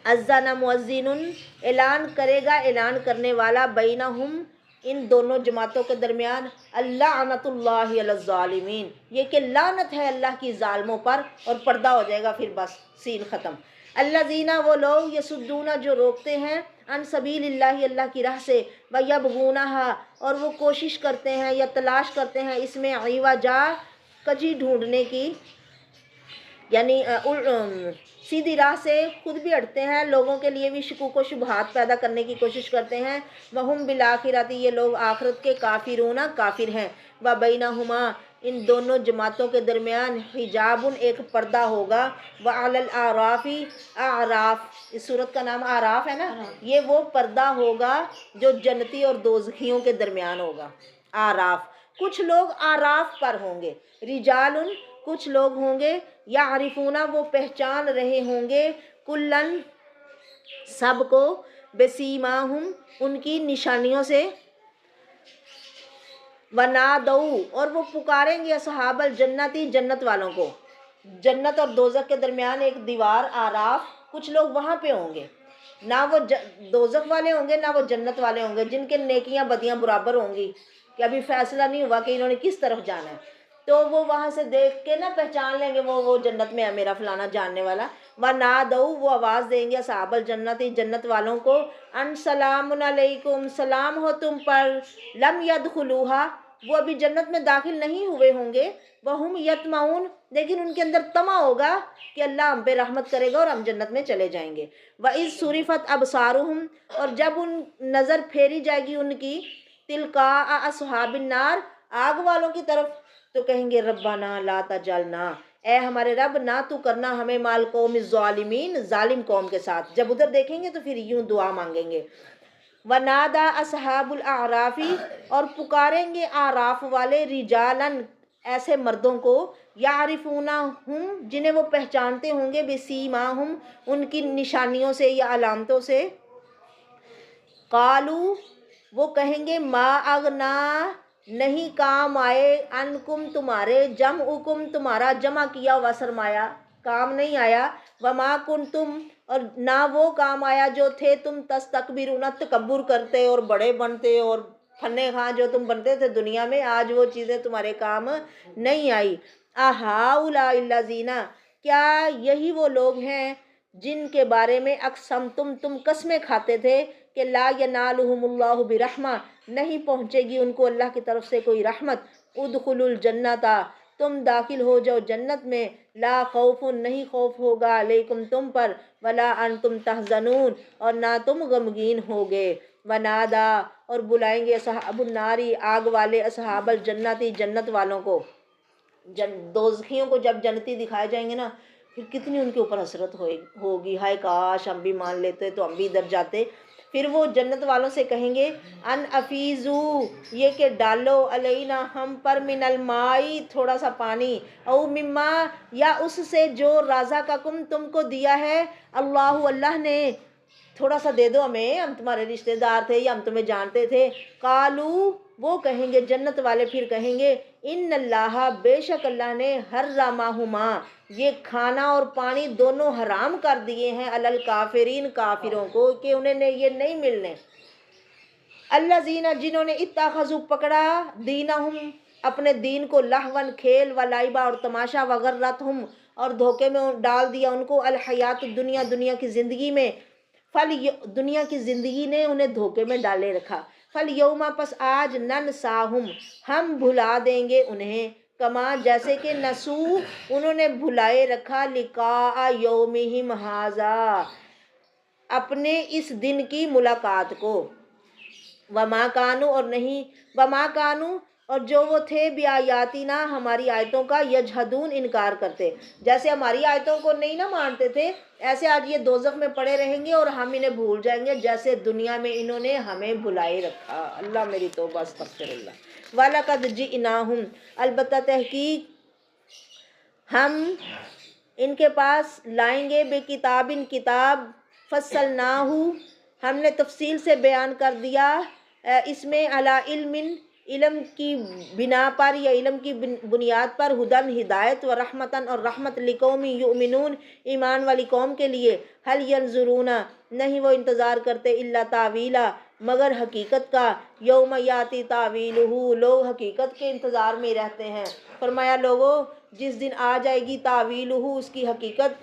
اذن مؤذن اعلان کرے گا اعلان کرنے والا، بینہم ان دونوں جماعتوں کے درمیان، اللعنۃ اللہ علی الظالمین یہ کہ لعنت ہے اللہ کی ظالموں پر، اور پردہ ہو جائے گا پھر بس سین ختم۔ الذین وہ لوگ یصدون جو روکتے ہیں، عن سبیل اللہ اللہ کی راہ سے، ویبغونہا اور وہ کوشش کرتے ہیں یا تلاش کرتے ہیں اس میں عوجا کجی ڈھونڈنے کی، یعنی سیدھی راہ سے خود بھی ہٹتے ہیں، لوگوں کے لیے بھی شکوک و شبہات پیدا کرنے کی کوشش کرتے ہیں، وہم بالآخرۃ یہ لوگ آخرت کے کافرون کافر ہیں، وبینہما ان دونوں جماعتوں کے درمیان حجاب ایک پردہ ہوگا، وعلی الاعراف اعراف اس صورت کا نام اعراف ہے نا، یہ وہ پردہ ہوگا جو جنتی اور دوزخیوں کے درمیان ہوگا، اعراف کچھ لوگ اعراف پر ہوں گے، رجال کچھ لوگ ہوں گے، یعرفون وہ پہچان رہے ہوں گے، کلن سب کو، بسیماہم ان کی نشانیوں سے، ونادو اور وہ پکاریں گے اصحاب الجنتی جنت والوں کو، جنت اور دوزخ کے درمیان ایک دیوار اعراف، کچھ لوگ وہاں پہ ہوں گے، نہ وہ دوزخ والے ہوں گے نہ وہ جنت والے ہوں گے، جن کے نیکیاں بدیاں برابر ہوں گی کہ ابھی فیصلہ نہیں ہوا کہ انہوں نے کس طرف جانا ہے، تو وہ وہاں سے دیکھ کے نا پہچان لیں گے وہ جنت میں ہے میرا فلانا جاننے والا، ونادو وہ آواز دیں گے اصحاب الجنتی جنت والوں کو، ان سلام علیکم سلام ہو تم پر، لم یدخلوہا وہ ابھی جنت میں داخل نہیں ہوئے ہوں گے، وہم یطمعون لیکن ان کے اندر طمع ہوگا کہ اللہ ہم پہ رحمت کرے گا اور ہم جنت میں چلے جائیں گے، وَإِذْ صُرِفَتْ أَبْصَارُهُمْ اور جب ان نظر پھیری جائے گی ان کی، تلقاء اصحاب النار آگ والوں کی طرف تو کہیں گے ربنا لا تجعلنا، اے ہمارے رب نہ تو کرنا ہمیں مال قوم الظالمین، ظالم قوم کے ساتھ۔ جب ادھر دیکھیں گے تو پھر یوں دعا مانگیں گے۔ ونادا اصحاب الاعرافی، اور پکاریں گے اعراف والے، رجالن ایسے مردوں کو، یعرفونہم جنہیں وہ پہچانتے ہوں گے، بسیماہم ان کی نشانیوں سے یا علامتوں سے، قالو وہ کہیں گے ما اغنا نہیں کام آئے، انکم تمہارے، جمعکم تمہارا جمع کیا ہوا سرمایہ کام نہیں آیا، وما کنتم اور نہ وہ کام آیا جو تھے تم تستکبرون تکبر کرتے اور بڑے بنتے اور پھنے خاں جو تم بنتے تھے دنیا میں، آج وہ چیزیں تمہارے کام نہیں آئی۔ اہؤلاء الذین، کیا یہی وہ لوگ ہیں جن کے بارے میں اقسم تم قسمیں کھاتے تھے کہ لا ینالہم اللہ برحمہ، نہیں پہنچے گی ان کو اللہ کی طرف سے کوئی رحمت، ادخلوا الجنت تم داخل ہو جاؤ جنت میں، لا خوف نہیں خوف ہوگا علیکم تم پر، ولا انتم تحزنون اور نہ تم غمگین ہوگے، ونادا اور بلائیں گے اصحاب الناری آگ والے، اصحاب الجنتی جنت والوں کو، دوزخیوں کو جب جنتی دکھائے جائیں گے نا پھر کتنی ان کے اوپر حسرت ہوگی، ہائے کاش ہم بھی مان لیتے تو ہم بھی ادھر جاتے۔ پھر وہ جنت والوں سے کہیں گے ان افیزو یہ کہ ڈالو علینا ہم پر، من المائی تھوڑا سا پانی، او مما یا اس سے جو رازقکم تم کو دیا ہے اللہ اللہ نے، تھوڑا سا دے دو ہمیں، ہم تمہارے رشتہ دار تھے یا ہم تمہیں جانتے تھے۔ قالو وہ کہیں گے جنت والے پھر کہیں گے ان اللہ بے شک اللہ نے حرمہما یہ کھانا اور پانی دونوں حرام کر دیے ہیں، علی الکافرین کافروں کو، کہ انہیں یہ نہیں ملنے، الذین جنہوں نے اتخذوا پکڑا، دینہم اپنے دین کو، لہون کھیل، و لعبا اور تماشا، وغرتہم اور دھوکے میں ڈال دیا ان کو، الحیات الدنیا دنیا کی زندگی میں، دنیا کی زندگی نے انہیں دھوکے میں ڈالے رکھا، فالیوم پس آج، ننساہم ہم بھلا دیں گے انہیں، کما جیسے کہ نسو انہوں نے بھلائے رکھا، لقاء یومہم ھذا اپنے اس دن کی ملاقات کو، وما کانو اور نہیں، وما کانو اور جو وہ تھے، بیایاتنا ہماری آیتوں کا، یجحدون انکار کرتے، جیسے ہماری آیتوں کو نہیں نہ مانتے تھے ایسے آج یہ دوزخ میں پڑے رہیں گے اور ہم انہیں بھول جائیں گے جیسے دنیا میں انہوں نے ہمیں بھلائے رکھا۔ اللہ میری توبہ، استغفر اللہ۔ وَلَقَدْ جِئْنَاهُمْ البتہ تحقیق ہم ان کے پاس لائیں گے، بے کتاب کتاب، فصلناہ ہم نے تفصیل سے بیان کر دیا، اس میں علی علم علم کی بنا پر یا علم کی بنیاد پر، ہدن ہدایت، و رحمتن اور رحمت، لقوم یؤمنون ایمان والی قوم کے لیے، هل ینظرون نہیں وہ انتظار کرتے، الا تاویلا مگر حقیقت کا، یوم یاتی تاویلہ لوگ حقیقت کے انتظار میں رہتے ہیں، فرمایا لوگوں جس دن آ جائے گی تاویلہ اس کی حقیقت،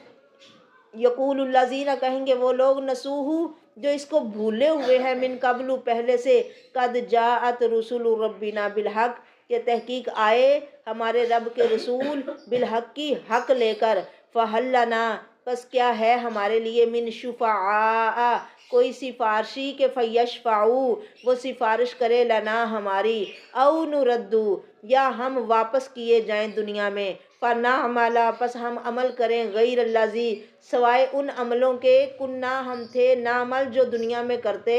یقول الذین کہیں گے وہ لوگ، نسوہ جو اس کو بھولے ہوئے ہیں، من قبل پہلے سے، قد جاءت رسل ربنا بالحق کہ تحقیق آئے ہمارے رب کے رسول، بالحق کی حق لے کر، فہل لنا پس کیا ہے ہمارے لیے، من شفعاء کوئی سفارشی، کہ فیشفعوا وہ سفارش کرے، لنا ہماری، او نردو یا ہم واپس کیے جائیں دنیا میں، فنعمل پس ہم عمل کریں، غیر الذی سوائے ان عملوں کے، کنہ ہم تھے، نعمل جو دنیا میں کرتے،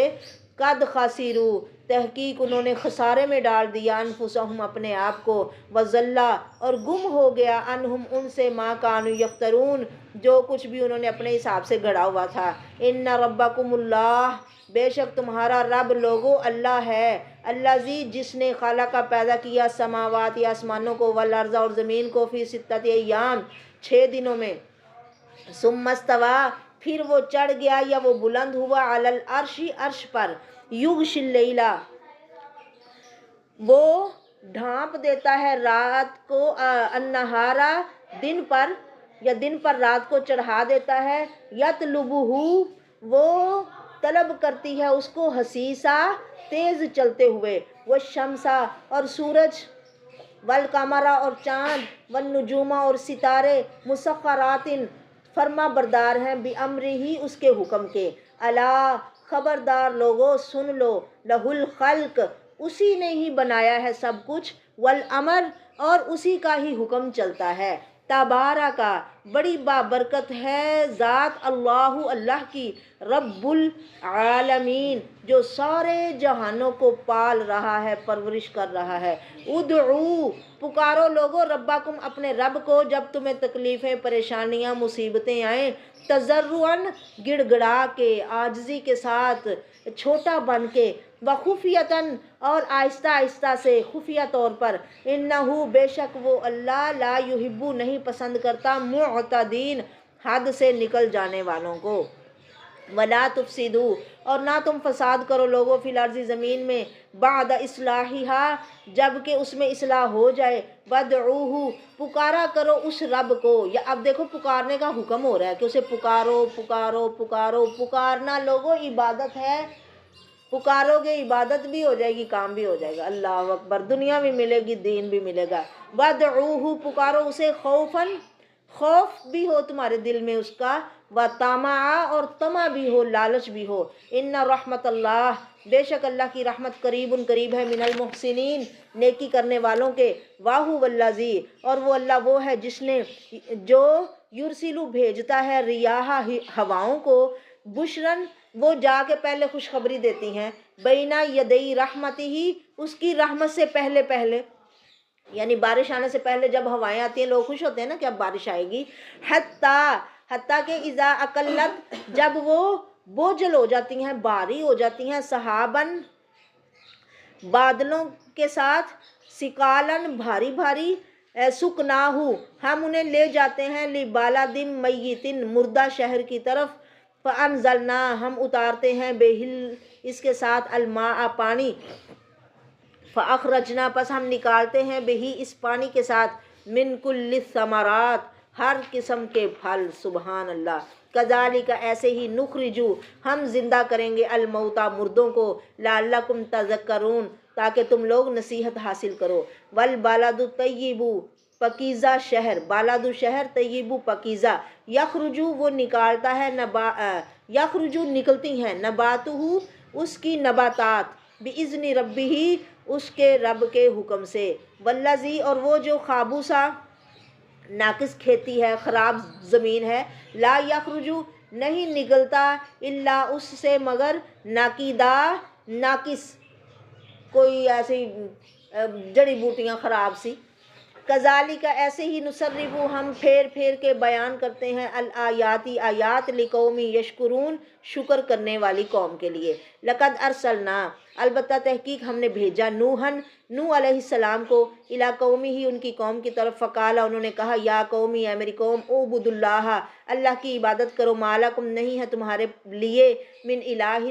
قد خسروا تحقیق انہوں نے خسارے میں ڈال دیا، انفسہم اپنے آپ کو، وضل اور گم ہو گیا، عنہم ان سے، ما کانوا یفترون جو کچھ بھی انہوں نے اپنے حساب سے گھڑا ہوا تھا، ان ربکم اللہ بے شک تمہارا رب لوگو اللہ ہے، الذی جس نے خلق پیدا کیا، سماوات یا آسمانوں کو، والارض اور زمین کو، فی ستۃ ایام 6 دنوں میں، ثم استوی پھر وہ چڑھ گیا یا وہ بلند ہوا، علی العرش عرش پر، یغشی اللیل وہ ڈھانپ دیتا ہے رات کو، النہارا دن پر یا دن پر رات کو چڑھا دیتا ہے، یطلبہ وہ طلب کرتی ہے اس کو، حثیثا تیز چلتے ہوئے، والشمس اور سورج، والقمر اور چاند، والنجوم اور ستارے، مسخرات فرما بردار ہیں، بامرہ اس کے حکم کے، الا خبردار لوگو سن لو، لہ الخلق اسی نے ہی بنایا ہے سب کچھ، والامر اور اسی کا ہی حکم چلتا ہے۔ تبارکا بڑی بابرکت ہے ذات اللہ اللہ کی، رب العالمین جو سارے جہانوں کو پال رہا ہے، پرورش کر رہا ہے۔ ادعو پکارو لوگو ربکم اپنے رب کو جب تمہیں تکلیفیں، پریشانیاں، مصیبتیں آئیں، تضرعاً گڑ گڑا کے، عاجزی کے ساتھ، چھوٹا بن کے، وخفیتاً اور آہستہ آہستہ سے، خفیہ طور پر، انہو بے شک وہ اللہ لا یحب نہیں پسند کرتا معتدین حد سے نکل جانے والوں کو۔ ولا تفسدوا اور نہ تم فساد کرو لوگوں فی الارض زمین میں، بعد اصلاحہا جب کہ اس میں اصلاح ہو جائے، ودعوہ پکارا کرو اس رب کو۔ یا اب دیکھو پکارنے کا حکم ہو رہا ہے کہ اسے پکارو پکارو پکارو، پکارنا لوگوں عبادت ہے، پکارو گے عبادت بھی ہو جائے گی، کام بھی ہو جائے گا۔ اللہ اکبر، دنیا بھی ملے گی، دین بھی ملے گا۔ ودعوہ پکارو اسے خوفاً خوف بھی ہو تمہارے دل میں اس کا، وطمعا اور طمع بھی ہو، لالچ بھی ہو۔ ان رحمت اللہ بے شک اللہ کی رحمت قریب قریب ہے، من المحسنین نیکی کرنے والوں کے، واہو والذی اور وہ اللہ وہ ہے جس نے جو یرسلو بھیجتا ہے ریاح ہواؤں کو، بشرن وہ جا کے پہلے خوشخبری دیتی ہیں، بینا یدئی رحمتی ہی اس کی رحمت سے پہلے پہلے، یعنی بارش آنے سے پہلے جب ہوائیں آتی ہیں لوگ خوش ہوتے ہیں نا کہ اب بارش آئے گی، حتیٰ کہ اذا اقلت جب وہ بوجھل ہو جاتی ہیں، بھاری ہو جاتی ہیں، سحاباً بادلوں کے ساتھ، ثقالاً بھاری بھاری، سکناہو ہم انہیں لے جاتے ہیں، لبالد میت مردہ شہر کی طرف، فانزلنا ہم اتارتے ہیں بہل اس کے ساتھ، الماء پانی، فاخرجنا پس ہم نکالتے ہیں بہی اس پانی کے ساتھ، من کل الثمرات ہر قسم کے پھل، سبحان اللہ، کذالک ایسے ہی، نخرجو ہم زندہ کریں گے، الموتیٰ مردوں کو، لعلکم تذکرون تاکہ تم لوگ نصیحت حاصل کرو۔ والبلد الطیب پاکیزہ شہر، بالد شہر، طیب پاکیزہ، یخرجو وہ نکالتا ہے، یخرجو نکلتی ہیں، نباتہ اس کی نباتات، باذن ربہ اس کے رب کے حکم سے، والذی اور وہ جو خابوسا ناقص کھیتی ہے، خراب زمین ہے، لا یخرجو نہیں نکلتا، الا اس سے مگر ناقیدہ ناقص، کوئی ایسی جڑی بوٹیاں خراب سی، کذالک ایسے ہی، نصرف ہم پھیر پھیر کے بیان کرتے ہیں، الآیاتی آیات، لقوم یشکرون شکر کرنے والی قوم کے لیے۔ لقد ارسلنا البتہ تحقیق ہم نے بھیجا، نوح علیہ السلام کو، الی قومی ہی ان کی قوم کی طرف، فقالا انہوں نے کہا، یا قومی اے میری قوم، اعبدوا اللہ اللہ کی عبادت کرو، ما لکم نہیں ہے تمہارے لیے، من الہ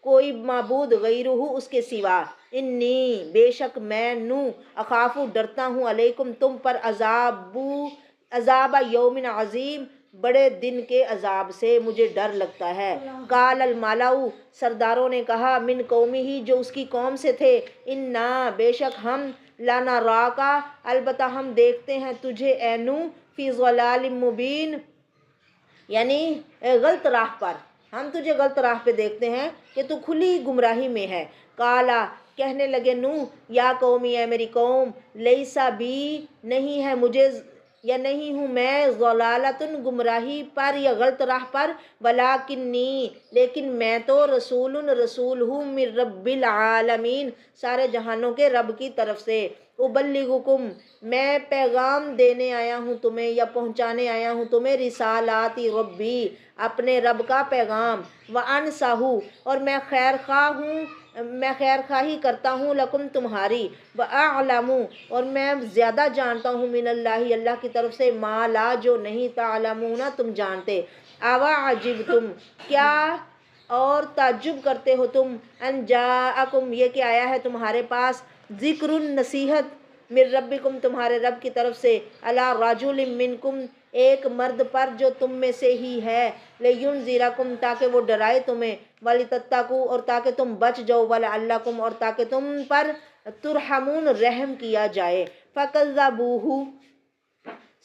کوئی معبود، غیرہ اس کے سوا، انی بے شک میں اخاف ڈرتا ہوں، علیکم تم پر، عذاب یوم عظیم بڑے دن کے عذاب سے مجھے ڈر لگتا ہے۔ قال الملأ سرداروں نے کہا، من قومی ہی جو اس کی قوم سے تھے، انا بے شک ہم، لنراکا البتہ ہم دیکھتے ہیں تجھے، اے نوح، فی ضلال مبین یعنی غلط راہ پر، ہم تجھے غلط راہ پہ دیکھتے ہیں کہ تو کھلی گمراہی میں ہے۔ قالا کہنے لگے نوح، یا قومی اے میری قوم، لیسا بی نہیں ہے مجھے یا نہیں ہوں میں، ضلالتن گمراہی پر یا غلط راہ پر، ولیکنی لیکن میں تو، رسول ہوں، من رب العالمین سارے جہانوں کے رب کی طرف سے، ابلغکم میں پیغام دینے آیا ہوں تمہیں یا پہنچانے آیا ہوں تمہیں، رسالات ربی اپنے رب کا پیغام، وانصح اور میں خیر خواہ ہوں، میں خیر خواہی کرتا ہوں، لکم تمہاری، واعلم اور میں زیادہ جانتا ہوں، من اللہ اللہ کی طرف سے، ما لا جو نہیں، تعلمون تم جانتے، اوا عجبتم کیا اور تعجب کرتے ہو تم، ان جاءکم یہ کہ آیا ہے تمہارے پاس، ذکر نصیحت، من ربکم تمہارے رب کی طرف سے، علی رجل منکم ایک مرد پر جو تم میں سے ہی ہے، لینذرکم تاکہ وہ ڈرائے تمہیں، ولتتقوا اور تاکہ تم بچ جاؤ، ولعلکم اور تاکہ تم پر، ترحمون رحم کیا جائے۔ فکذبوہ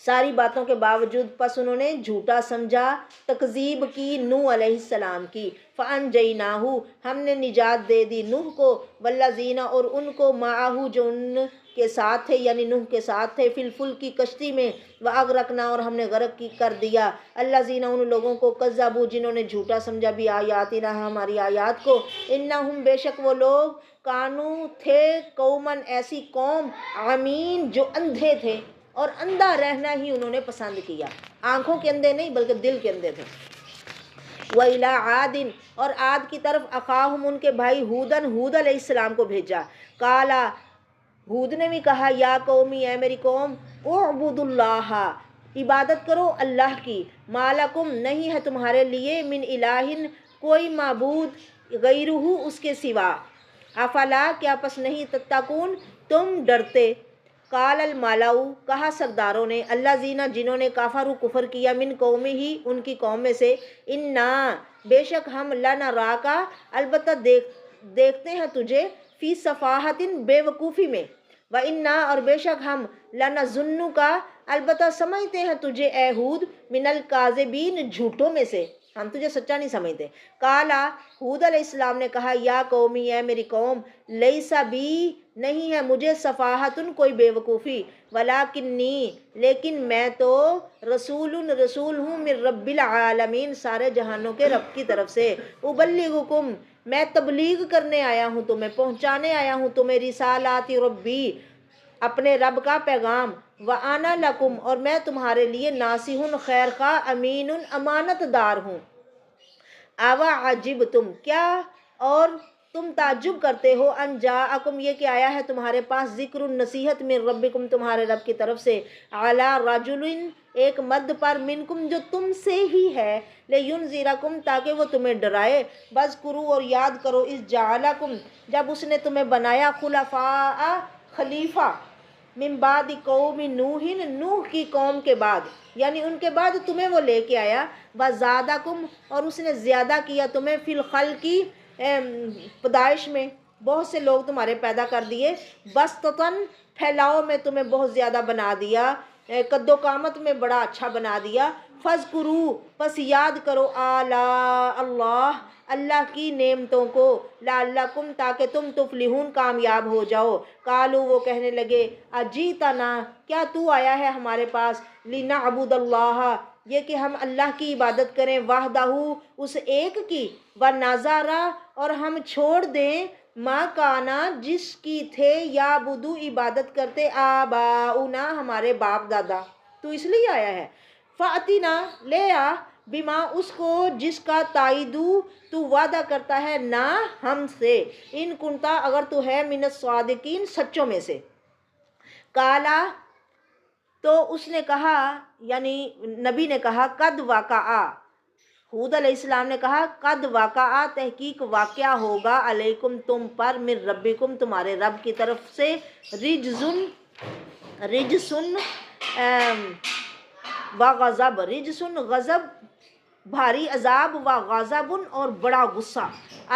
ساری باتوں کے باوجود پس انہوں نے جھوٹا سمجھا، تکذیب کی نوح علیہ السلام کی۔ فَأَنجَيْنَاهُ، ہم نے نجات دے دی نوح کو، وَالَّذِينَ، اور ان کو، مَعَهُ، جو ان کے ساتھ تھے، یعنی نوح کے ساتھ تھے، فی الفلک کی کشتی میں، وَأَغْرَقْنَا، اور ہم نے غرق کر دیا، الَّذِينَ، ان لوگوں کو، کذبوا، جنہوں نے جھوٹا سمجھا، بھی آیاتنا، ہماری آیات کو، انہم، بے شک وہ لوگ، کانو، تھے، قومن، ایسی قوم، عمین، جو اندھے تھے، اور اندھا رہنا ہی انہوں نے پسند کیا، آنکھوں کے اندھے نہیں بلکہ دل کے اندھے تھے۔ وَإِلَىٰ عَادٍ، اور عاد کی طرف، اخاہم، ان کے بھائی، ہودن، ہود علیہ السلام کو بھیجا، کالا، ہود نے بھی کہا، یا قومی، اے میری قوم، اعبدوا اللہ، عبادت کرو اللہ کی، ما لکم، نہیں ہے تمہارے لیے، من الہ، کوئی معبود، غیرہ، اس کے سوا، افلا، کیا پس نہیں، تتقون، تم ڈرتے، قال الملأ، کہا سرداروں نے، الذین، جنہوں نے، کفروا، کفر کیا، من قومہ، ان کی قوم میں سے، انا، بے شک ہم، لنراک، البتہ دیکھتے ہیں تجھے، فی صفاحۃ، بے وقوفی میں، وَإِنَّا، اور بے شک ہم، لَنَظُنُّکَ، البتہ سمجھتے ہیں تجھے، اے ہود، من الکاذبین، جھوٹوں میں سے، ہم تجھے سچا نہیں سمجھتے۔ کالا، ہود علیہ السلام نے کہا، یا قومی، اے میری قوم، لیس بی، نہیں ہے مجھے، صفاحۃ، کوئی بے وقوفی، ولیکنی، لیکن میں تو، رسول، رسول ہوں، من رب العالمین، سارے جہانوں کے رب کی طرف سے، ابلغکم، میں تبلیغ کرنے آیا ہوں تمہیں، پہنچانے آیا ہوں تمہیں، رسالات ربی، اپنے رب کا پیغام، وَأَنَا لَكُمْ، اور میں تمہارے لیے، ناصح، خیر خواہ، امین، امانت دار ہوں۔ اَوَعَجِبْتُمْ، کیا اور تم تعجب کرتے ہو، ان جاءکم، یہ کہ آیا ہے تمہارے پاس، ذکر، نصیحت، من ربکم، تمہارے رب کی طرف سے، علی رجل، ایک مرد پر، منکم، جو تم سے ہی ہے، لینذرکم، تاکہ وہ تمہیں ڈرائے، وَاذْکُرُوا، اور یاد کرو، اذ جعلکم، جب اس نے تمہیں بنایا، خلفاء، خلیفہ، من بعد قوم نوح، نوح کی قوم کے بعد، یعنی ان کے بعد تمہیں وہ لے کے آیا، وزادکم، اور اس نے زیادہ کیا تمہیں، فی الخلق کی، پیدائش میں، بہت سے لوگ تمہارے پیدا کر دیے، بسطتاً، پھیلاؤ میں تمہیں بہت زیادہ بنا دیا، قد و قامت میں بڑا اچھا بنا دیا، فاذکروا، پس یاد کرو، آلاء اللہ، اللہ کی نعمتوں کو، لعلکم، تاکہ تم تفلحون، کامیاب ہو جاؤ۔ قالوا، وہ کہنے لگے، اجیتنا، کیا تو آیا ہے ہمارے پاس، لنعبد اللہ، یہ کہ ہم اللہ کی عبادت کریں، وحدہ، اس ایک کی، ونذرا، اور ہم چھوڑ دیں، ما کانا، جس کی تھے، یعبدو، عبادت کرتے، آباؤنا، ہمارے باپ دادا، تو اس لیے آیا ہے، فاتنا، لے آ، بما، اس کو، جس کا، تعیدو، تو وعدہ کرتا ہے، نہ ہم سے، ان کنتا، اگر تو ہے، من الصادقین، سچوں میں سے۔ کالا، تو اس نے کہا، یعنی نبی نے کہا، قد وقع، ہود علیہ السلام نے کہا، قد وقع، تحقیق واقعہ ہوگا، علیکم، تم پر، من ربکم، تمہارے رب کی طرف سے، رجسن و غضب، رجسن، غضب، بھاری عذاب، و غضب، اور بڑا غصہ،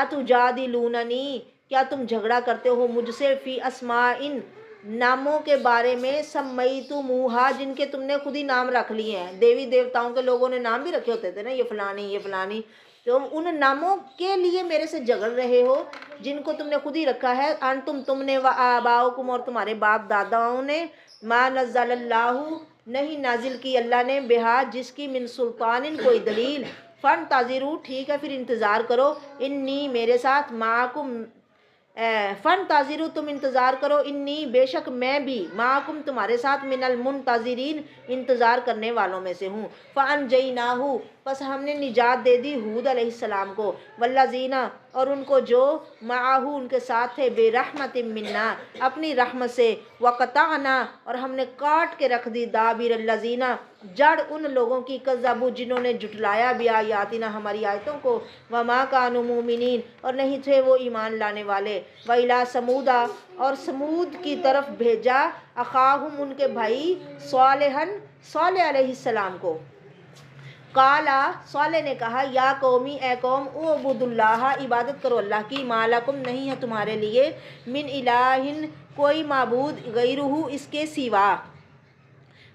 اتجادلوننی، کیا تم جھگڑا کرتے ہو مجھ سے، فی اسماء، ناموں کے بارے میں، سمیتموہا، جن کے تم نے خود ہی نام رکھ لیے ہیں، دیوی دیوتاؤں کے لوگوں نے نام بھی رکھے ہوتے تھے نا، یہ فلانی، یہ فلانی، تو ان ناموں کے لیے میرے سے جھگڑ رہے ہو، جن کو تم نے خود ہی رکھا ہے، انتم، تم نے، و آباؤکم، اور تمہارے باپ داداؤں نے، ما نزل اللہ، نہیں نازل کی اللہ نے، بہا، جس کی، من سلطان، کوئی دلیل، فانتظروا، ٹھیک ہے پھر انتظار کرو، انی، میرے ساتھ، معکم، فانتظروا، تم انتظار کرو، انی، بے شک میں بھی، معکم، تمہارے ساتھ، من المنتظرین، انتظار کرنے والوں میں سے ہوں۔ فانجیناہ، پس ہم نے نجات دے دی ہود علیہ السلام کو، والذین، اور ان کو جو، معہ، ان کے ساتھ تھے، برحمت منا، اپنی رحمت سے، وقطعنا، اور ہم نے کاٹ کے رکھ دی، دابر الذین، جڑ ان لوگوں کی، کذبوا، جنہوں نے جھٹلایا، بآیاتنا، ہماری آیتوں کو، وما کانوا مؤمنین، اور نہیں تھے وہ ایمان لانے والے، وإلی ثمود، اور سمود کی طرف بھیجا، اخاہم، ان کے بھائی، صالحا، صالح علیہ السلام کو، قالا، صالح نے کہا، یا قومی، اے قوم، اعبدوا اللہ، عبادت کرو اللہ کی، ما لکم، نہیں ہے تمہارے لیے، من الہ، کوئی معبود، غیرہ، اس کے سوا،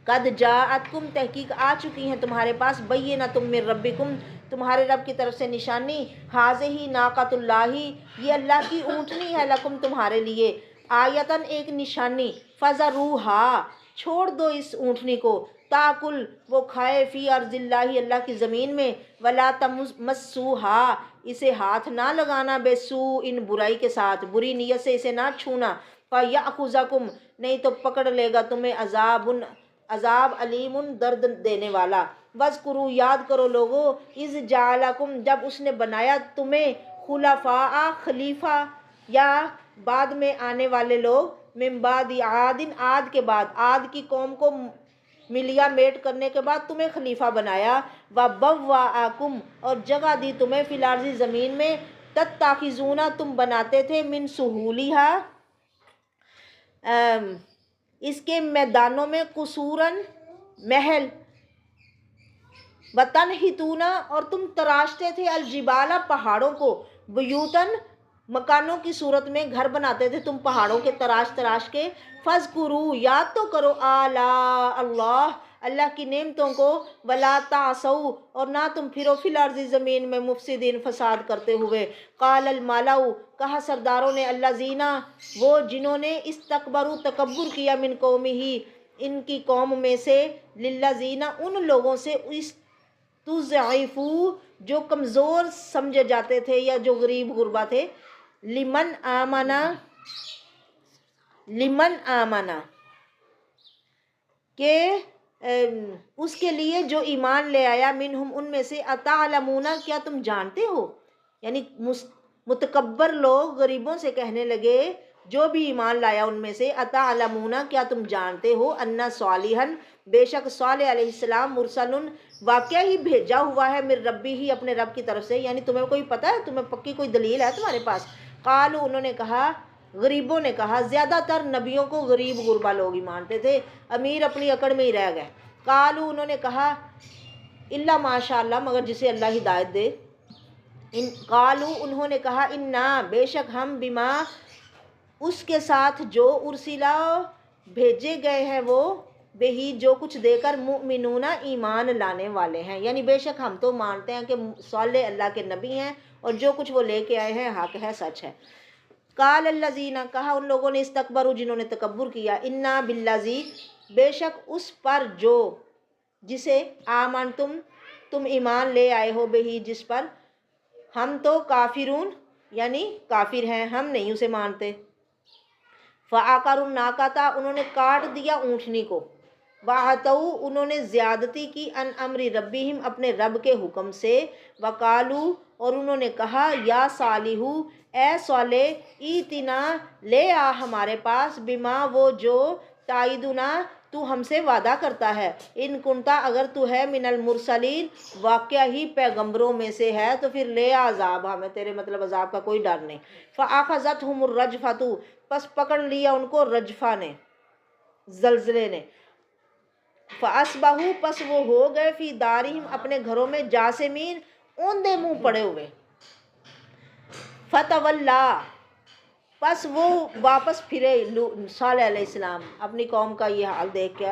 قد جاءتکم تحقیق آ چکی ہیں تمہارے پاس بینۃ من ربکم تمہارے رب کی طرف سے نشانی ھذہ ناقۃ اللہ یہ اللہ کی اونٹنی ہے لکم تمہارے لیے آیتن ایک نشانی فذروھا چھوڑ دو اس اونٹنی کو تاکل وہ کھائے فی ارض اللہ اللہ کی زمین میں ولا تمسوھا اسے ہاتھ نہ لگانا بے سوء ان برائی کے ساتھ بری نیت سے اسے نہ چھونا فیأخذکم نہیں تو پکڑ لے گا تمہیں عذاب علیم درد دینے والا وذکروا یاد کرو لوگو اذ جعلکم جب اس نے بنایا تمہیں خلفاء خلیفہ یا بعد میں آنے والے لوگ من بعد عاد عاد کے بعد عاد کی قوم کو ملیا میٹ کرنے کے بعد تمہیں خلیفہ بنایا وبوأکم اور جگہ دی تمہیں فی الارض زمین میں تتخذون تم بناتے تھے من سہولیہا اس کے میدانوں میں قصوراً محل وتنحتون اور تم تراشتے تھے الجبال پہاڑوں کو بیوتن مکانوں کی صورت میں گھر بناتے تھے تم پہاڑوں کے تراش کے فاذکروا یاد تو کرو آلاء اللہ اللہ کی نعمتوں کو ولا تعصوا اور نہ تم پھرو فی الارض زمین میں مفسدین فساد کرتے ہوئے قال الملأ کہا سرداروں نے الذین وہ جنہوں نے استکبروا تکبر کیا من قومہ ان کی قوم میں سے للذین ان لوگوں سے استضعفوا جو کمزور سمجھے جاتے تھے یا جو غریب غربا تھے لمن آمنا کہ اس کے لیے جو ایمان لے آیا منہم ان میں سے اتعلمون کیا تم جانتے ہو یعنی متکبر لوگ غریبوں سے کہنے لگے جو بھی ایمان لایا ان میں سے اتعلمون کیا تم جانتے ہو ان صالحا بے شک صالح علیہ السلام مرسل واقعہ ہی بھیجا ہوا ہے من ربی ہی اپنے رب کی طرف سے یعنی تمہیں کوئی پتہ ہے تمہیں پکی کوئی دلیل ہے تمہارے پاس قالوا انہوں نے کہا غریبوں نے کہا زیادہ تر نبیوں کو غریب غربا لوگ ہی مانتے تھے امیر اپنی اکڑ میں ہی رہ گئے قالوا انہوں نے کہا الا ماشاء اللہ مگر جسے اللہ ہدایت دے قالوا انہوں نے کہا انا بے شک ہم بما اس کے ساتھ جو ارسلا بھیجے گئے ہیں وہ بہی جو کچھ دے کر مؤمنون ایمان لانے والے ہیں یعنی بے شک ہم تو مانتے ہیں کہ صالح اللہ کے نبی ہیں اور جو کچھ وہ لے کے آئے ہیں حق ہے سچ ہے قال الذین کہا ان لوگوں نے استکبروا جنہوں نے تکبر کیا انا بالذی بے شک اس پر جو جسے آمنتم تم ایمان لے آئے ہو بہی جس پر ہم تو کافرون یعنی کافر ہیں ہم نہیں اسے مانتے فعقروا الناقۃ انہوں نے کاٹ دیا اونٹنی کو وعتوا انہوں نے زیادتی کی ان امر ربہم اپنے رب کے حکم سے وقالوا اور انہوں نے کہا یا صالح اے صالح ایتنا لے آ ہمارے پاس بما وہ جو تعیدنا تو ہم سے وعدہ کرتا ہے ان کنتا اگر تو ہے من المرسلین واقعہ ہی پیغمبروں میں سے ہے تو پھر لے آ عذاب ہمیں تیرے مطلب عذاب کا کوئی ڈر نہیں فاخذتهم الرجفۃ پس پکڑ لیا ان کو رجفہ نے زلزلے نے فاصبحوا پس وہ ہو گئے فی دارہم اپنے گھروں میں جاسمین اوندے منہ پڑے ہوئے فتولا پس وہ واپس پھرے صالح علیہ السلام اپنی قوم کا یہ حال دیکھ کے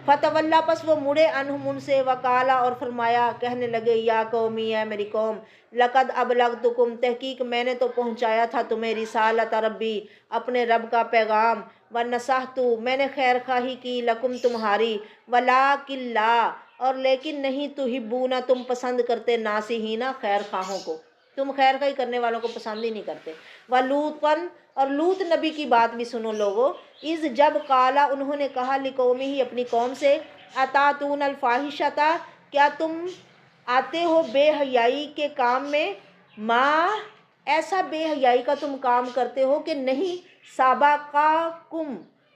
فتولا پس وہ مڑے عنہم ان سے وقالا اور فرمایا کہنے لگے یا قومی ہے میری قوم لقد ابلغتکم تحقیق میں نے تو پہنچایا تھا تمہیں رسالت ربی اپنے رب کا پیغام ونصحت میں نے خیر خواہی کی لکم تمہاری ولکن لا اور لیکن نہیں تحبون تم پسند کرتے ناصحین خیر خواہوں کو تم خیر خواہی کرنے والوں کو پسند ہی نہیں کرتے ولوطن اور لوط نبی کی بات بھی سنو لوگو اذ جب قالا انہوں نے کہا لقومہ اپنی قوم سے اتاتون الفاحشۃ کیا تم آتے ہو بے حیائی کے کام میں ما ایسا بے حیائی کا تم کام کرتے ہو کہ نہیں سابقاکم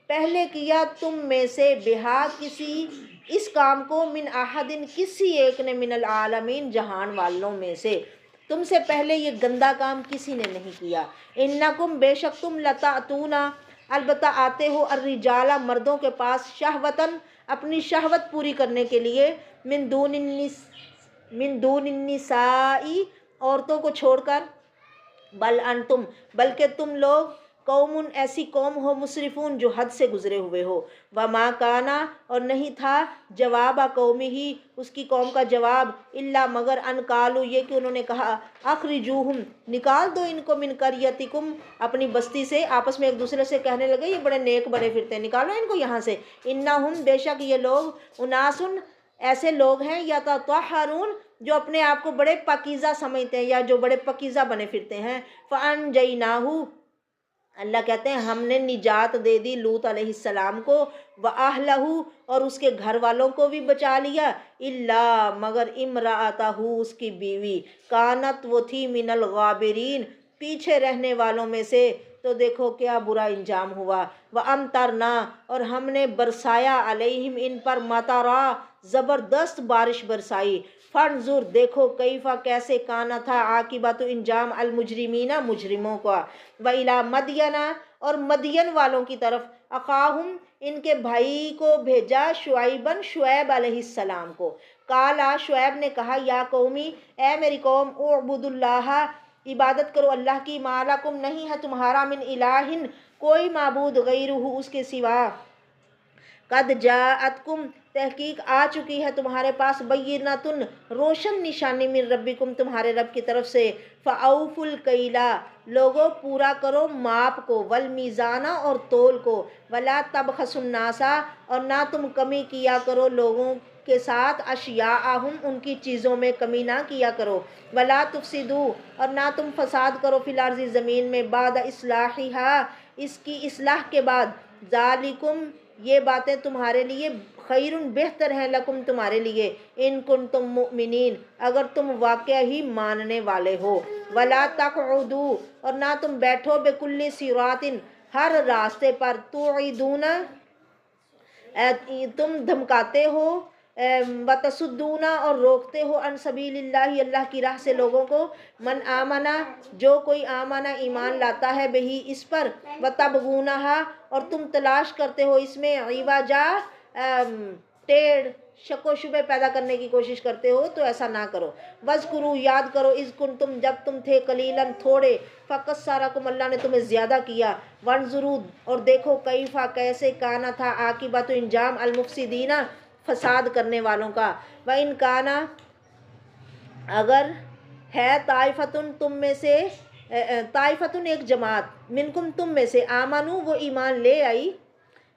پہلے کیا تم میں سے بہا کسی اس کام کو من احدن کسی ایک نے من العالمین جہان والوں میں سے تم سے پہلے یہ گندا کام کسی نے نہیں کیا انکم بے شک تم لتاتونا البتہ آتے ہو الرجال مردوں کے پاس شہوتاً اپنی شہوت پوری کرنے کے لیے من دون النساء عورتوں کو چھوڑ کر بل انتم بلکہ تم لوگ قوم ایسی قوم ہو مسرفون جو حد سے گزرے ہوئے ہو، وما کانا اور نہیں تھا جواب قومی ہی اس کی قوم کا جواب، الا مگر ان قالوا یہ کہ انہوں نے کہا اخرجوہم نکال دو ان کو من قریتکم اپنی بستی سے، آپس میں ایک دوسرے سے کہنے لگے یہ بڑے نیک بنے پھرتے ہیں، نکالو ان کو یہاں سے، انہم بے شک یہ لوگ اناسن ایسے لوگ ہیں یتطہرون جو اپنے آپ کو بڑے پاکیزہ سمجھتے ہیں یا جو بڑے پاکیزہ بنے پھرتے ہیں، فانجیناہ اللہ کہتے ہیں ہم نے نجات دے دی لوط علیہ السلام کو، وَأَهْلَهُ اور اس کے گھر والوں کو بھی بچا لیا، الا مگر امرأتہ اس کی بیوی، کانت وہ تھی من الغابرین پیچھے رہنے والوں میں سے، تو دیکھو کیا برا انجام ہوا، وَأَمْطَرْنَا اور ہم نے برسایا علیہم ان پر مطرا زبردست بارش برسائی، فانظر دیکھو کیفا کیسے کانا تھا عاقبت انجام المجرمین مجرموں کا، وَإِلَى مَدْيَنَ اور مدین والوں کی طرف اخاہم ان کے بھائی کو بھیجا شعیباً شعیب علیہ السلام کو، کالا شعیب نے کہا یا قومی اے میری قوم اعبدوا اللہ عبادت کرو اللہ کی، ما لکم نہیں ہے تمہارا من الہ کوئی معبود غیرہ اس کے سوا، قد جاءتکم تحقیق آ چکی ہے تمہارے پاس بینۃ روشن نشانی من ربکم تمہارے رب کی طرف سے، فاوفوا الکیل لوگوں پورا کرو ماپ کو، والمیزان اور تول کو، ولا تبخسوا الناس اور نہ تم کمی کیا کرو لوگوں کے ساتھ، اشیاءہم ان کی چیزوں میں کمی نہ کیا کرو، ولا تفسدوا اور نہ تم فساد کرو فی الارض زمین میں، بعد اصلاحہا اس کی اصلاح کے بعد، ذالکم یہ باتیں تمہارے لیے خیر بہتر ہیں، لکم تمہارے لیے، ان کنتم مؤمنین اگر تم واقعہ ہی ماننے والے ہو، ولا تقعدوا اور نہ تم بیٹھو بکل صراط ہر راستے پر، توعدون تم دھمکاتے ہو، وتصدون اور روکتے ہو، عن سبیل اللہ اللہ کی راہ سے لوگوں کو، من آمنا جو کوئی آمنا ایمان لاتا ہے بہی اس پر، وتبغونہا اور تم تلاش کرتے ہو اس میں، عوجا ٹیڑھ شک و شبہ پیدا کرنے کی کوشش کرتے ہو تو ایسا نہ کرو، وذکروا یاد کرو اذ کنتم جب تم تھے قلیلاً تھوڑے، فکثرکم اللہ نے تمہیں زیادہ کیا، وانظروا اور دیکھو کیفا کیسے کانا تھا عاقبت انجام المفسدین فساد کرنے والوں کا، وَإِنْ كَانَ اگر ہے طائفتن تم میں سے، طائفتن ایک جماعت، منکم تم میں سے، آمنو وہ ایمان لے آئی،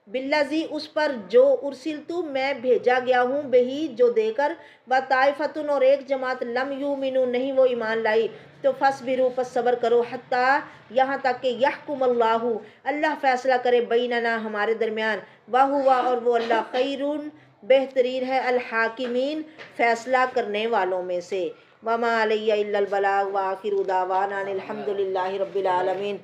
بالذی اس پر جو ارسلتو میں بھیجا گیا ہوں بہی جو دے کر، وطائفتن اور ایک جماعت لم یؤمنو نہیں وہ ایمان لائی، تو فاصبروا پس صبر کرو، حتیٰ یہاں تک کہ یحکم اللہ اللہ فیصلہ کرے، بیننا ہمارے درمیان، وہو اور وہ اللہ خیرون بہترین ہے، الحاکمین فیصلہ کرنے والوں میں سے، وما علی الا البلاغ وآخر دعوانا ان الحمد للہ رب العالمین۔